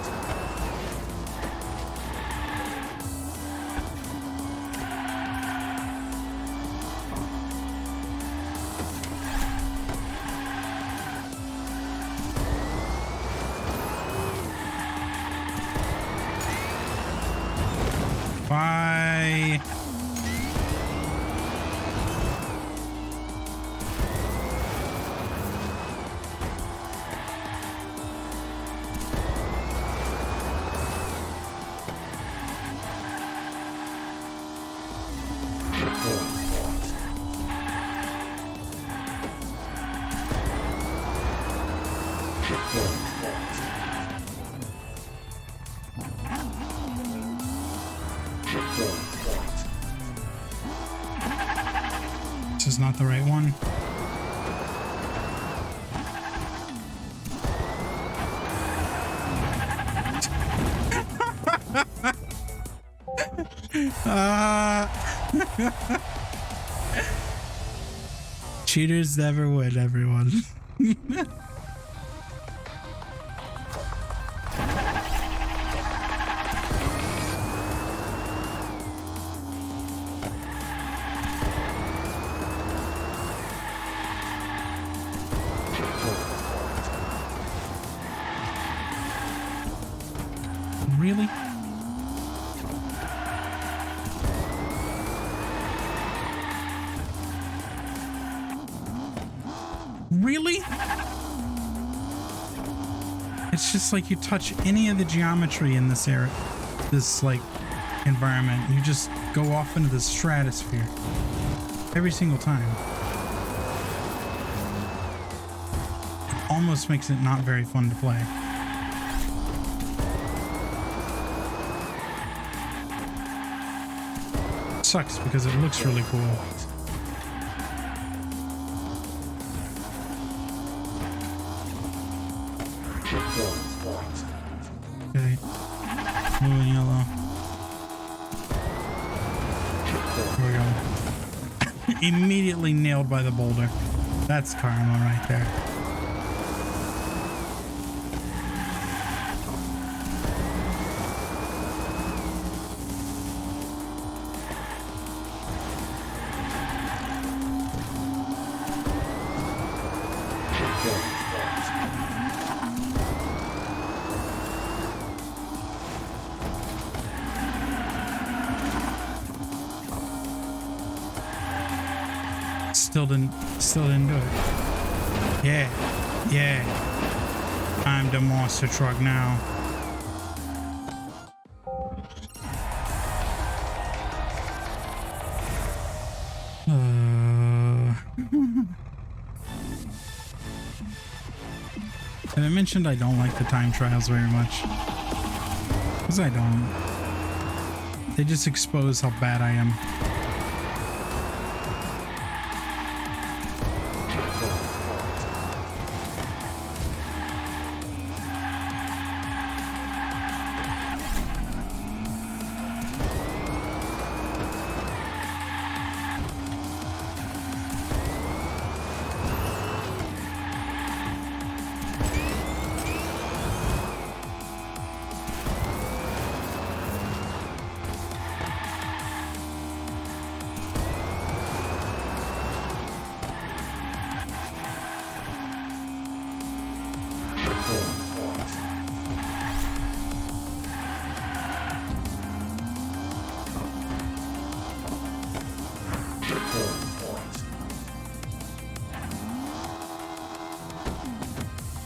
S1: Bye. This is not the right one. Cheaters never win, everyone. Really? Really? It's just like you touch any of the geometry in this area, this like environment, you just go off into the stratosphere every single time. almost makes it not very fun to play. Sucks because it looks really cool. Okay. Blue and yellow. Here we go. Immediately nailed by the boulder. That's karma right there. Still didn't do it. Yeah. I'm the monster truck now. And I mentioned I don't like the time trials very much. Because I don't. They just expose how bad I am.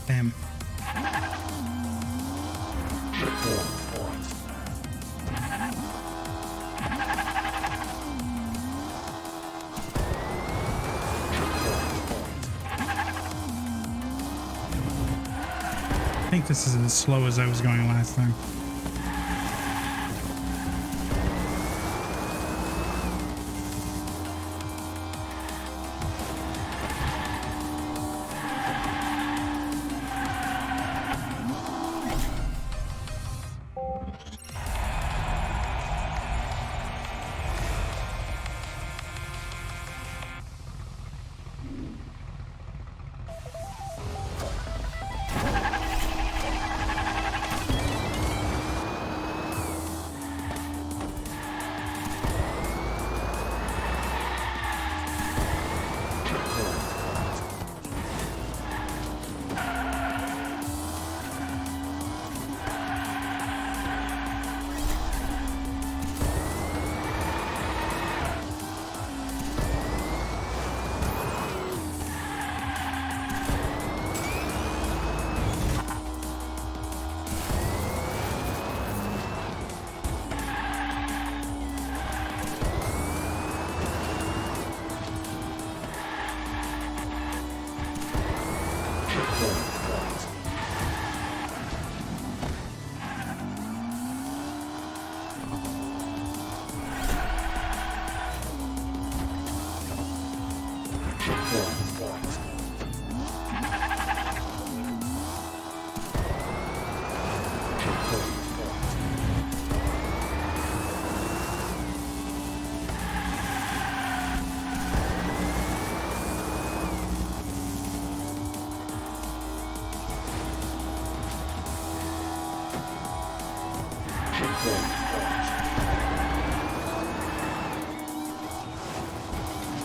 S1: Damn. I think this is as slow as I was going last time.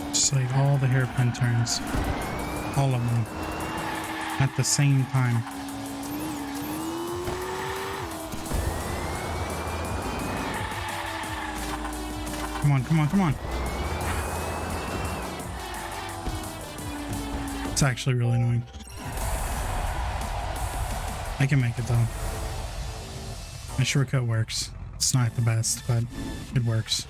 S1: Just like all the hairpin turns. All of them. At the same time. Come on, come on, come on. It's actually really annoying. I can make it though. My shortcut works. It's not the best, but it works.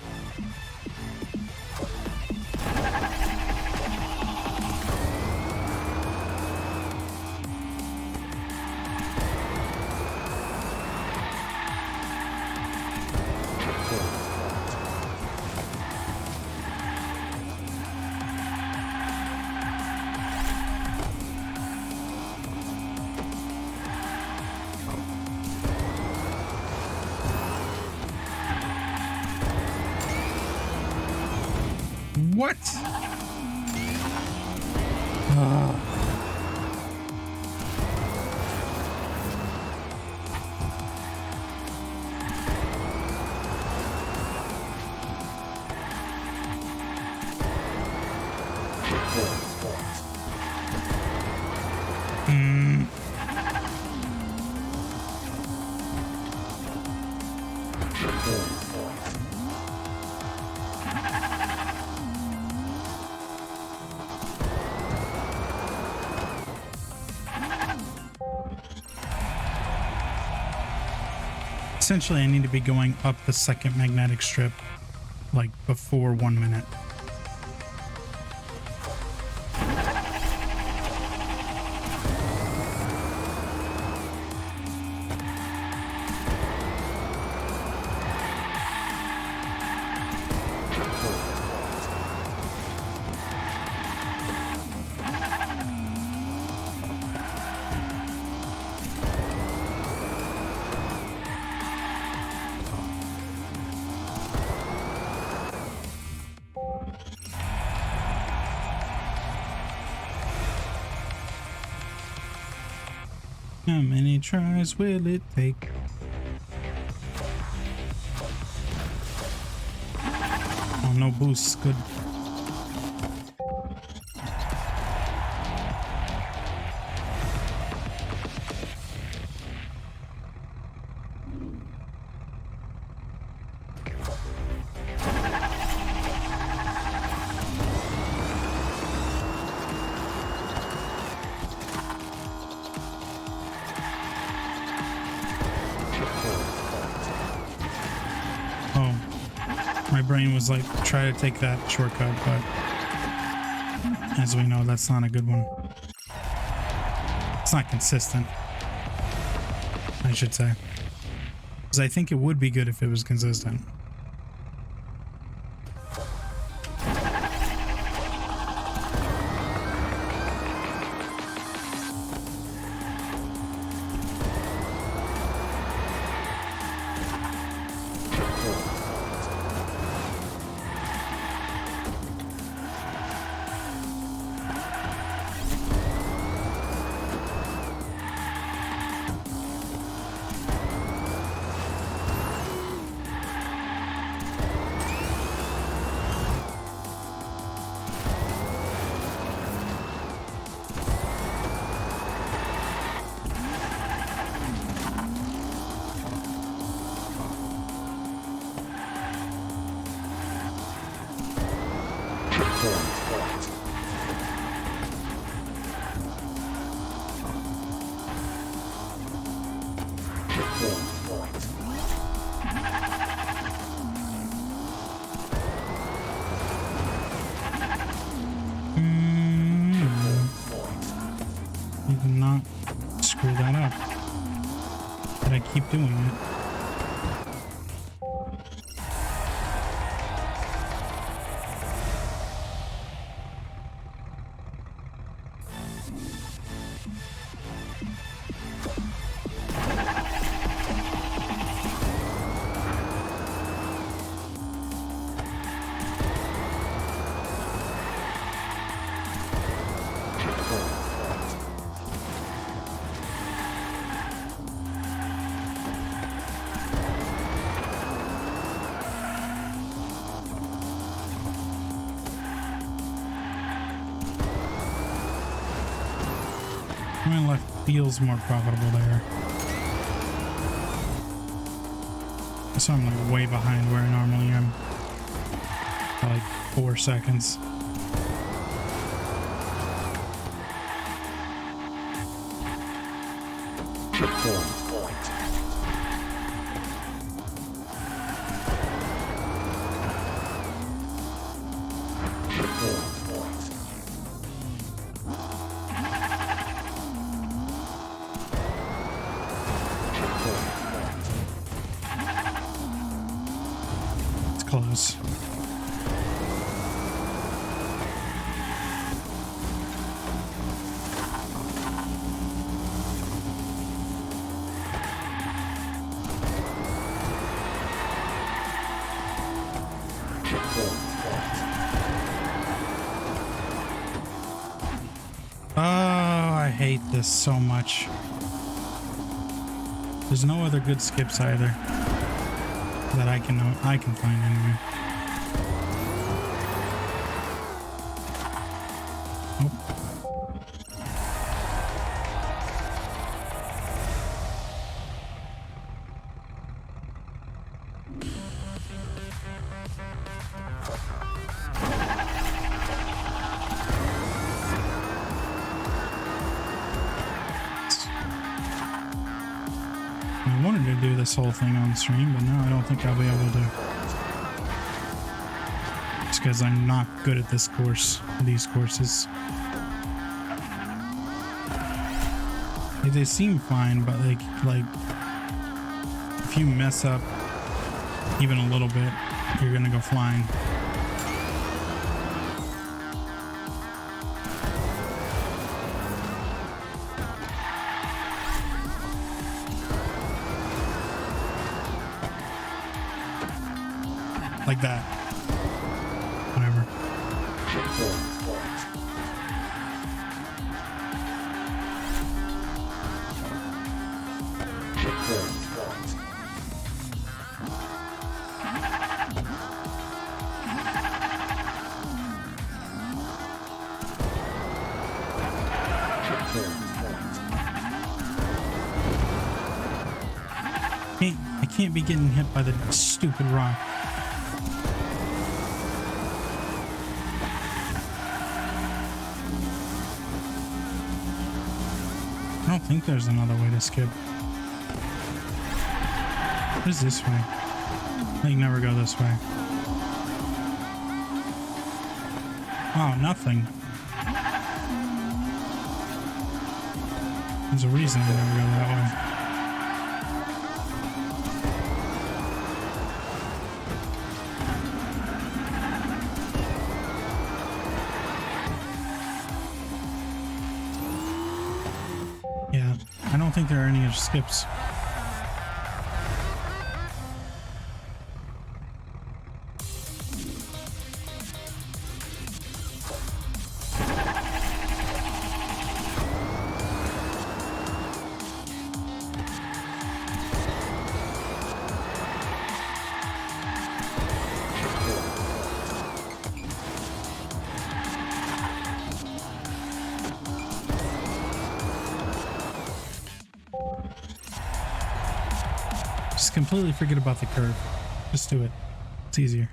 S1: What? Essentially, I need to be going up the second magnetic strip, like, before 1 minute. How many tries will it take? Oh, no boosts. Good. My brain was like, try to take that shortcut, but as we know, that's not a good one. It's not consistent, I should say. Because I think it would be good if it was consistent. You did not screw that up. But I keep doing it. My left feels more profitable there. So I'm like way behind where I normally am. By like 4 seconds. Close. hate this so much. There's no other good skips either that I can find anyway. I wanted to do this whole thing on stream, but now I don't think I'll be able to. It's because I'm not good at this course, these courses. They seem fine, but like if you mess up even a little bit, you're gonna go flying. Like that. Whatever. I can't be getting hit by the stupid rock. I don't think there's another way to skip. What is this way? I can never go this way. Oh, nothing. There's a reason I never go that way. Yeah, I don't think there are any other skips. Just completely forget about the curve. Just do it. It's easier.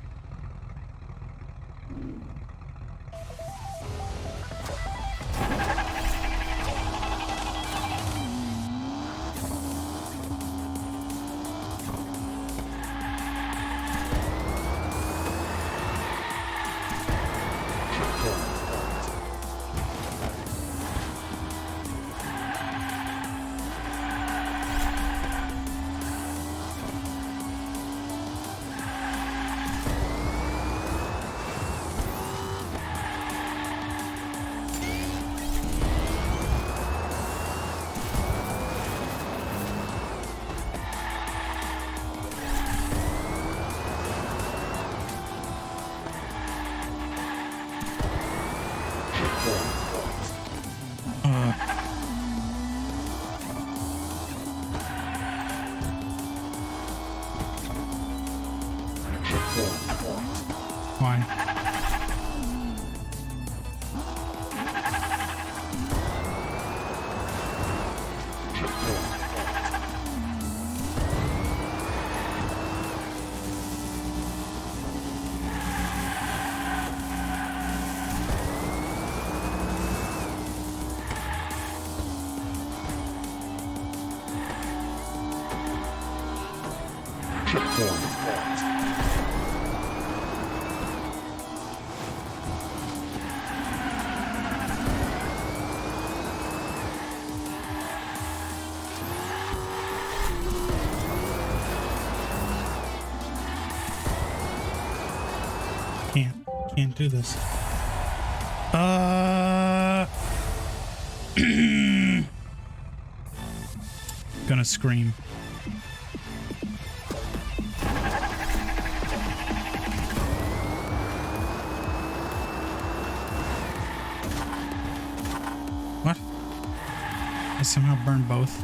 S1: Why? Can't do this. Gonna scream. What? somehow burned both.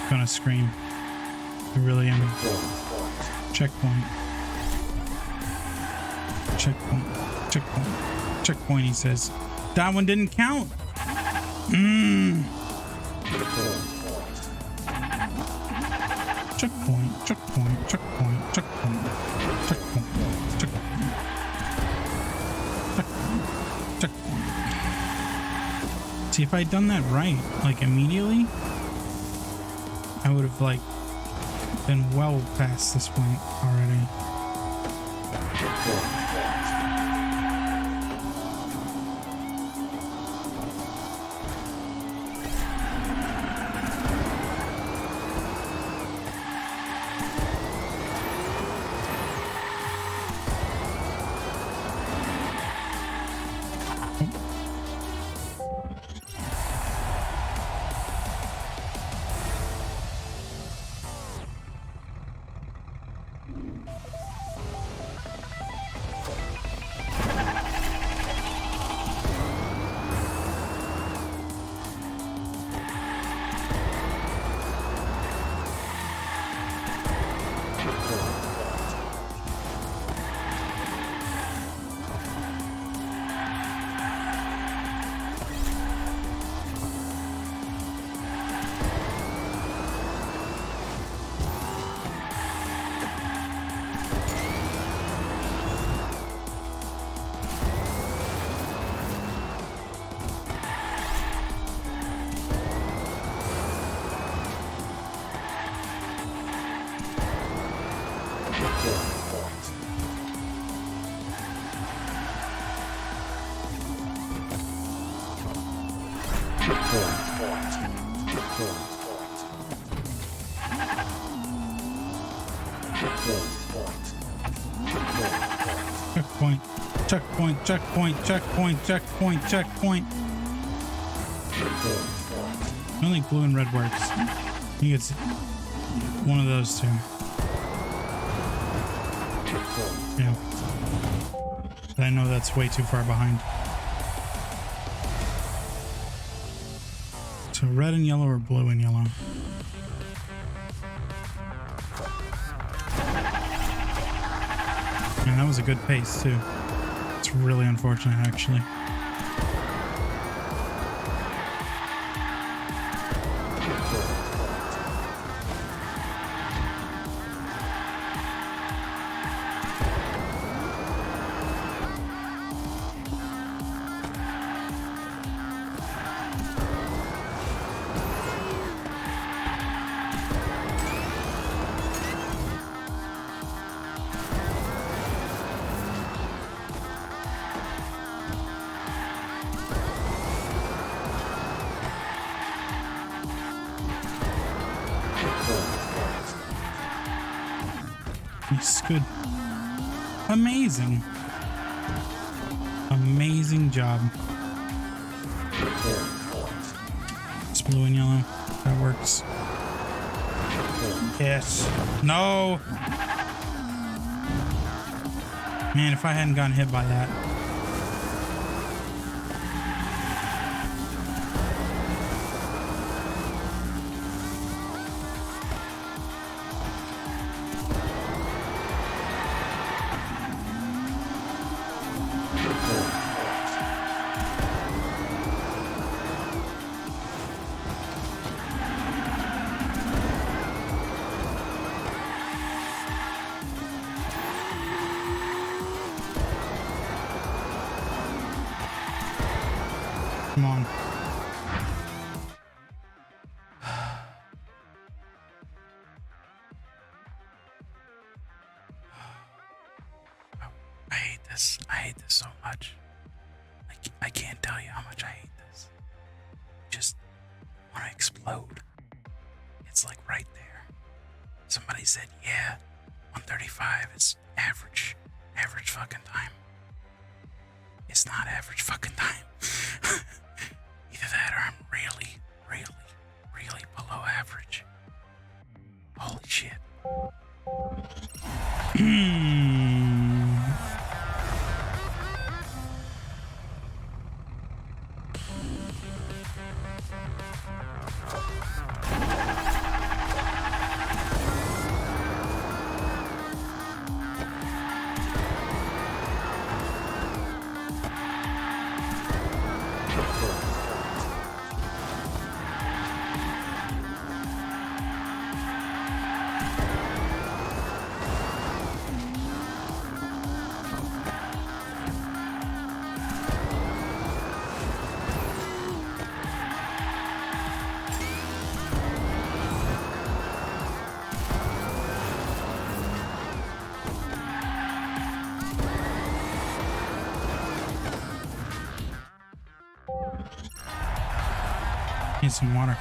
S1: Gonna scream. I really am. Checkpoint. Checkpoint. Checkpoint. Checkpoint, he says. That one didn't count. Checkpoint. Checkpoint. Checkpoint. Checkpoint. Checkpoint. Checkpoint. Checkpoint. See, if I'd done that right, like immediately, I would have like been well past this point already. Checkpoint, checkpoint, checkpoint, checkpoint, checkpoint, checkpoint. Only blue and red works. I think it's one of those two. Yeah. But I know that's way too far behind. So red and yellow or blue and yellow? And that was a good pace too. It's really unfortunate actually. It's good. Amazing. Amazing job. It's blue and yellow. That works. Yes. No. Man, if I hadn't gotten hit by that. this. I hate this so much. I can't tell you how much I hate this. Just want to explode. It's like right there. Somebody said, yeah, 135 is average fucking time. It's not average fucking time. Either that or I'm really, really, really below average. Holy shit. Need some water.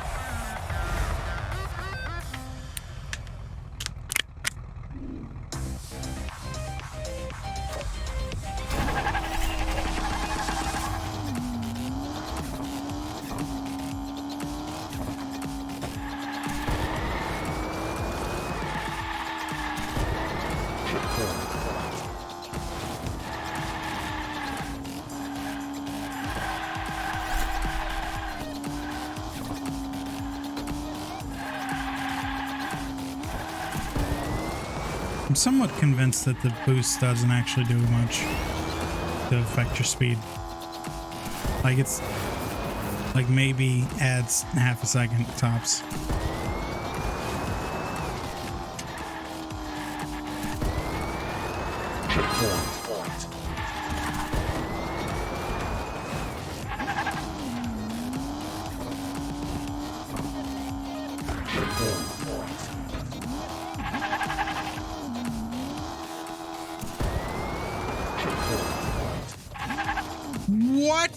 S1: I'm somewhat convinced that the boost doesn't actually do much to affect your speed. Like it's like maybe adds half a second tops. What?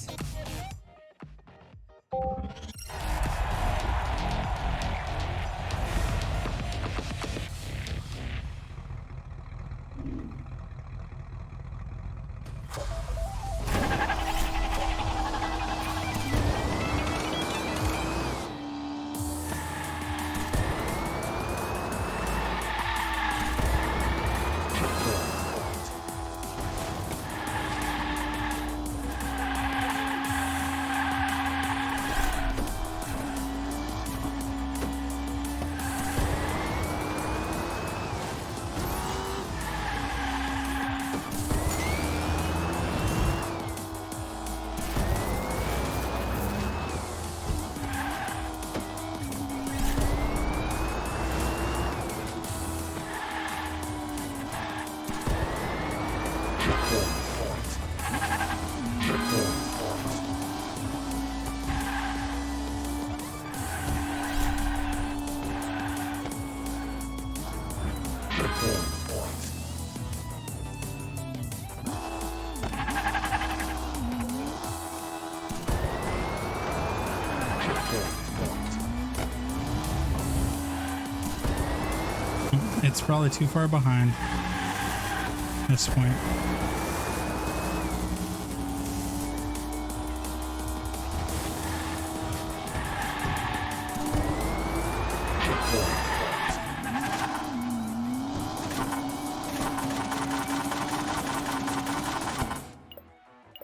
S1: It's probably too far behind at this point.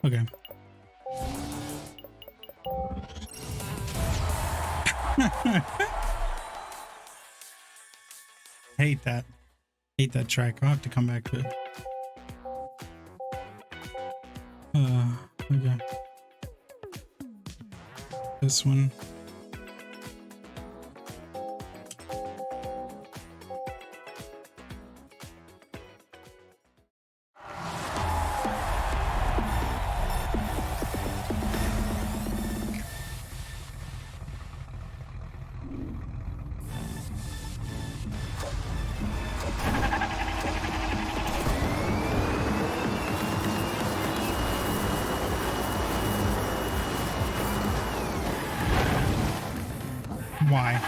S1: Okay. Hate that. Hate that track. I'll have to come back to it. Okay. This one. Why?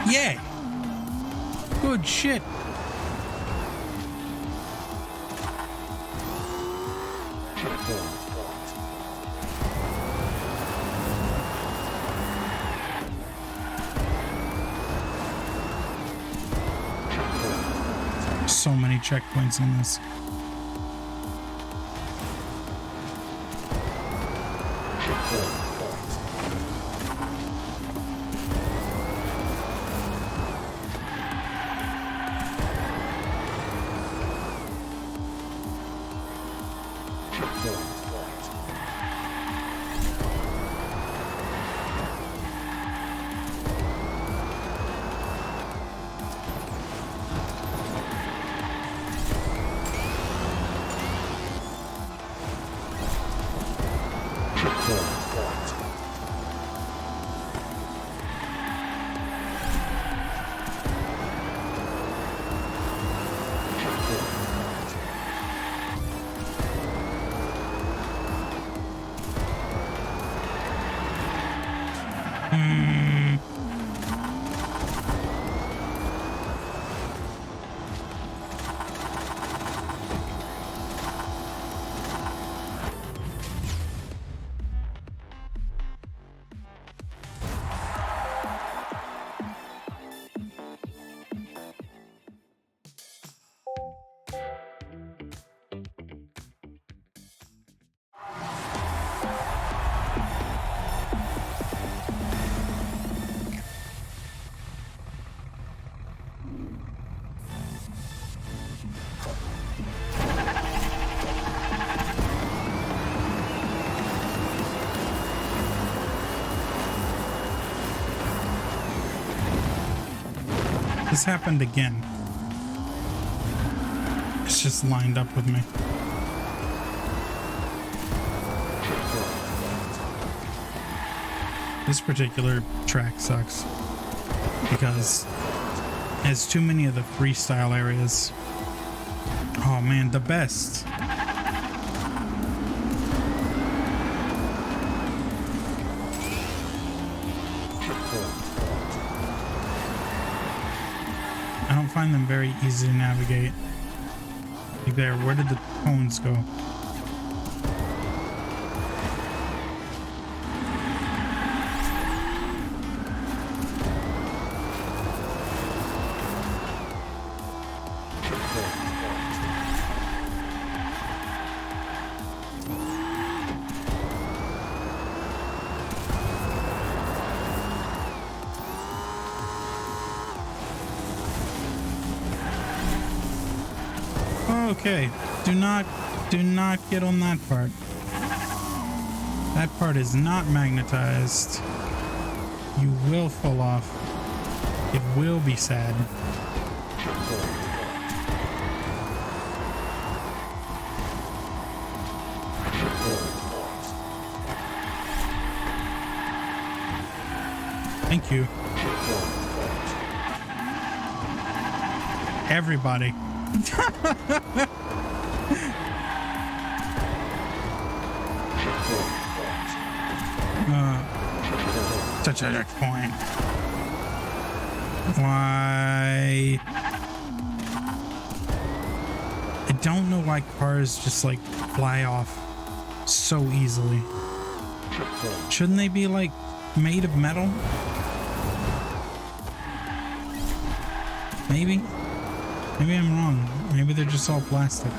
S1: Yay! Good shit. So many checkpoints in this. This happened again. It's just lined up with me. This particular track sucks because it has too many of the freestyle areas. Oh man, the best. I don't find them very easy to navigate. Like there, where did the cones go? Okay, do not get on that part. That part is not magnetized. You will fall off. It will be sad. Thank you. Everybody. Such a checkpoint. Why? I don't know why cars just like fly off so easily. Shouldn't they be like made of metal? Maybe. Maybe I'm wrong. Maybe they're just all plastic.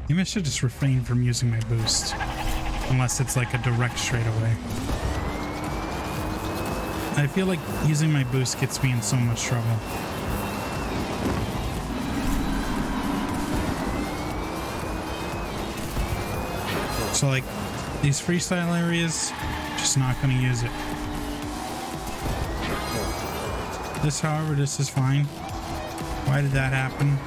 S1: Maybe I should just refrain from using my boost. Unless it's like a direct straightaway. I feel like using my boost gets me in so much trouble. So like, these freestyle areas, just not gonna use it. This, however, this is fine. Why did that happen?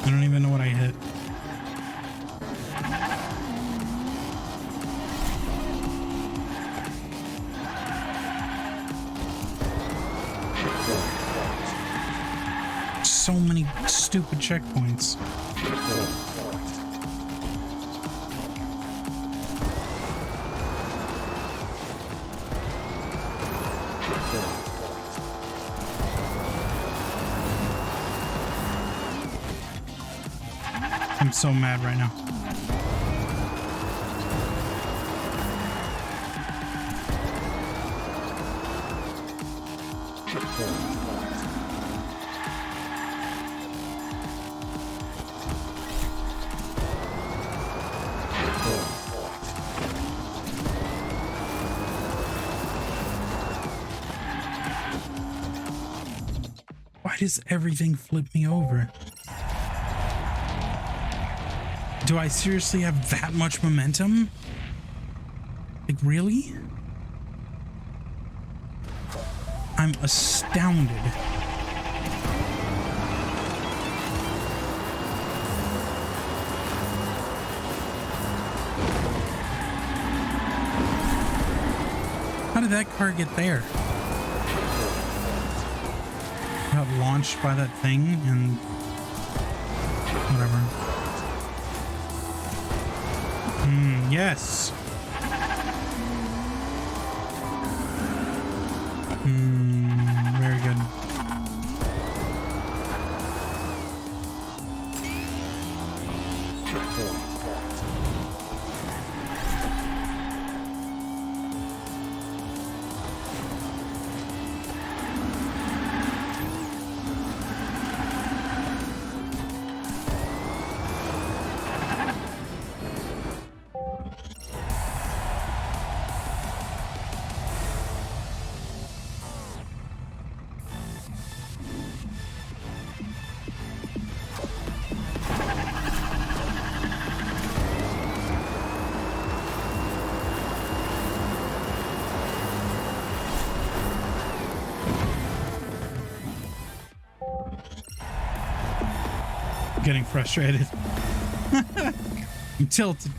S1: I don't even know what I hit. So many stupid checkpoints. I'm so mad right now. Why does everything flip me over? Do I seriously have that much momentum? Like, really? I'm astounded. How did that car get there? Got launched by that thing and whatever. Yes. Very good. Getting frustrated. I'm tilted.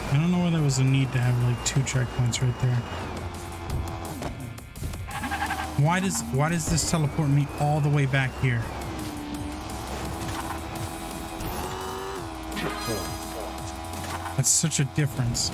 S1: I don't know where there was a need to have like 2 checkpoints right there. Why does this teleport me all the way back here? That's such a difference.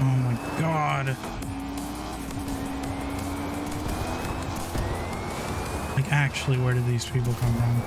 S1: Oh my god. Like, actually, where did these people come from?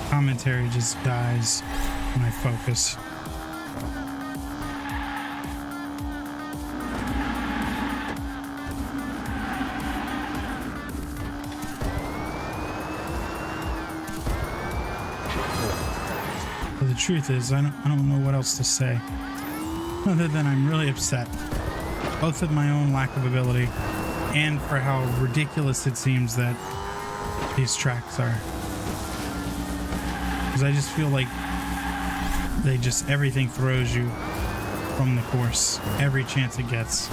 S1: Commentary just dies when I focus. But the truth is, I don't know what else to say other than I'm really upset, both at my own lack of ability and for how ridiculous it seems that these tracks are. Because I just feel like everything throws you from the course every chance it gets.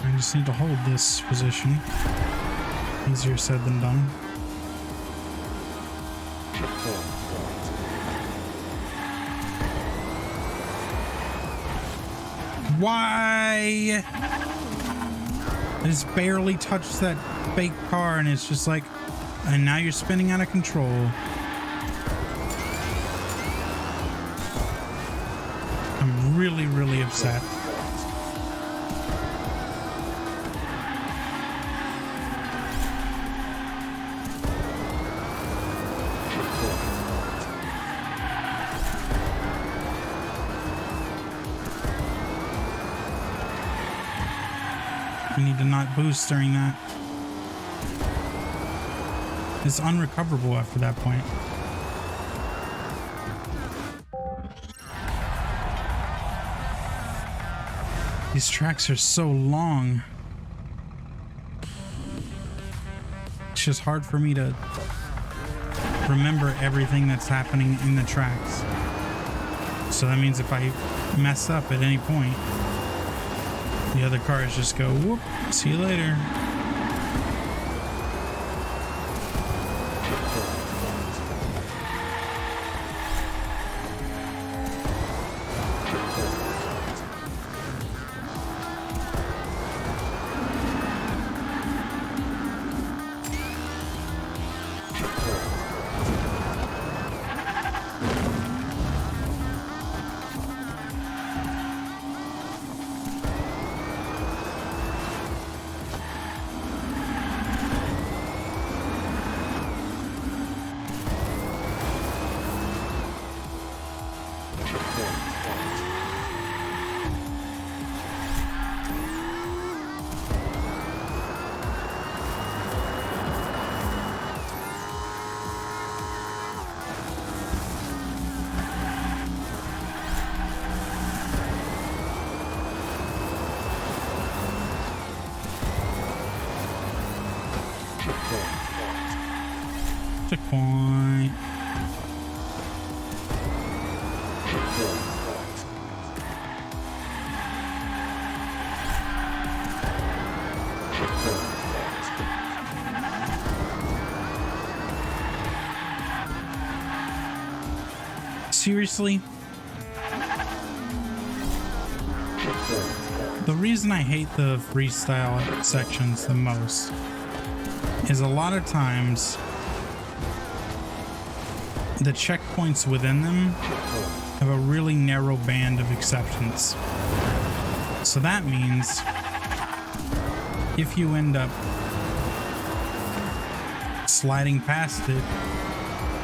S1: I just need to hold this position. Easier said than done. Why? I just barely touched that fake car and it's just like, and now you're spinning out of control. I'm really, really upset. You need to not boost during that. It's unrecoverable after that point. These tracks are so long. It's just hard for me to remember everything that's happening in the tracks. So that means if I mess up at any point, the other cars just go, whoop, see you later. Checkpoint. Seriously? The reason I hate the freestyle sections the most is a lot of times the checkpoints within them have a really narrow band of exceptions. So that means if you end up sliding past it,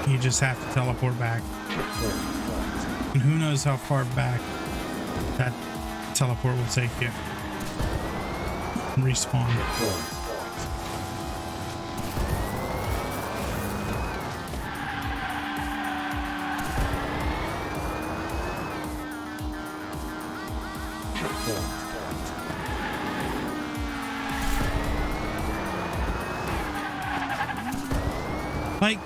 S1: you just have to teleport back. And who knows how far back that teleport will take you. Respawn. Like,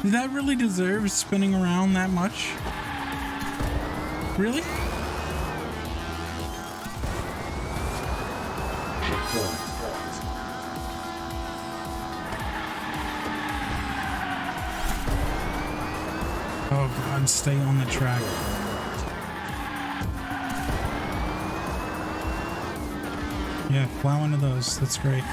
S1: did that really deserve spinning around that much? Really? Oh God, stay on the track. Yeah, plow into those. That's great.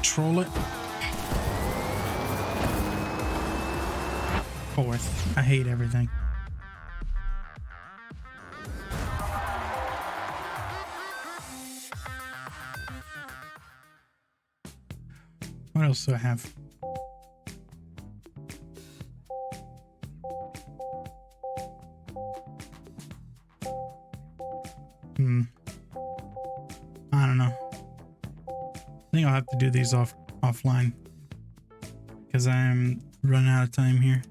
S1: Troll it. Fourth. I hate everything. What else do I have? I don't know. I think I'll have to do these offline because I'm running out of time here.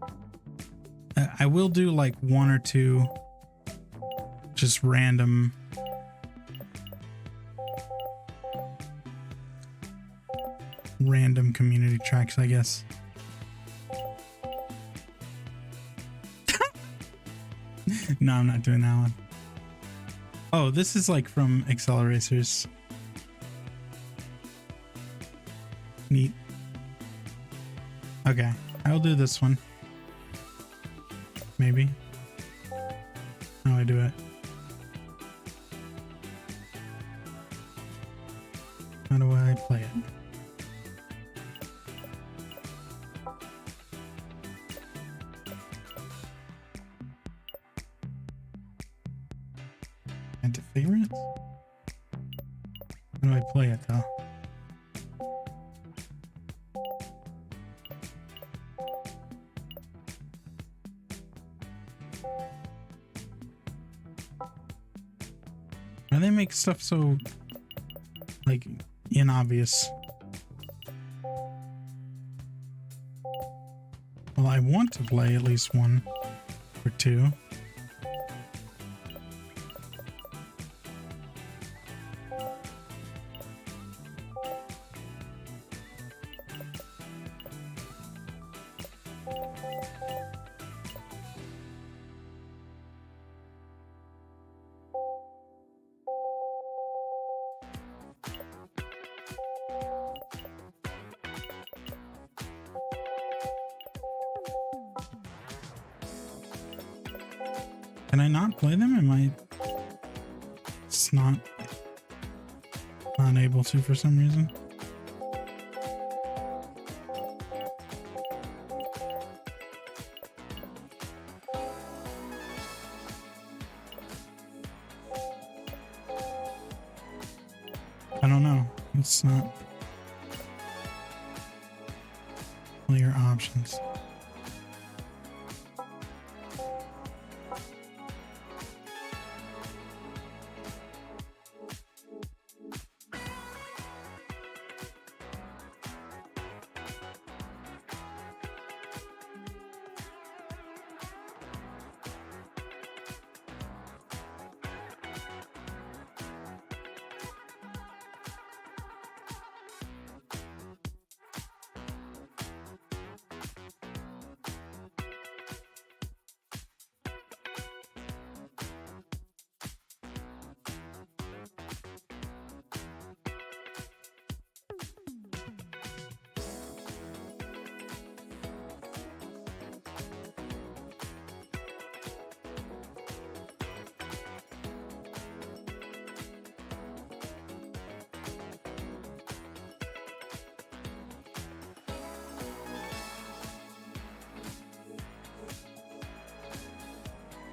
S1: I will do like one or two just random community tracks, I guess. No, I'm not doing that one. Oh, this is like from Acceleracers. Neat. Okay, I'll do this one. Maybe. How do I do it? How do I play it? Into favorites? How do I play it though? Why do they make stuff so like inobvious? Well, I want to play at least one or two. Can I not play them? Am I just not able to for some reason? I don't know. It's not clear options.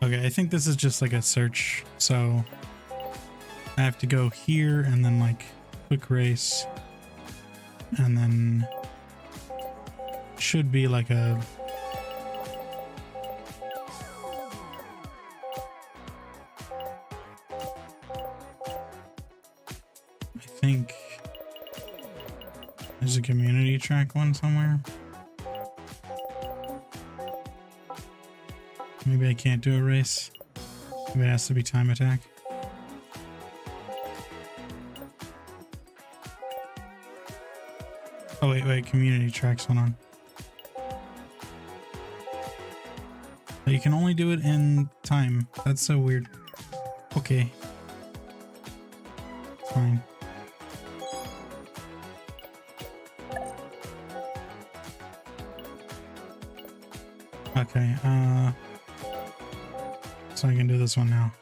S1: Okay, I think this is just like a search, so I have to go here and then like quick race, and then should be like a I think there's a community track one somewhere. Maybe I can't do a race. Maybe it has to be time attack. Oh wait, community tracks, hold on. But you can only do it in time. That's so weird. Okay. Fine. Okay, so I can do this one now.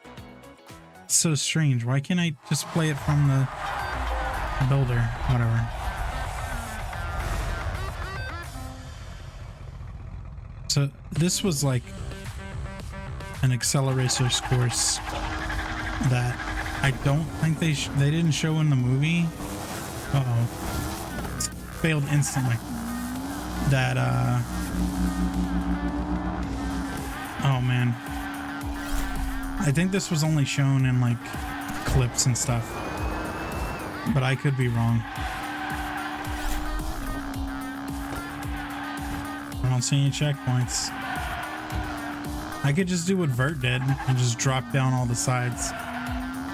S1: It's so strange. Why can't I just play it from the builder? Whatever. So this was like an Acceleracers course that I don't think they didn't show in the movie. Uh-oh. Failed instantly. That, oh man. I think this was only shown in like clips and stuff. But I could be wrong. I don't see any checkpoints. I could just do what Vert did and just drop down all the sides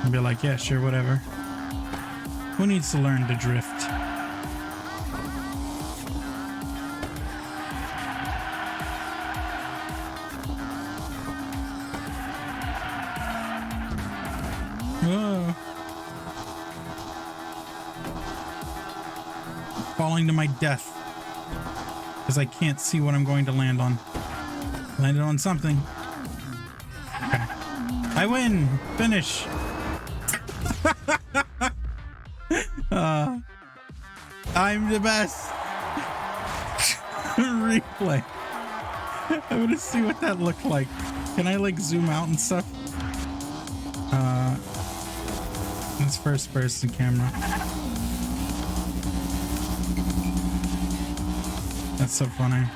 S1: and be like, yeah, sure, whatever. Who needs to learn to drift? Whoa. Falling to my death because I can't see what I'm going to land on. Landed on something. Okay. I win. Finish. I'm the best. Replay. I want to see what that looked like. Can I like zoom out and stuff? It's first person camera. That's so funny.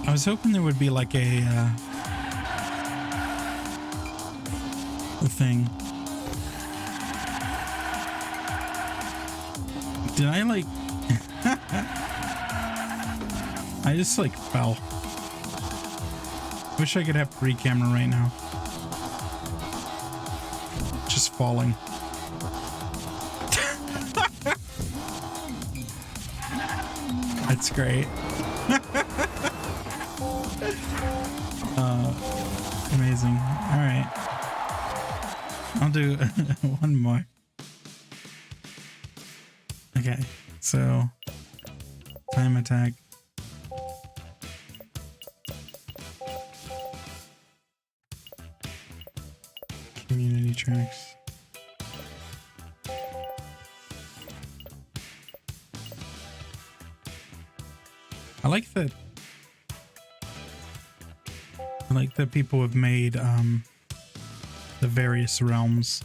S1: I was hoping there would be like a thing. Did I like... I just like fell. Wish I could have free camera right now. Just falling. That's great. Amazing. All right. I'll do one more. Okay, so time attack. Community tracks. I like that. I like that people have made the various realms.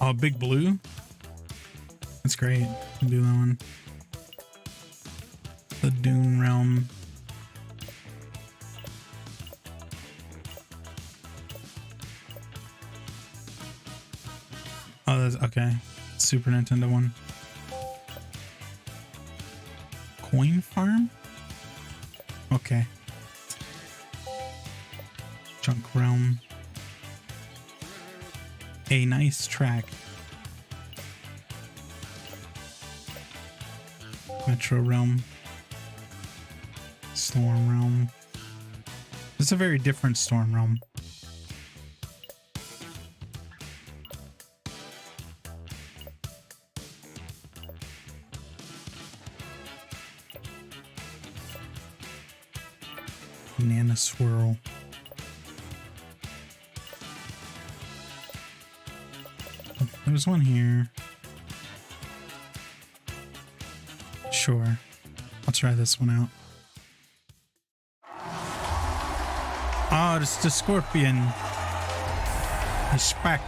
S1: Oh, Big Blue? That's great. I'll do that one. The Dune realm. Oh, that's okay. Super Nintendo one. Coin farm? Okay. Junk realm. A nice track. Metro realm. Storm realm. It's a very different storm realm. Banana swirl. There's one here. Sure. I'll try this one out. Oh, it's the scorpion. Respect.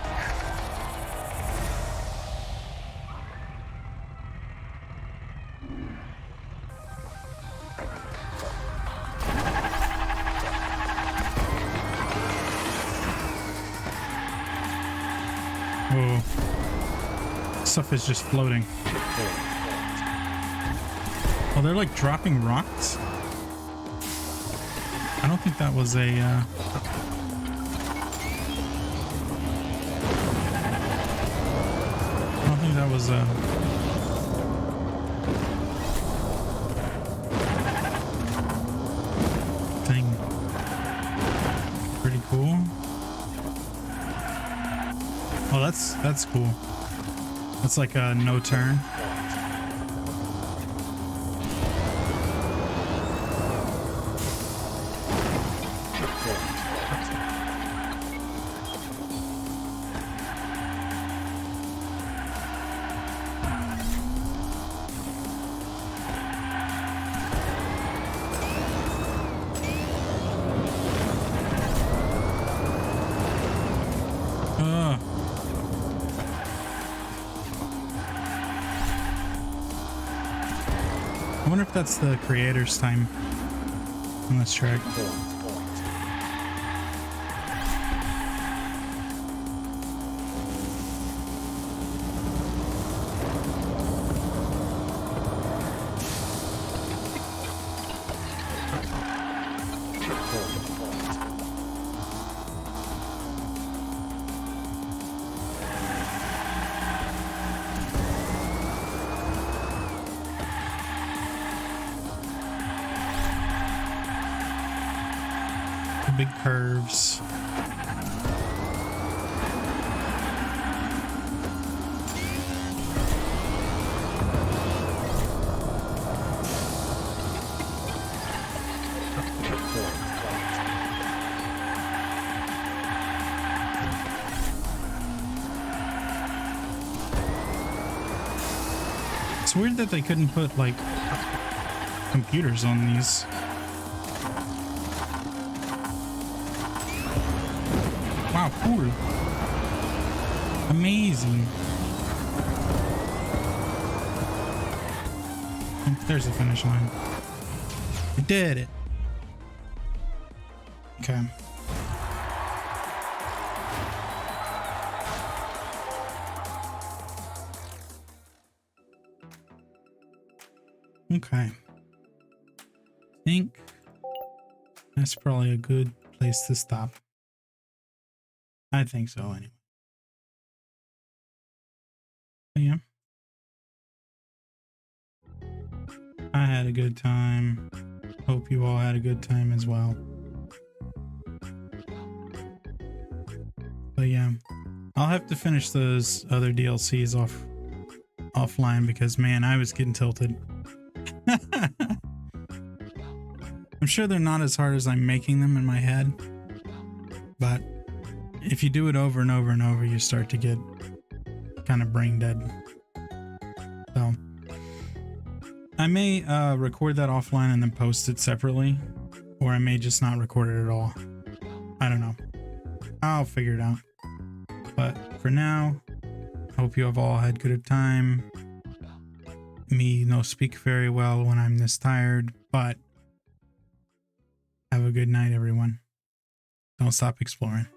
S1: Whoa. Stuff is just floating. Oh, they're like dropping rocks? I don't think that was a, I don't think that was a... thing. Pretty cool. Oh, that's cool. That's like a no turn. I wonder if that's the creator's time on this track. Big curves. It's weird that they couldn't put like computers on these. Wow, cool. Amazing. Oh, there's the finish line. We did it. Okay. Okay. I think that's probably a good place to stop. I think so, anyway. But yeah. I had a good time. Hope you all had a good time as well. But yeah, I'll have to finish those other DLCs offline because, man, I was getting tilted. I'm sure they're not as hard as I'm making them in my head, but if you do it over and over and over, you start to get kind of brain dead. So I may record that offline and then post it separately, or I may just not record it at all. I don't know. I'll figure it out. But for now, hope you have all had good time. Me no speak very well when I'm this tired, but have a good night, everyone. Don't stop exploring.